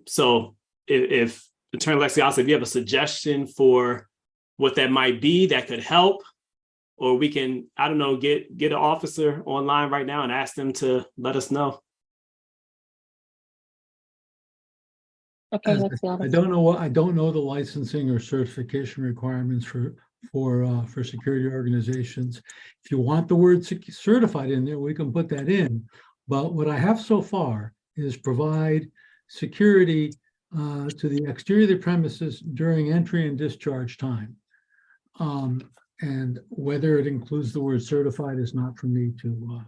So if Attorney Lexios, if you have a suggestion for what that might be that could help, or we can, I don't know, get an officer online right now and ask them to let us know. Okay, As let's see. I don't know I don't know the licensing or certification requirements for security organizations. If you want the word certified in there, we can put that in. But what I have so far is provide security to the exterior of the premises during entry and discharge time. And whether it includes the word certified is not for me to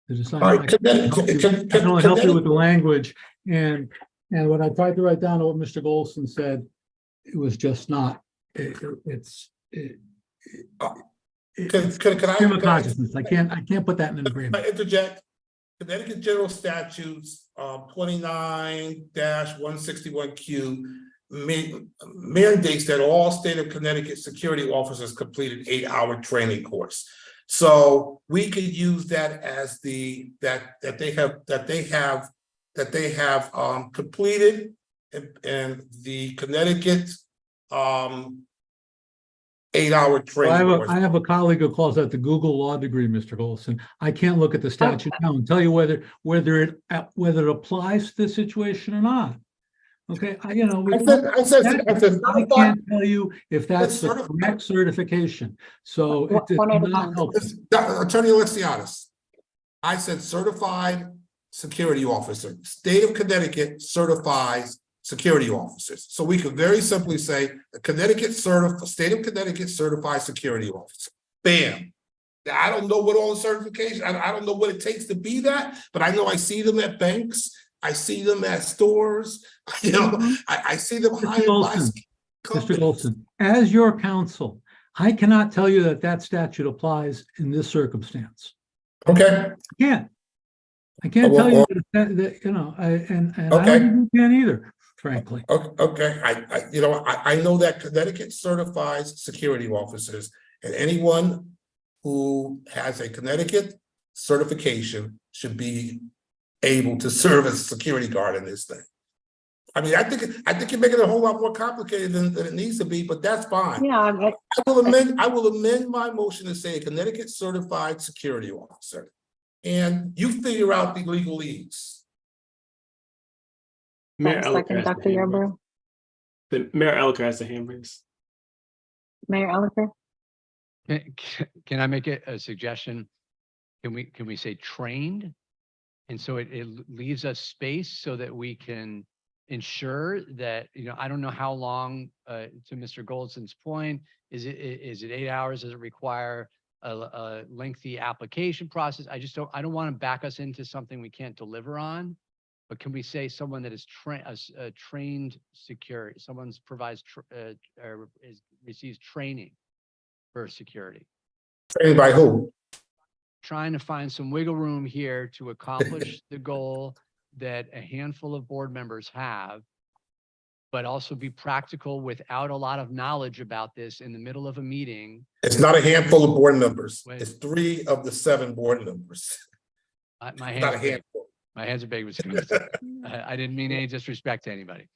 decide. All right, I can only help you with the language, and what I tried to write down what Mr. Golson said, it was just not. It's stream of consciousness. I can't put that in an agreement. I interject. Connecticut General Statutes 29-161Q mandates that all state of Connecticut security officers complete an 8-hour training course. So we could use that as that they have completed, and the Connecticut 8-hour training course. I have a colleague who calls that the Google Law degree, Mr. Golson. I can't look at the statute now and tell you whether it applies to this situation or not. Okay, I can't tell you if that's the correct certification. So it's not helpful. Attorney Alexiadis, I said certified security officer. State of Connecticut certifies security officers. So we could very simply say state of Connecticut certified security officer. Bam. Now, I don't know what all the certification, I don't know what it takes to be that, but I know I see them at banks. I see them at stores. I see them hired by Mr. Golson, as your counsel, I cannot tell you that statute applies in this circumstance. Okay. I can't tell you that, and I don't think you can either, frankly. Okay, I know that Connecticut certifies security officers, and anyone who has a Connecticut certification should be able to serve as a security guard in this thing. I mean, I think you're making it a whole lot more complicated than it needs to be, but that's fine. Yeah, I will amend my motion to say a Connecticut certified security officer, and you figure out the legalese. Mayor second, Dr. Yarborough. Mayor Elicker has the hand raised. Mayor Elicker. Can I make a suggestion? Can we say trained? And so it leaves us space so that we can ensure that, I don't know how long, to Mr. Goldson's point, is it 8 hours? Does it require a lengthy application process? I don't want to back us into something we can't deliver on. But can we say someone that is trained security, someone receives training for security? Trained by who? Trying to find some wiggle room here to accomplish the goal that a handful of board members have, but also be practical without a lot of knowledge about this in the middle of a meeting. It's not a handful of board members. It's 3 of the 7 board members. My Not a handful. My hands are big. I didn't mean any disrespect to anybody.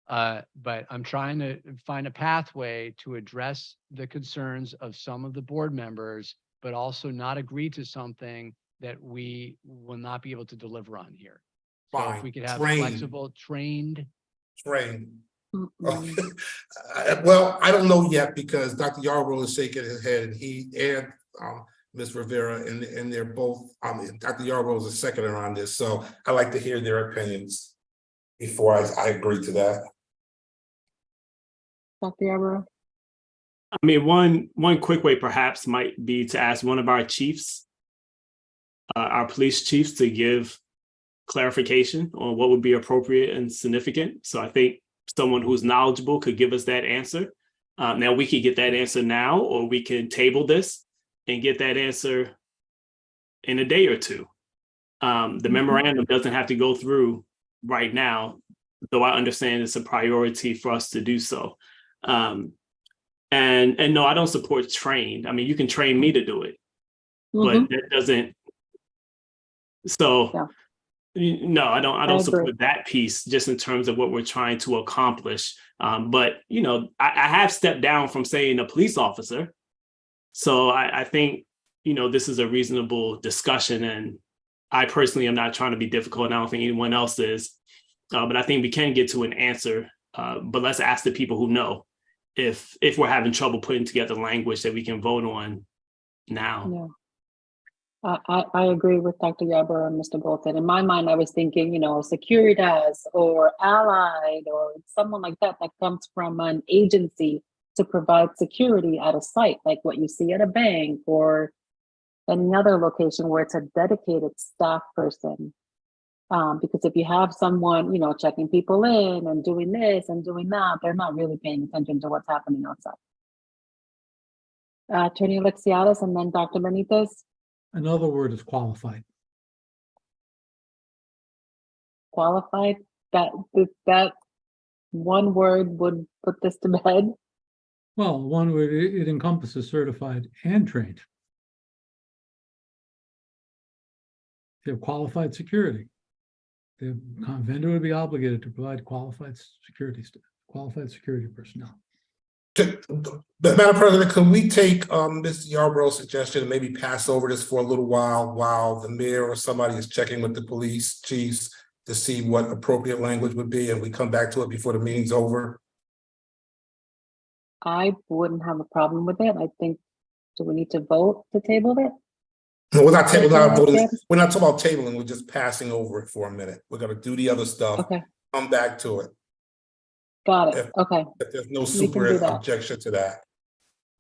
But I'm trying to find a pathway to address the concerns of some of the board members, but also not agree to something that we will not be able to deliver on here. So if we could have flexible, trained. Well, I don't know yet because Dr. Yarborough is shaking his head, and he and Ms. Rivera, and they're both, Dr. Yarborough is a seconder on this, so I like to hear their opinions before I agree to that. Dr. Yarborough. I mean, one quick way perhaps might be to ask one of our chiefs, our police chiefs, to give clarification on what would be appropriate and significant. So I think someone who's knowledgeable could give us that answer. Now we can get that answer now, or we can table this and get that answer in a day or two. The memorandum doesn't have to go through right now, though I understand it's a priority for us to do so. And no, I don't support trained. I mean, you can train me to do it, but that doesn't So Yeah. no, I don't agree. support that piece just in terms of what we're trying to accomplish. But I have stepped down from saying a police officer. So I think, this is a reasonable discussion, and I personally am not trying to be difficult, and I don't think anyone else is. But I think we can get to an answer. But let's ask the people who know if we're having trouble putting together language that we can vote on now. Yeah. I agree with Dr. Yarborough and Mr. Bolton. In my mind, I was thinking, Securitas or Allied or someone like that comes from an agency to provide security at a site, like what you see at a bank or any other location where it's a dedicated staff person. Because if you have someone, checking people in and doing this and doing that, they're not really paying attention to what's happening outside. Attorney Alexiadis and then Dr. Benitez. Another word is qualified. Qualified, that one word would put this to bed. Well, one word, it encompasses certified and trained. They have qualified security. The vendor would be obligated to provide qualified security personnel. Madam President, can we take Ms. Yarborough's suggestion and maybe pass over this for a little while the mayor or somebody is checking with the police chiefs to see what appropriate language would be, and we come back to it before the meeting's over? I wouldn't have a problem with it. I think, do we need to vote to table it? No, we're not voting. We're not talking about tabling. We're just passing over it for a minute. We're gonna do the other stuff. Okay. Come back to it. Got it. Okay. If there's no We can super do that. objection to that.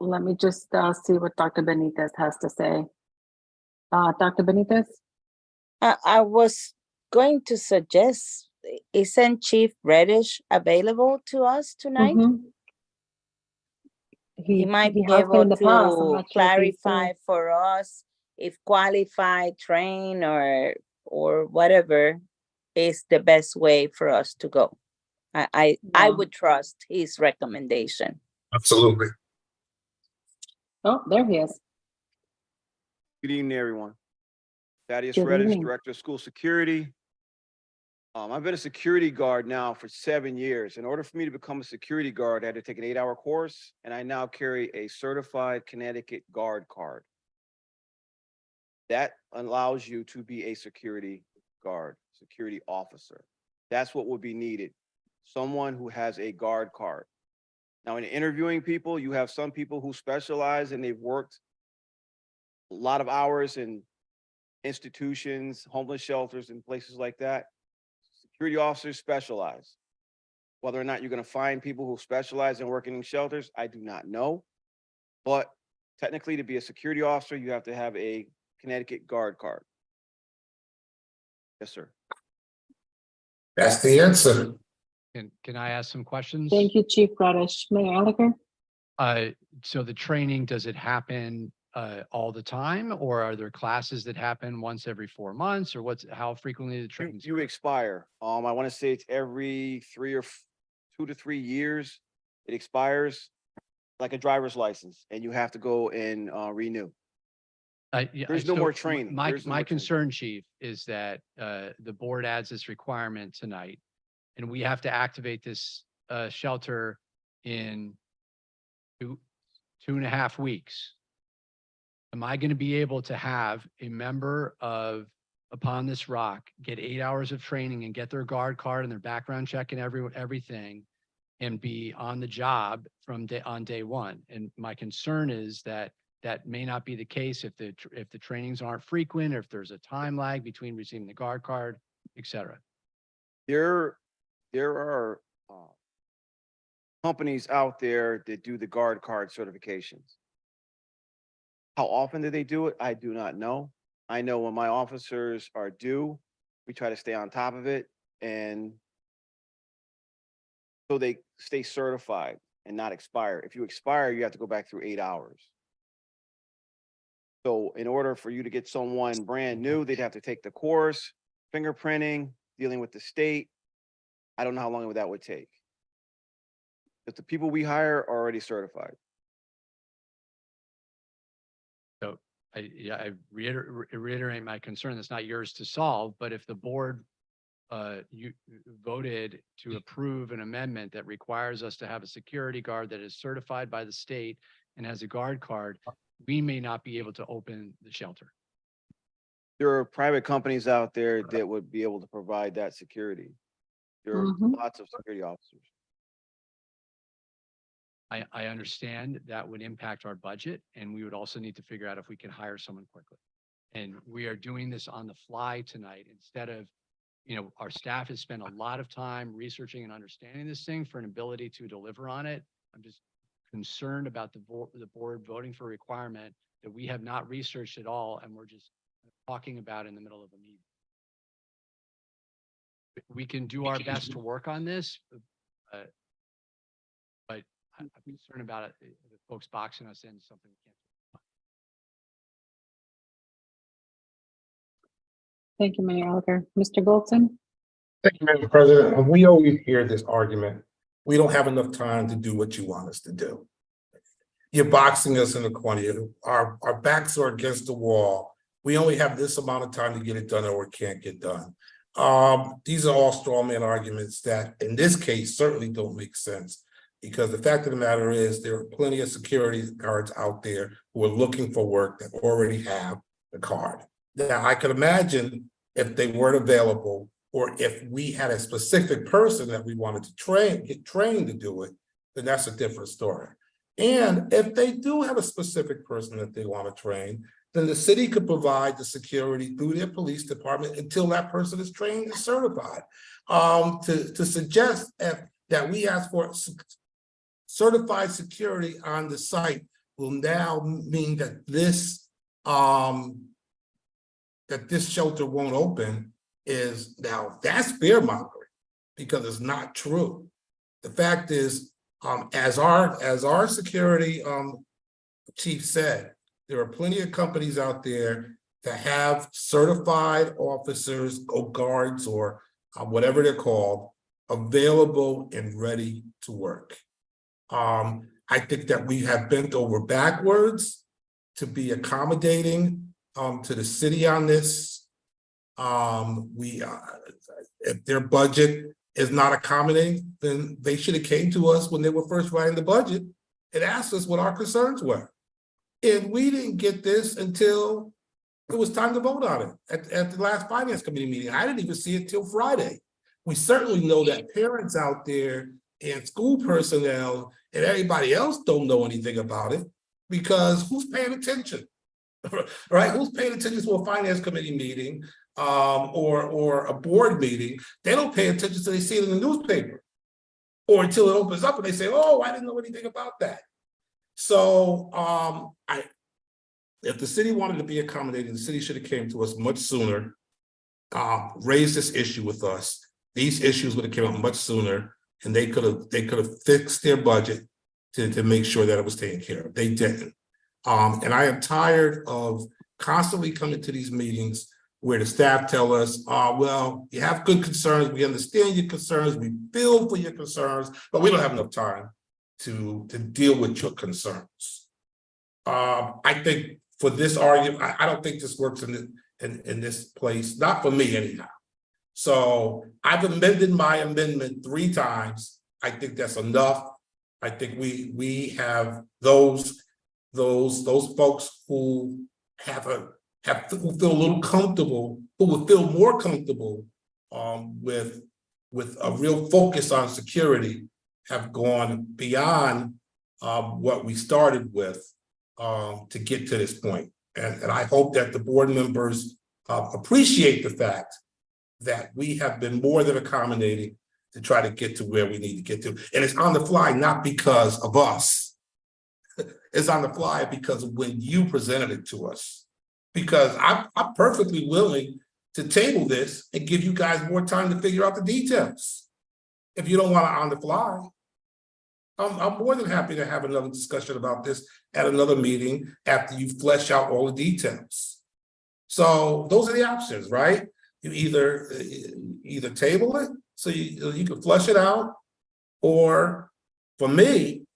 Let me just see what Dr. Benitez has to say. Dr. Benitez? I was going to suggest, isn't Chief Reddish available to us tonight? Mhm. He might be has been able in the past. I'm not sure to if he's clarify still- for us if qualified, train, or whatever is the best way for us to go. I Yeah. would trust his recommendation. Absolutely. Oh, there he is. Good evening, everyone. Thaddeus Good Reddish, evening. Director of School Security. I've been a security guard now for 7 years. In order for me to become a security guard, I had to take an 8-hour course, and I now carry a certified Connecticut guard card. That allows you to be a security guard, security officer. That's what would be needed. Someone who has a guard card. Now, in interviewing people, you have some people who specialize and they've worked a lot of hours in institutions, homeless shelters, and places like that. Security officers specialize. Whether or not you're going to find people who specialize in working in shelters, I do not know. But technically, to be a security officer, you have to have a Connecticut guard card. Yes, sir. That's the answer. Can I ask some questions? Thank you, Chief Reddish. Mayor Elicker? So the training, does it happen all the time, or are there classes that happen once every 4 months, or how frequently the training? You expire. I want to say it's every 2 to 3 years. It expires like a driver's license, and you have to go and renew. There's no more training. My There's no more training. concern, Chief, is that the board adds this requirement tonight, and we have to activate this shelter in 2.5 weeks. Am I going to be able to have a member of Upon This Rock get 8 hours of training and get their guard card and their background check and everything, and be on the job on day one? And my concern is that may not be the case if the trainings aren't frequent, or if there's a time lag between receiving the guard card, et cetera. There are companies out there that do the guard card certifications. How often do they do it? I do not know. I know when my officers are due, we try to stay on top of it, and so they stay certified and not expire. If you expire, you have to go back through 8 hours. So in order for you to get someone brand new, they'd have to take the course, fingerprinting, dealing with the state. I don't know how long that would take. But the people we hire are already certified. So I reiterate my concern. It's not yours to solve, but if the board you voted to approve an amendment that requires us to have a security guard that is certified by the state and has a guard card, we may not be able to open the shelter. There are private companies out there that would be able to provide that security. There are lots of security officers. I understand that would impact our budget, and we would also need to figure out if we can hire someone quickly. And we are doing this on the fly tonight instead of, our staff has spent a lot of time researching and understanding this thing for an ability to deliver on it. I'm just concerned about the board voting for a requirement that we have not researched at all, and we're just talking about in the middle of a meeting. We can do our best to work on this, but I'm concerned about it, the folks boxing us in something we can't do. Thank you, Mayor Elicker. Mr. Goldson? Thank you, Madam President. And we always hear this argument. We don't have enough time to do what you want us to do. You're boxing us in the corner. Our backs are against the wall. We only have this amount of time to get it done or it can't get done. These are all straw man arguments that in this case certainly don't make sense, because the fact of the matter is there are plenty of security guards out there who are looking for work that already have the card. Now, I could imagine if they weren't available, or if we had a specific person that we wanted to get trained to do it, then that's a different story. And if they do have a specific person that they want to train, then the city could provide the security through their police department until that person is trained and certified. To suggest that we ask for certified security on the site will now mean that this shelter won't open is now, that's fear mongering, because it's not true. The fact is, as our security chief said, there are plenty of companies out there that have certified officers or guards or whatever they're called available and ready to work. I think that we have bent over backwards to be accommodating to the city on this. If their budget is not accommodating, then they should have came to us when they were first writing the budget and asked us what our concerns were. And we didn't get this until it was time to vote on it at the last finance committee meeting. I didn't even see it till Friday. We certainly know that parents out there and school personnel and everybody else don't know anything about it, because who's paying attention, right? Who's paying attention to a finance committee meeting or a board meeting? They don't pay attention until they see it in the newspaper, or until it opens up and they say, oh, I didn't know anything about that. So if the city wanted to be accommodating, the city should have came to us much sooner, raised this issue with us. These issues would have came up much sooner, and they could have fixed their budget to make sure that it was taken care of. They didn't. And I am tired of constantly coming to these meetings where the staff tell us, well, you have good concerns, we understand your concerns, we feel for your concerns, but we don't have enough time to deal with your concerns. I think for this argument, I don't think this works in this place, not for me anyhow. So I've amended my amendment 3 times. I think that's enough. I think we have those folks who who feel a little comfortable, who would feel more comfortable with a real focus on security, have gone beyond what we started with to get to this point. And I hope that the board members appreciate the fact that we have been more than accommodating to try to get to where we need to get to. And it's on the fly, not because of us. It's on the fly because of when you presented it to us. Because I'm perfectly willing to table this and give you guys more time to figure out the details. If you don't want it on the fly, I'm more than happy to have another discussion about this at another meeting after you flesh out all the details. So those are the options, right? You either table it so you can flush it out, or for me,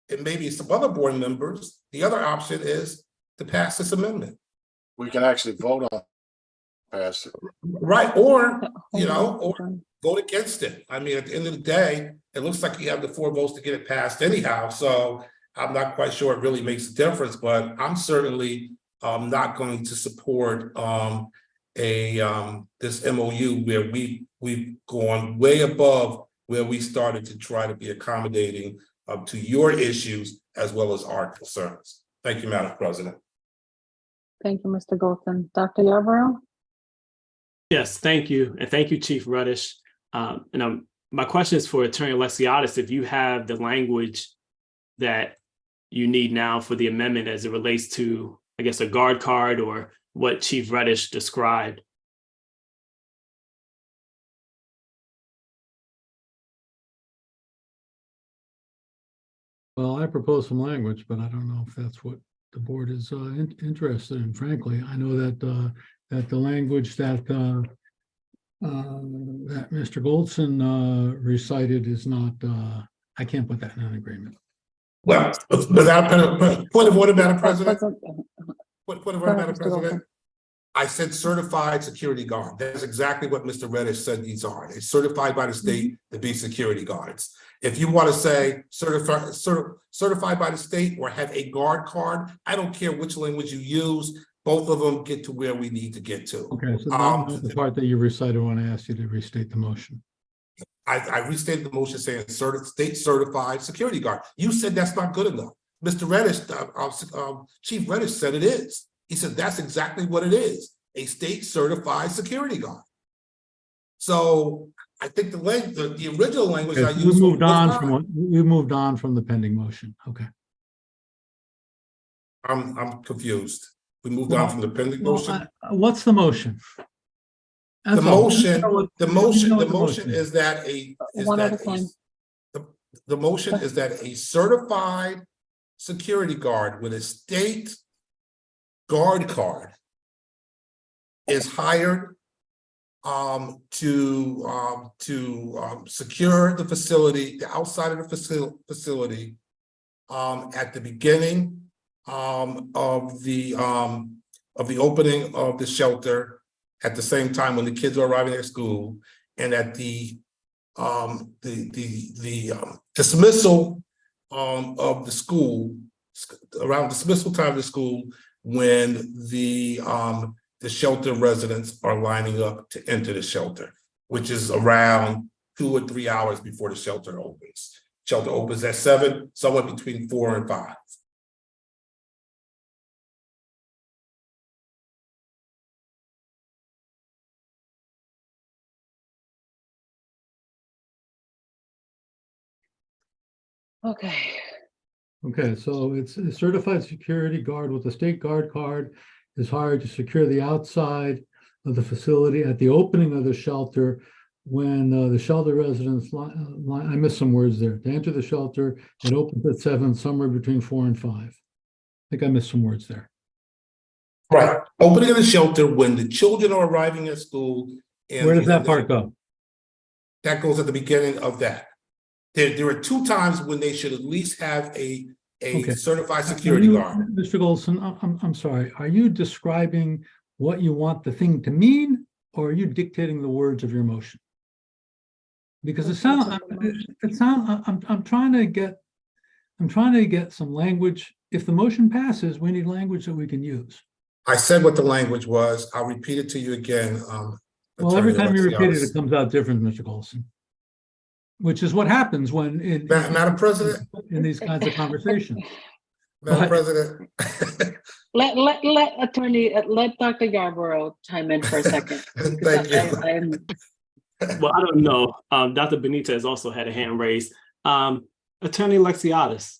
and maybe some other board members, the other option is to pass this amendment. we can actually vote on pass it. Right, or, or vote against it. I mean, at the end of the day, it looks like you have the 4 votes to get it passed anyhow, so I'm not quite sure it really makes a difference, but I'm certainly not going to support this MOU where we've gone way above where we started to try to be accommodating to your issues as well as our concerns. Thank you, Madam President. Thank you, Mr. Golson. Dr. Yarborough? Yes, thank you. And thank you, Chief Reddish. My question is for Attorney Alexiadis, if you have the language that you need now for the amendment as it relates to, I guess, a guard card or what Chief Reddish described. Well, I propose some language, but I don't know if that's what the board is interested in, frankly. I know that that the language that that Mr. Goldson recited is not, I can't put that in an agreement. Well, point of order, Madam President. Point of order, Madam President. I said certified security guard. That's exactly what Mr. Reddish said these are. They're certified by the state to be security guards. If you want to say certified by the state or have a guard card, I don't care which language you use. Both of them get to where we need to get to. Okay, so that's the part that you recited when I asked you to restate the motion. I restated the motion saying state certified security guard. You said that's not good enough. Mr. Reddish, Chief Reddish said it is. He said that's exactly what it is, a state certified security guard. So I think the original language I used. We moved on from the pending motion. Okay. I'm confused. We moved on from the pending motion. What's the motion? The motion is that the motion is that a certified security guard with a state guard card is hired to secure the facility, the outside of the facility, at the beginning of the opening of the shelter, at the same time when the kids are arriving at school, and at the dismissal of the school, around dismissal time of the school, when the shelter residents are lining up to enter the shelter, which is around 2 or 3 hours before the shelter opens. Shelter opens at 7, somewhere between 4 and 5. Okay. Okay, so it's a certified security guard with a state guard card is hired to secure the outside of the facility at the opening of the shelter when the shelter residents, I missed some words there. To enter the shelter, it opens at 7, somewhere between 4 and 5. I think I missed some words there. Right, opening of the shelter when the children are arriving at school. And where does that part go? That goes at the beginning of that. There are 2 times when they should at least have a certified security guard. Mr. Golson, I'm sorry. Are you describing what you want the thing to mean, or are you dictating the words of your motion? Because I'm trying to get some language. If the motion passes, we need language that we can use. I said what the language was. I'll repeat it to you again. Well, every time you repeat it, it comes out different, Mr. Golson. Which is what happens when Madam President, in these kinds of conversations. Madam President. let Dr. Yarborough chime in for a second. Thank you. Well, I don't know. Dr. Benitez also had a hand raised. Attorney Alexiadis,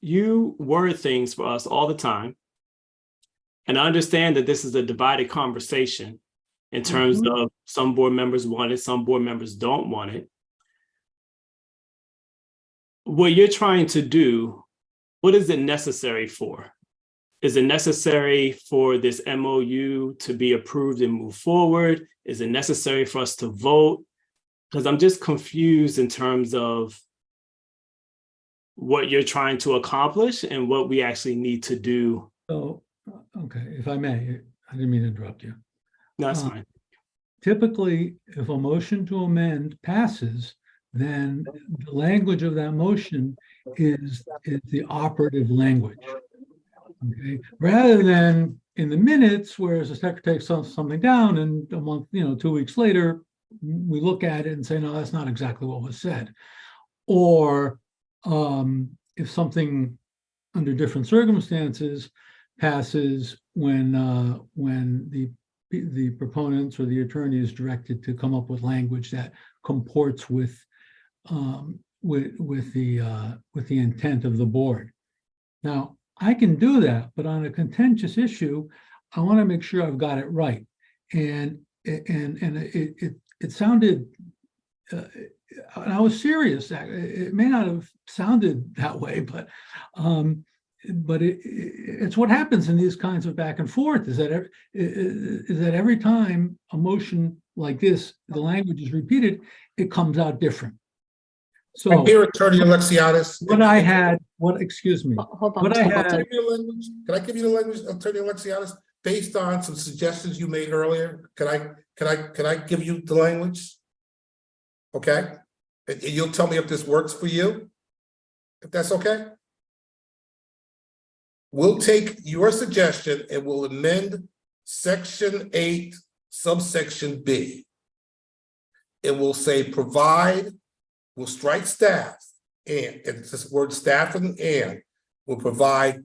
you word things for us all the time. And I understand that this is a divided conversation in terms of some board members want it, some board members don't want it. What you're trying to do, what is it necessary for? Is it necessary for this MOU to be approved and move forward? Is it necessary for us to vote? Because I'm just confused in terms of what you're trying to accomplish and what we actually need to do. So Okay, if I may, I didn't mean to interrupt you. No, that's Uh, fine. Typically, if a motion to amend passes, then the language of that motion is the operative language. Okay, rather than in the minutes, whereas the secretary takes something down and a month, 2 weeks later, we look at it and say, no, that's not exactly what was said. Or if something under different circumstances passes when the proponents or the attorney is directed to come up with language that comports with the intent of the board. Now, I can do that, but on a contentious issue, I want to make sure I've got it right. And it sounded, and I was serious. It may not have sounded that way, but it's what happens in these kinds of back and forth is that every time a motion like this, the language is repeated, it comes out different. So Here, Attorney Alexiadis. Excuse me. Hold on. What I Can had, I give you the language, Attorney Alexiadis, based on some suggestions you made earlier? Can I give you the language? Okay, and you'll tell me if this works for you, if that's okay? We'll take your suggestion and we'll amend section 8, subsection B. It will say provide, we'll strike staff, and it's this word staff and will provide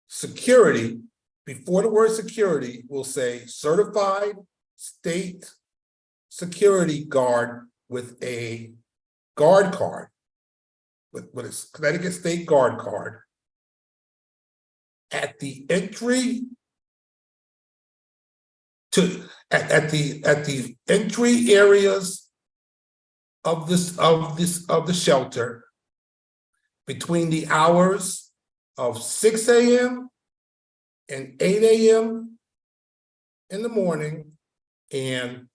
security. Before the word security, we'll say certified state security guard with a guard card, with a Connecticut State Guard card at the entry to at the entry areas of the shelter between the hours of 6 a.m. and 8 a.m. in the morning and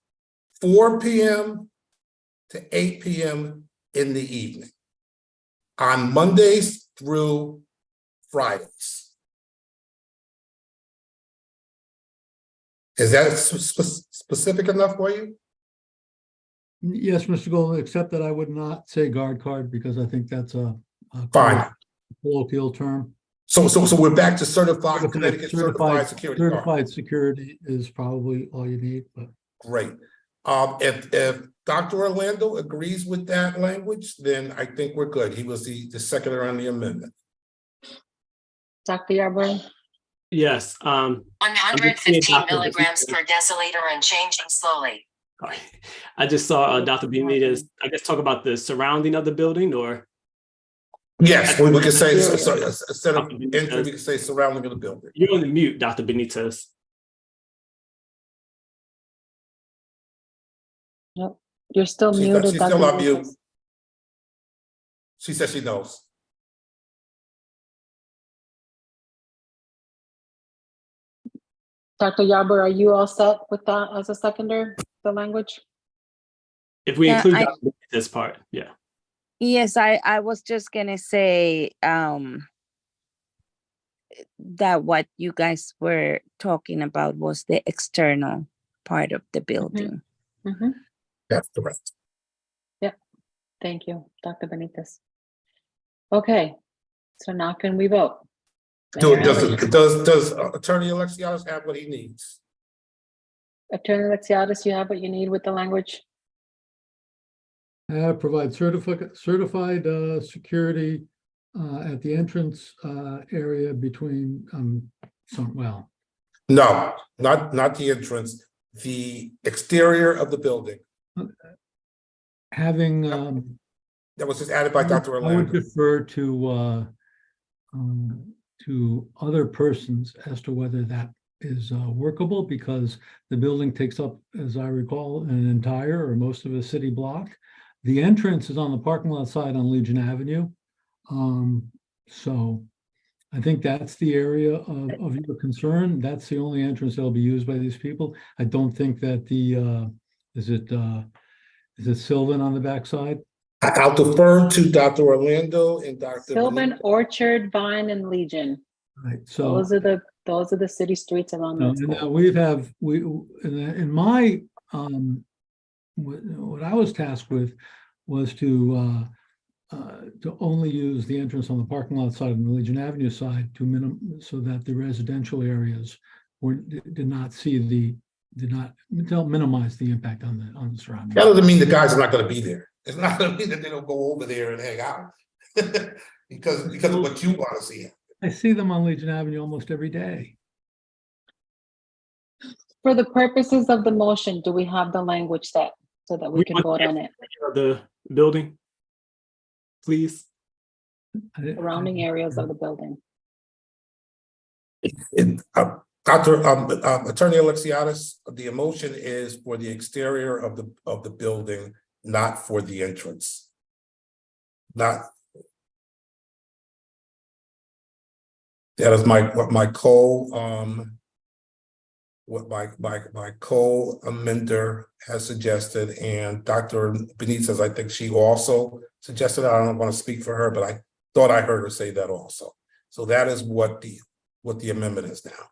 4 p.m. to 8 p.m. in the evening on Mondays through Fridays. Is that specific enough for you? yes, Mr. Golden, except that I would not say guard card because I think that's a Fine. colloquial term. So we're back to certified, Connecticut certified security guard. Certified security is probably all you need, but. Great. If Dr. Orlando agrees with that language, then I think we're good. He was the seconder on the amendment. Dr. Yarborough? Yes. 115 milligrams per deciliter and changing slowly. Sorry. I just saw Dr. Benitez, I guess, talk about the surrounding of the building or? Yes, we could say, instead of entry, we could say surrounding of the building. You're on the mute, Dr. Benitez. Yep, you're still muted. She's still Dr. on mute. Benitez. She says she knows. Dr. Yarborough, are you all set with that as a seconder, the language? If we Yeah, include this part, yeah. Yes, I was just gonna say that what you guys were talking about was the external part of the building. Mm-hmm. That's correct. Yeah, thank you, Dr. Benitez. Okay, so now can we vote? Does Attorney Alexiadis have what he needs? Attorney Alexiadis, you have what you need with the language? Provide certified security at the entrance area between No, not the entrance, the exterior of the building. having That was just added by Dr. I would Orlando. defer to other persons as to whether that is workable, because the building takes up, as I recall, an entire or most of a city block. The entrance is on the parking lot side on Legion Avenue. So I think that's the area of your concern. That's the only entrance that'll be used by these people. I don't think that is it Sylvan on the backside? I'll defer to Dr. Orlando and Dr. Sylvan, Orchard, Vine, and Legion. Right, so Those are the Those are the city streets around No, that school. in my, what I was tasked with was to only use the entrance on the parking lot side and the Legion Avenue side so that the residential areas did not minimize the impact on the surrounding. That doesn't mean the guys are not gonna be there. It's not gonna mean that they don't go over there and hang out. Because of what you wanna see. I see them on Legion Avenue almost every day. For the purposes of the motion, do we have the language set so that we can want vote on it? The building, please. Surrounding areas of the building. Dr. Attorney Alexiadis, the motion is for the exterior of the building, not for the entrance. Not. That is what my co-amender has suggested, and Dr. Benitez, I think she also suggested. I don't want to speak for her, but I thought I heard her say that also. So that is what the amendment is now.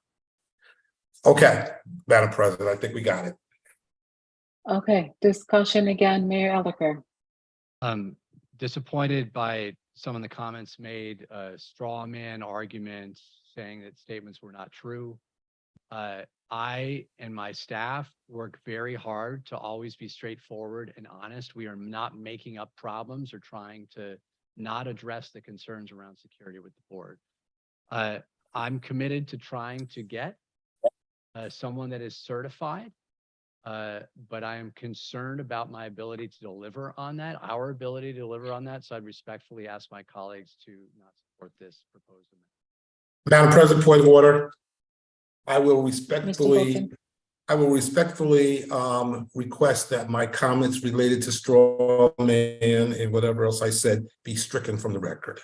Okay, Madam President, I think we got it. Okay, discussion again, Mayor Elicker. Disappointed by some of the comments made, straw man arguments saying that statements were not true. I and my staff work very hard to always be straightforward and honest. We are not making up problems or trying to not address the concerns around security with the board. I'm committed to trying to get someone that is certified, but I am concerned about my ability to deliver on that, our ability to deliver on that. So I'd respectfully ask my colleagues to not support this proposed amendment. Madam President, point of order. I will respectfully request that my comments related to straw man and whatever else I said be stricken from the record.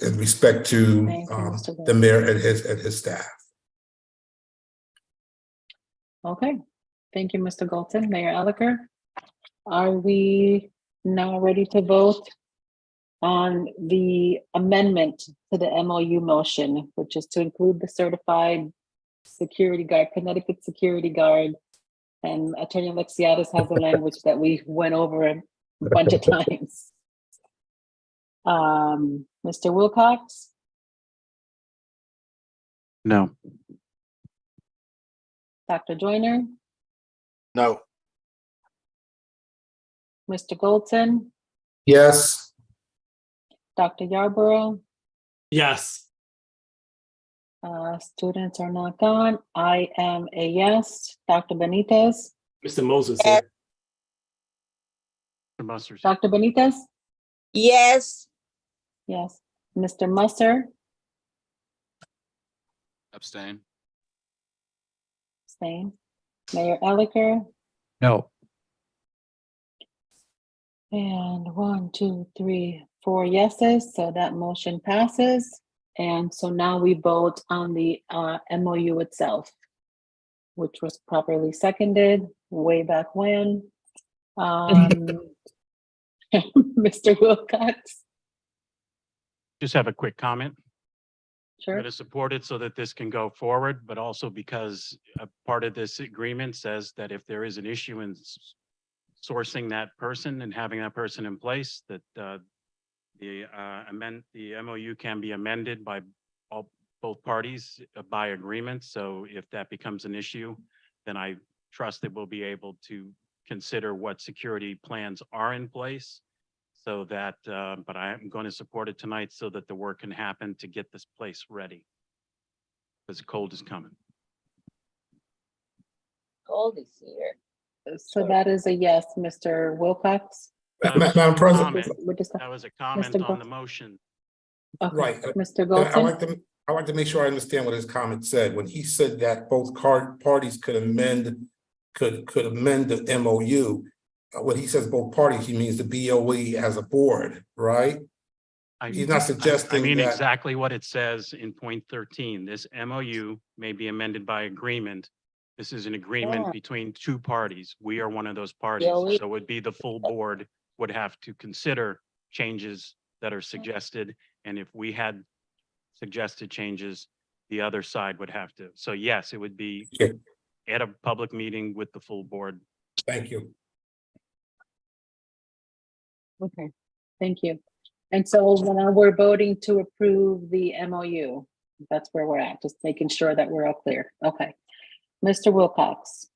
In respect to the mayor and his staff. Okay, thank you, Mr. Galton. Mayor Elicker, are we now ready to vote on the amendment to the MOU motion, which is to include the certified security guard, Connecticut security guard, and Attorney Alexiadis has the language that we went over a bunch of times. Mr. Wilcox? No. Dr. Joyner? No. Mr. Goldson? Yes. Dr. Yarborough? Yes. Students are not gone. I am a yes. Dr. Benitez? Mr. Moses here. Dr. Benitez? Yes. Yes. Mr. Musser? Abstain. Same. Mayor Elicker? No. And 1, 2, 3, 4 yeses, so that motion passes. And so now we vote on the MOU itself, which was properly seconded way back when. Mr. Wilcox? Just have a quick comment. Sure. I'm going to support it so that this can go forward, but also because a part of this agreement says that if there is an issue in sourcing that person and having that person in place, that the MOU can be amended by both parties by agreement. So if that becomes an issue, then I trust that we'll be able to consider what security plans are in place. So that, but I am going to support it tonight so that the work can happen to get this place ready. Because the cold is coming. Cold is here. So that is a yes, Mr. Wilcox? Madam President. That was a comment on the motion. Okay. Right. Mr. Goldson? I like to make sure I understand what his comment said. When he said that both parties could amend the MOU, when he says both parties, he means the BOE as a board, right? He's not suggesting I mean that. exactly what it says in point 13. This MOU may be amended by agreement. This is an agreement between two parties. We are one of those parties. So it would be the full board would have to consider changes that are suggested. And if we had suggested changes, the other side would have to. So yes, it would be Okay. at a public meeting with the full board. Thank you. Okay, thank you. And so now we're voting to approve the MOU. That's where we're at, just making sure that we're all clear. Okay. Mr. Wilcox,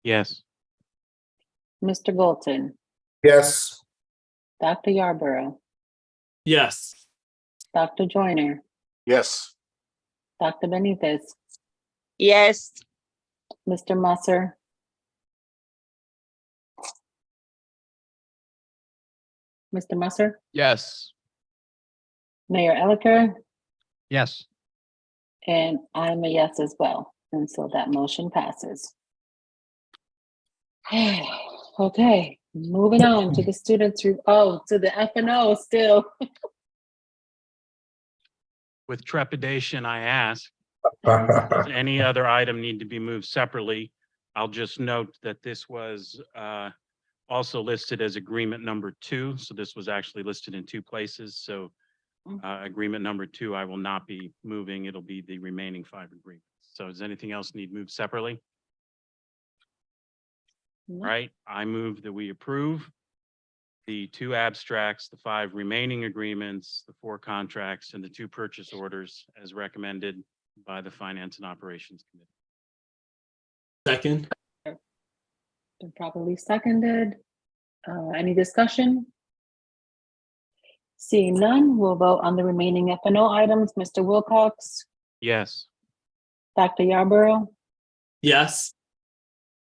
Yes. Mr. Golton, Yes. Dr. Yarborough, Yes. Dr. Joyner, Yes. Dr. Benitez, Yes. Mr. Musser, Mr. Musser, Yes. Mayor Elicker, Yes. and I'm a yes as well. And so that motion passes. Okay, moving on to the students, to the F&O still. With trepidation, I ask, does any other item need to be moved separately? I'll just note that this was also listed as agreement number 2. So this was actually listed in 2 places. So agreement number 2, I will not be moving. It'll be the remaining 5 agreements. So does anything else need moved separately? Right, I move that we approve the 2 abstracts, the 5 remaining agreements, the 4 contracts, and the 2 purchase orders as recommended by the Finance and Operations Committee. Second. Been properly seconded. Any discussion? Seeing none, we'll vote on the remaining F&O items. Mr. Wilcox, Yes. Dr. Yarborough, Yes.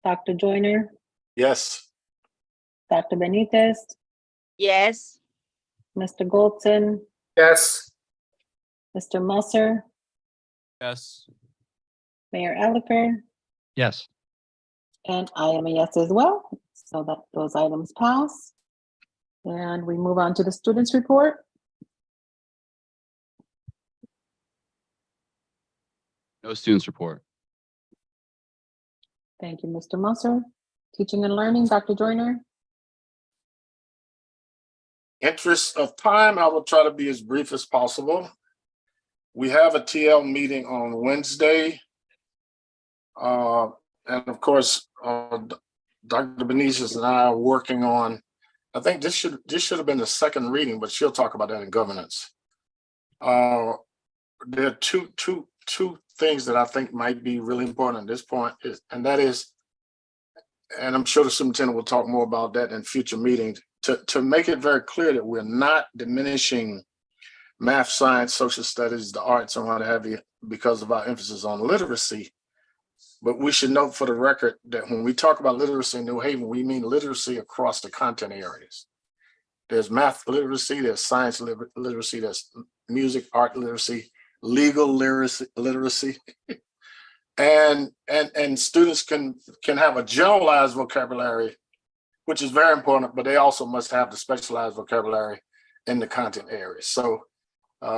Dr. Joyner, Yes. Dr. Benitez, Yes. Mr. Golton, Yes. Mr. Musser, Yes. Mayor Elicker, Yes. and I am a yes as well. So that those items pass. And we move on to the students report. No students report. Thank you, Mr. Musser. Teaching and learning, Dr. Joyner. Interest of time, I will try to be as brief as possible. We have a TL meeting on Wednesday. And of course, Dr. Benitez and I are working on, I think this should have been the second reading, but she'll talk about that in governance. There are two things that I think might be really important at this point, and that is, and I'm sure the superintendent will talk more about that in future meetings, to make it very clear that we're not diminishing math, science, social studies, the arts, and what have you, because of our emphasis on literacy. But we should note for the record that when we talk about literacy in New Haven, we mean literacy across the content areas. There's math literacy, there's science literacy, there's music, art literacy, legal literacy. And students can have a generalized vocabulary, which is very important, but they also must have the specialized vocabulary in the content areas. So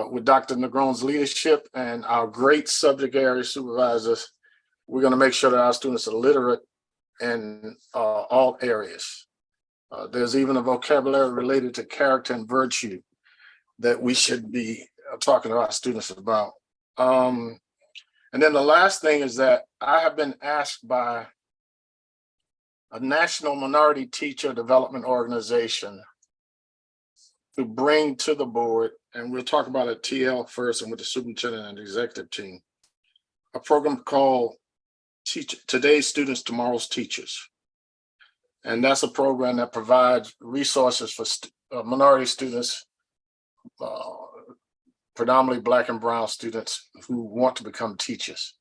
with Dr. Negron's leadership and our great subject area supervisors, we're going to make sure that our students are literate in all areas. There's even a vocabulary related to character and virtue that we should be talking to our students about. And then the last thing is that I have been asked by a national minority teacher development organization to bring to the board, and we'll talk about it TL first and with the superintendent and the executive team, a program called Today's Students, Tomorrow's Teachers. And that's a program that provides resources for minority students, predominantly Black and brown students who want to become teachers.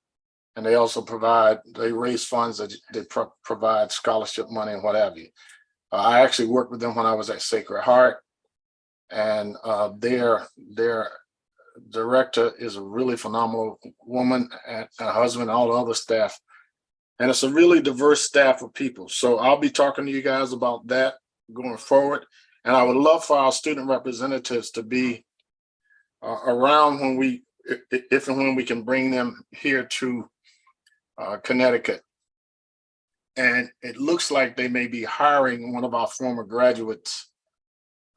And they also they raise funds that they provide scholarship money and what have you. I actually worked with them when I was at Sacred Heart, and their director is a really phenomenal woman, and her husband, all the other staff. And it's a really diverse staff of people. So I'll be talking to you guys about that going forward. And I would love for our student representatives to be around if and when we can bring them here to Connecticut. And it looks like they may be hiring one of our former graduates,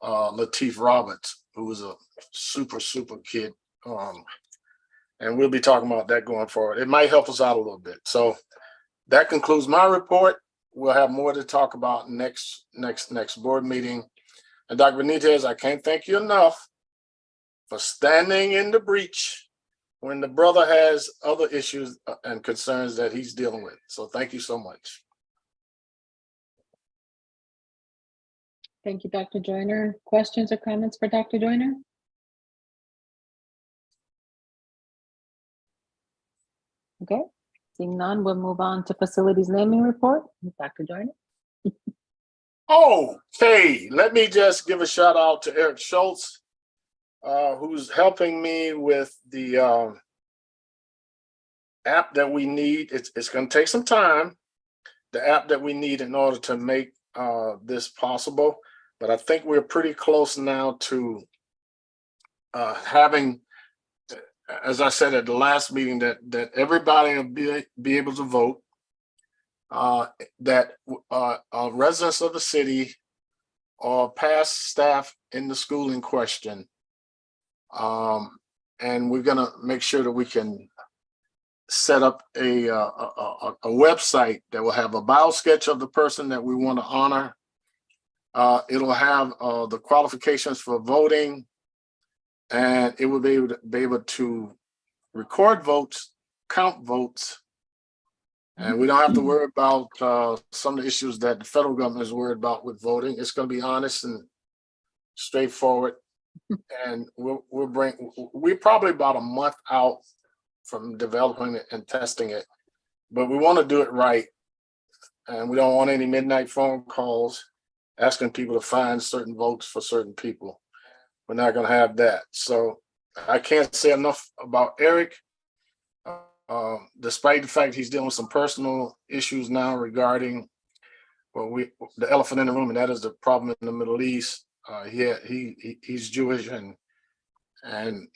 Lateef Roberts, who was a super kid. And we'll be talking about that going forward. It might help us out a little bit. So that concludes my report. We'll have more to talk about next board meeting. And Dr. Benitez, I can't thank you enough for standing in the breach when the brother has other issues and concerns that he's dealing with. So thank you so much. Thank you, Dr. Joyner. Questions or comments for Dr. Joyner? Okay, seeing none, we'll move on to facilities naming report. Dr. Joyner. Okay, let me just give a shout out to Eric Schultz, who's helping me with the app that we need. It's going to take some time, the app that we need in order to make this possible. But I think we're pretty close now to having, as I said at the last meeting, that everybody will be able to vote. That residents of the city or past staff in the school in question. And we're gonna make sure that we can set up a website that will have a bio sketch of the person that we want to honor. It'll have the qualifications for voting, and it will be able to record votes, count votes, and we don't have to worry about some of the issues that the federal government is worried about with voting. It's going to be honest and straightforward. And we're probably about a month out from developing it and testing it, but we want to do it right. And we don't want any midnight phone calls asking people to find certain votes for certain people. We're not going to have that. So I can't say enough about Eric. Despite the fact he's dealing with some personal issues now regarding the elephant in the room, and that is the problem in the Middle East. He's Jewish and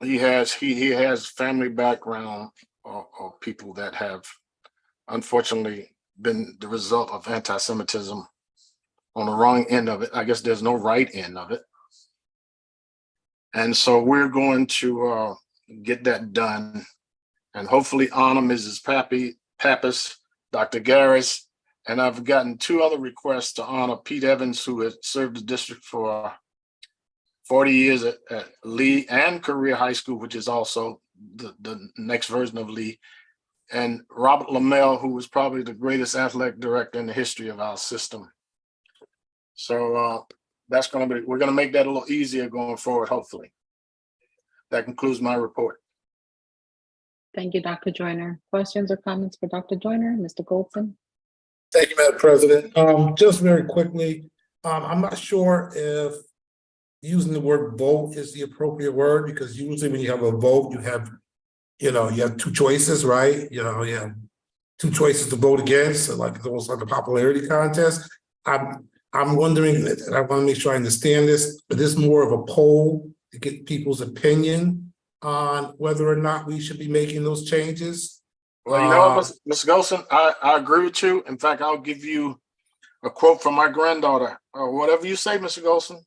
he has family background or people that have unfortunately been the result of anti-Semitism on the wrong end of it. I guess there's no right end of it. And so we're going to get that done and hopefully honor Mrs. Pappas, Dr. Garris, and I've gotten 2 other requests to honor Pete Evans, who has served the district for 40 years at Lee and Career High School, which is also the next version of Lee, and Robert Lamel, who was probably the greatest athletic director in the history of our system. So that's going to be, we're going to make that a little easier going forward, hopefully. That concludes my report. Thank you, Dr. Joyner. Questions or comments for Dr. Joyner? Mr. Goldson? Thank you, Madam President. Just very quickly, I'm not sure if using the word vote is the appropriate word, because usually when you have a vote, you have 2 choices, right? You have 2 choices to vote against, so like it's almost like a popularity contest. I'm wondering, and I want to make sure I understand this, but this is more of a poll to get people's opinion on whether or not we should be making those changes. Well, you know what, Mr. Golson, I agree with you. In fact, I'll give you a quote from my granddaughter, or whatever you say, Mr. Golson.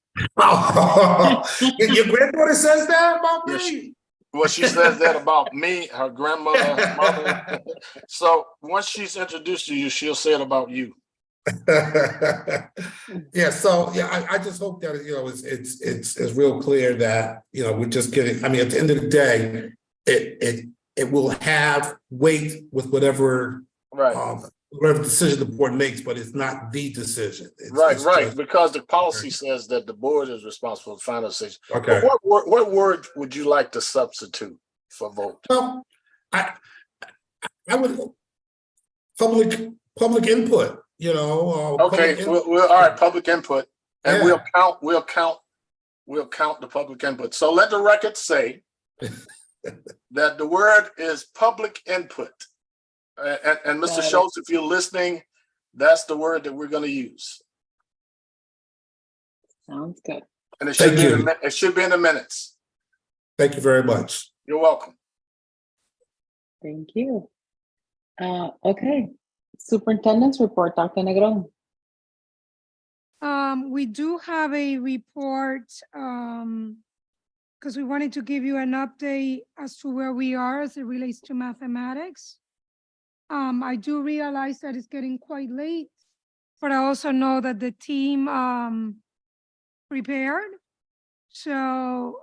Your granddaughter says that about me? Well, she says that about me, her grandmother, her mother. So once she's introduced to you, she'll say it about you. Yeah, so yeah, I just hope that it's real clear that we're just getting. I mean, at the end of the day, it will have weight with whatever whatever decision the board makes, but it's not the decision. It's because the policy says that the board is responsible for final decision. Okay. But what word would you like to substitute for vote? Well, I would public input. Okay, we'll all right, public input, and we'll count the public input. So let the record say that the word is public input. And Mr. Schultz, if you're listening, that's the word that we're going to use. Sounds good. And it should be in the minutes. Thank you very much. You're welcome. Thank you. Okay. Superintendent's report, Dr. Negron. We do have a report because we wanted to give you an update as to where we are as it relates to mathematics. I do realize that it's getting quite late, but I also know that the team prepared. So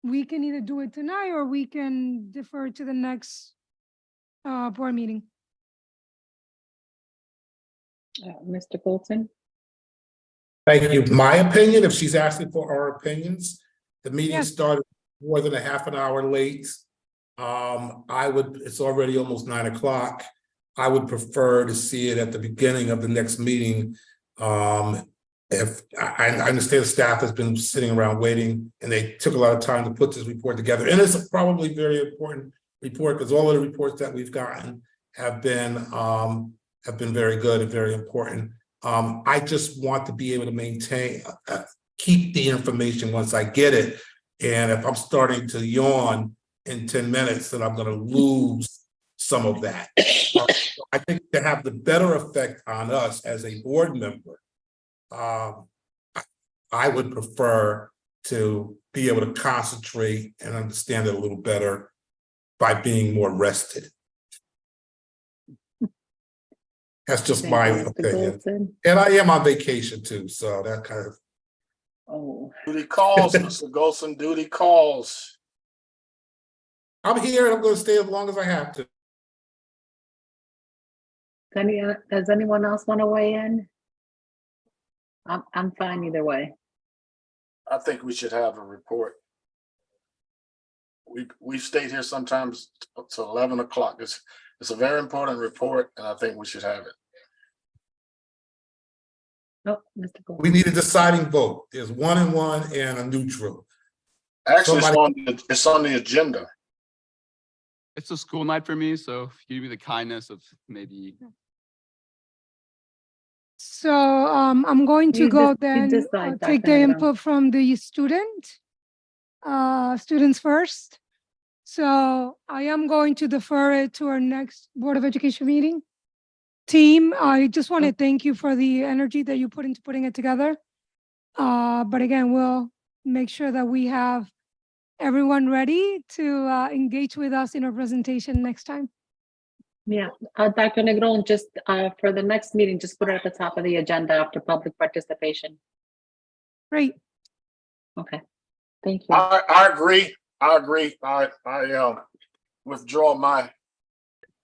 we can either do it tonight or we can defer to the next board meeting. Mr. Bolton? Thank you. My opinion, if she's asking for our opinions, the meeting Yes. started more than a half an hour late. It's already almost 9 o'clock. I would prefer to see it at the beginning of the next meeting. If I understand staff has been sitting around waiting and they took a lot of time to put this report together. And it's probably a very important report because all of the reports that we've gotten have been very good and very important. I just want to be able to maintain, keep the information once I get it. And if I'm starting to yawn in 10 minutes, then I'm going to lose some of that. I think to have the better effect on us as a board member, I would prefer to be able to concentrate and understand it a little better by being more rested. That's just Thank my you, Mr. opinion. Golson. And I am on vacation too, so that kind of. Oh, Duty calls, Mr. Golson, duty calls. I'm here and I'm going to stay as long as I have to. does anyone else want to weigh in? I'm fine either way. I think we should have a report. We've stayed here sometimes till 11 o'clock. It's a very important report, and I think we should have it. Oh, Mr. Golson. We need a deciding vote. There's 1 and 1 and a neutral. Actually, Somebody- it's on the agenda. It's a school night for me, so if you give me the kindness of maybe. So I'm going to You go decide, take Dr. the Nagram. input from the students first. So I am going to defer it to our next Board of Education meeting. Team, I just want to thank you for the energy that you put into putting it together. But again, we'll make sure that we have everyone ready to engage with us in our presentation next time. Yeah, Dr. Negron, just for the next meeting, just put it at the top of the agenda after public participation. Great. Okay, thank you. I agree. I withdraw my.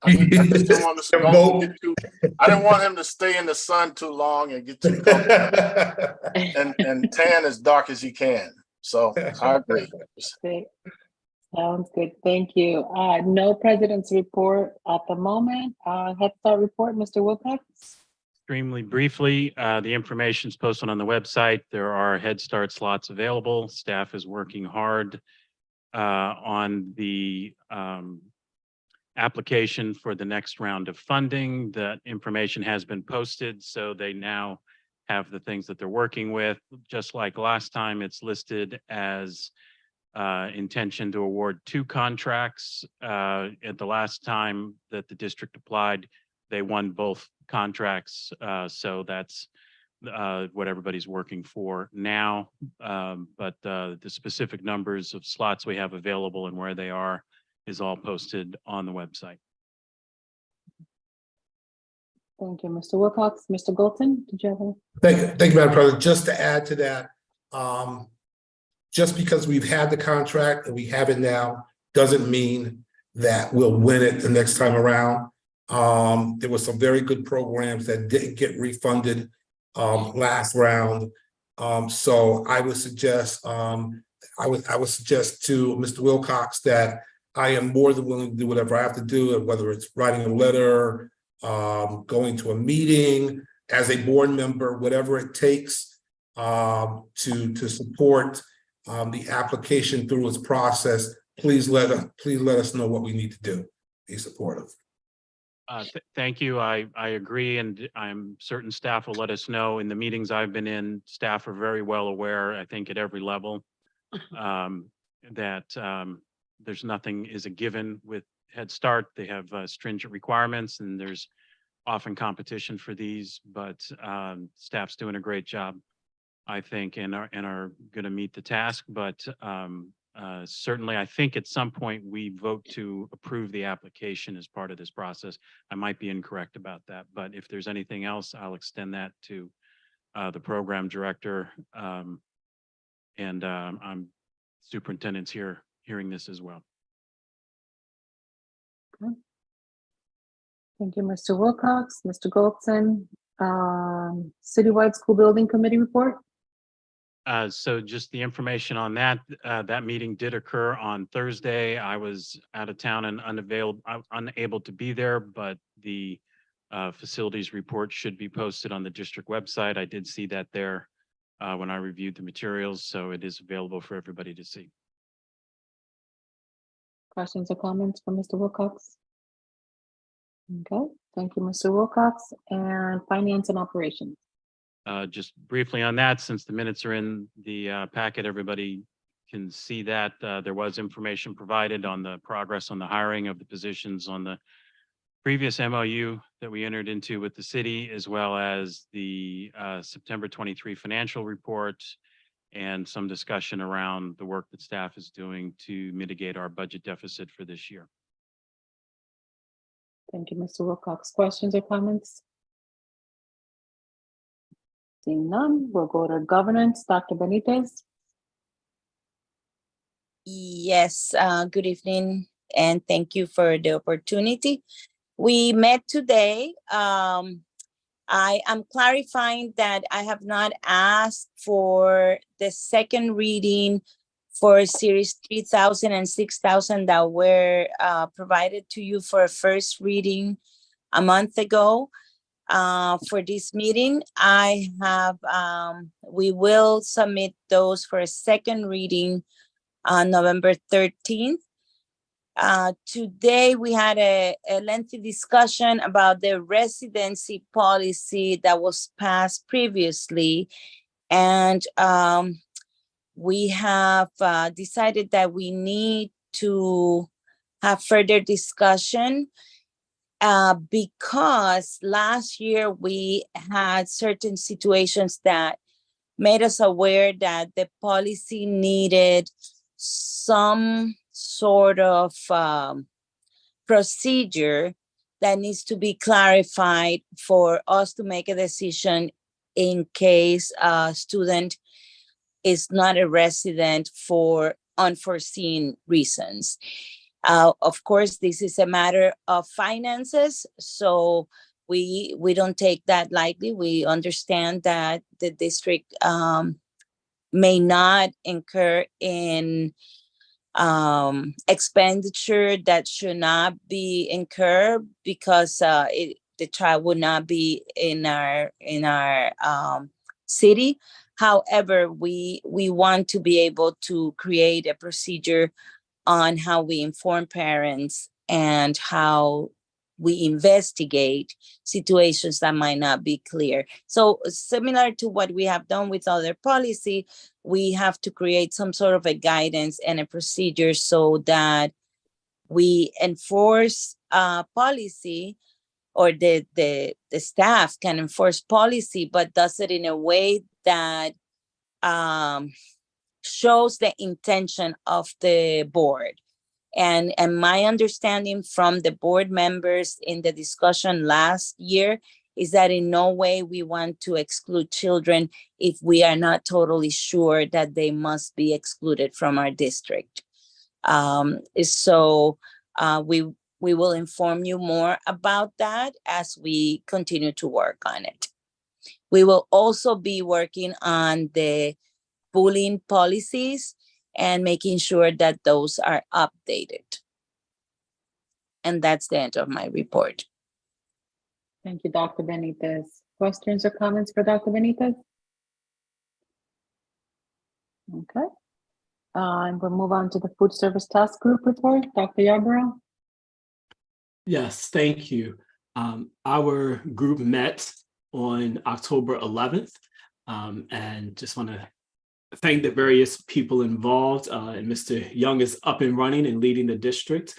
I didn't want to go get I didn't want him to stay in the sun too long and get too comfortable and tan as dark as he can. So I agree. Great. Sounds good. Thank you. No president's report at the moment. Head Start report, Mr. Wilcox. Extremely briefly, the information is posted on the website. There are Head Start slots available. Staff is working hard on the application for the next round of funding. That information has been posted, so they now have the things that they're working with. Just like last time, it's listed as intention to award 2 contracts. At the last time that the district applied, they won both contracts. So that's what everybody's working for now. But the specific numbers of slots we have available and where they are is all posted on the website. Thank you, Mr. Wilcox. Mr. Golton, did you have any? Thank you, Madam President. Just to add to that, just because we've had the contract and we have it now, doesn't mean that we'll win it the next time around. There were some very good programs that didn't get refunded last round. So I would suggest, I would suggest to Mr. Wilcox that I am more than willing to do whatever I have to do, whether it's writing a letter, going to a meeting as a board member, whatever it takes to support the application through its process. Please let us know what we need to do. Be supportive. Thank you. I agree, and I'm certain staff will let us know. In the meetings I've been in, staff are very well aware, I think at every level, that there's nothing is a given with Head Start. They have stringent requirements, and there's often competition for these, but staff's doing a great job. I think, and are going to meet the task. But certainly, I think at some point we vote to approve the application as part of this process. I might be incorrect about that, but if there's anything else, I'll extend that to the program director. And I'm superintendent's here hearing this as well. Okay. Thank you, Mr. Wilcox. Mr. Goldson, Citywide School Building Committee report. So just the information on that, that meeting did occur on Thursday. I was out of town and unable to be there, but the facilities report should be posted on the district website. I did see that there when I reviewed the materials, so it is available for everybody to see. Questions or comments from Mr. Wilcox? Okay, thank you, Mr. Wilcox. And Finance and Operations. Just briefly on that, since the minutes are in the packet, everybody can see that there was information provided on the progress on the hiring of the positions on the previous MOU that we entered into with the city, as well as the September 23 financial report and some discussion around the work that staff is doing to mitigate our budget deficit for this year. Thank you, Mr. Wilcox. Questions or comments? Seeing none, we'll go to governance. Dr. Benitez. Yes, good evening, and thank you for the opportunity. We met today. I am clarifying that I have not asked for the second reading for series 3000 and 6000 that were provided to you for a first reading a month ago. For this meeting, I have, we will submit those for a second reading on November 13th. Today, we had a lengthy discussion about the residency policy that was passed previously. And we have decided that we need to have further discussion because last year we had certain situations that made us aware that the policy needed some sort of procedure that needs to be clarified for us to make a decision in case a student is not a resident for unforeseen reasons. Of course, this is a matter of finances, so we don't take that lightly. We understand that the district may not incur in expenditure that should not be incurred because the child would not be in our city. However, we want to be able to create a procedure on how we inform parents and how we investigate situations that might not be clear. So similar to what we have done with other policy, we have to create some sort of a guidance and a procedure so that we enforce policy, or the staff can enforce policy, but does it in a way that shows the intention of the board. And my understanding from the board members in the discussion last year is that in no way we want to exclude children if we are not totally sure that they must be excluded from our district. So we will inform you more about that as we continue to work on it. We will also be working on the bullying policies and making sure that those are updated. And that's the end of my report. Thank you, Dr. Benitez. Questions or comments for Dr. Benitez? Okay. And we'll move on to the Food Service Task Group report. Dr. Yarborough. Yes, thank you. Our group met on October 11th, and just want to thank the various people involved. And Mr. Young is up and running and leading the district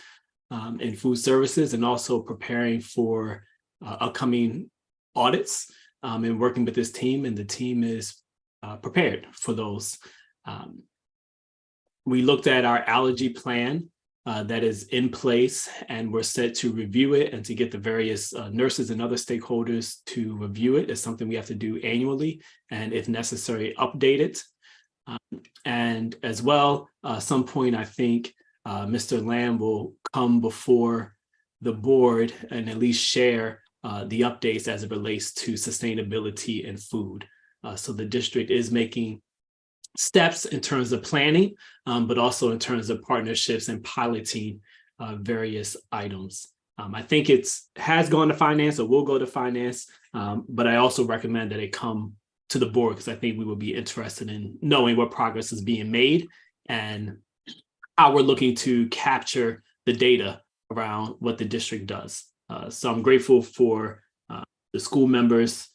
in food services, and also preparing for upcoming audits and working with this team. And the team is prepared for those. We looked at our allergy plan that is in place, and we're set to review it and to get the various nurses and other stakeholders to review it. It's something we have to do annually, and if necessary, update it. And as well, some point, I think Mr. Lamb will come before the board and at least share the updates as it relates to sustainability and food. So the district is making steps in terms of planning, but also in terms of partnerships and piloting various items. I think has gone to finance or will go to finance, but I also recommend that it come to the board because I think we will be interested in knowing what progress is being made and how we're looking to capture the data around what the district does. So I'm grateful for the school members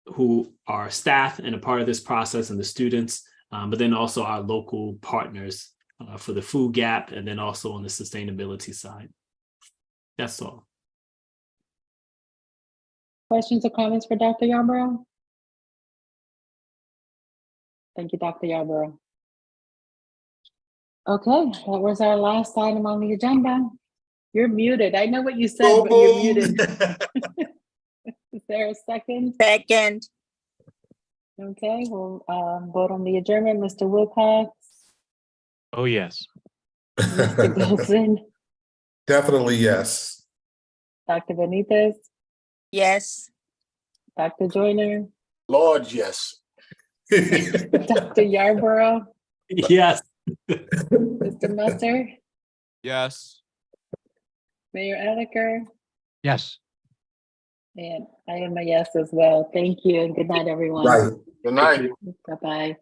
who are staff and a part of this process and the students, but then also our local partners for the food gap and then also on the sustainability side. That's all. Questions or comments for Dr. Yarborough? Thank you, Dr. Yarborough. Okay, that was our last item on the agenda. You're muted. I know what you said, but you're muted. Is there a second? Second. Okay, we'll vote on the adjournment. Mr. Wilcox, Oh, yes. Mr. Golson, Definitely yes. Dr. Benitez, Yes. Dr. Joyner, Lord, yes. Dr. Yarborough, Yes. Mr. Musser, Yes. Mayor Elicker, Yes. and I am a yes as well. Thank you and good night, everyone. Right. Good night. Bye-bye.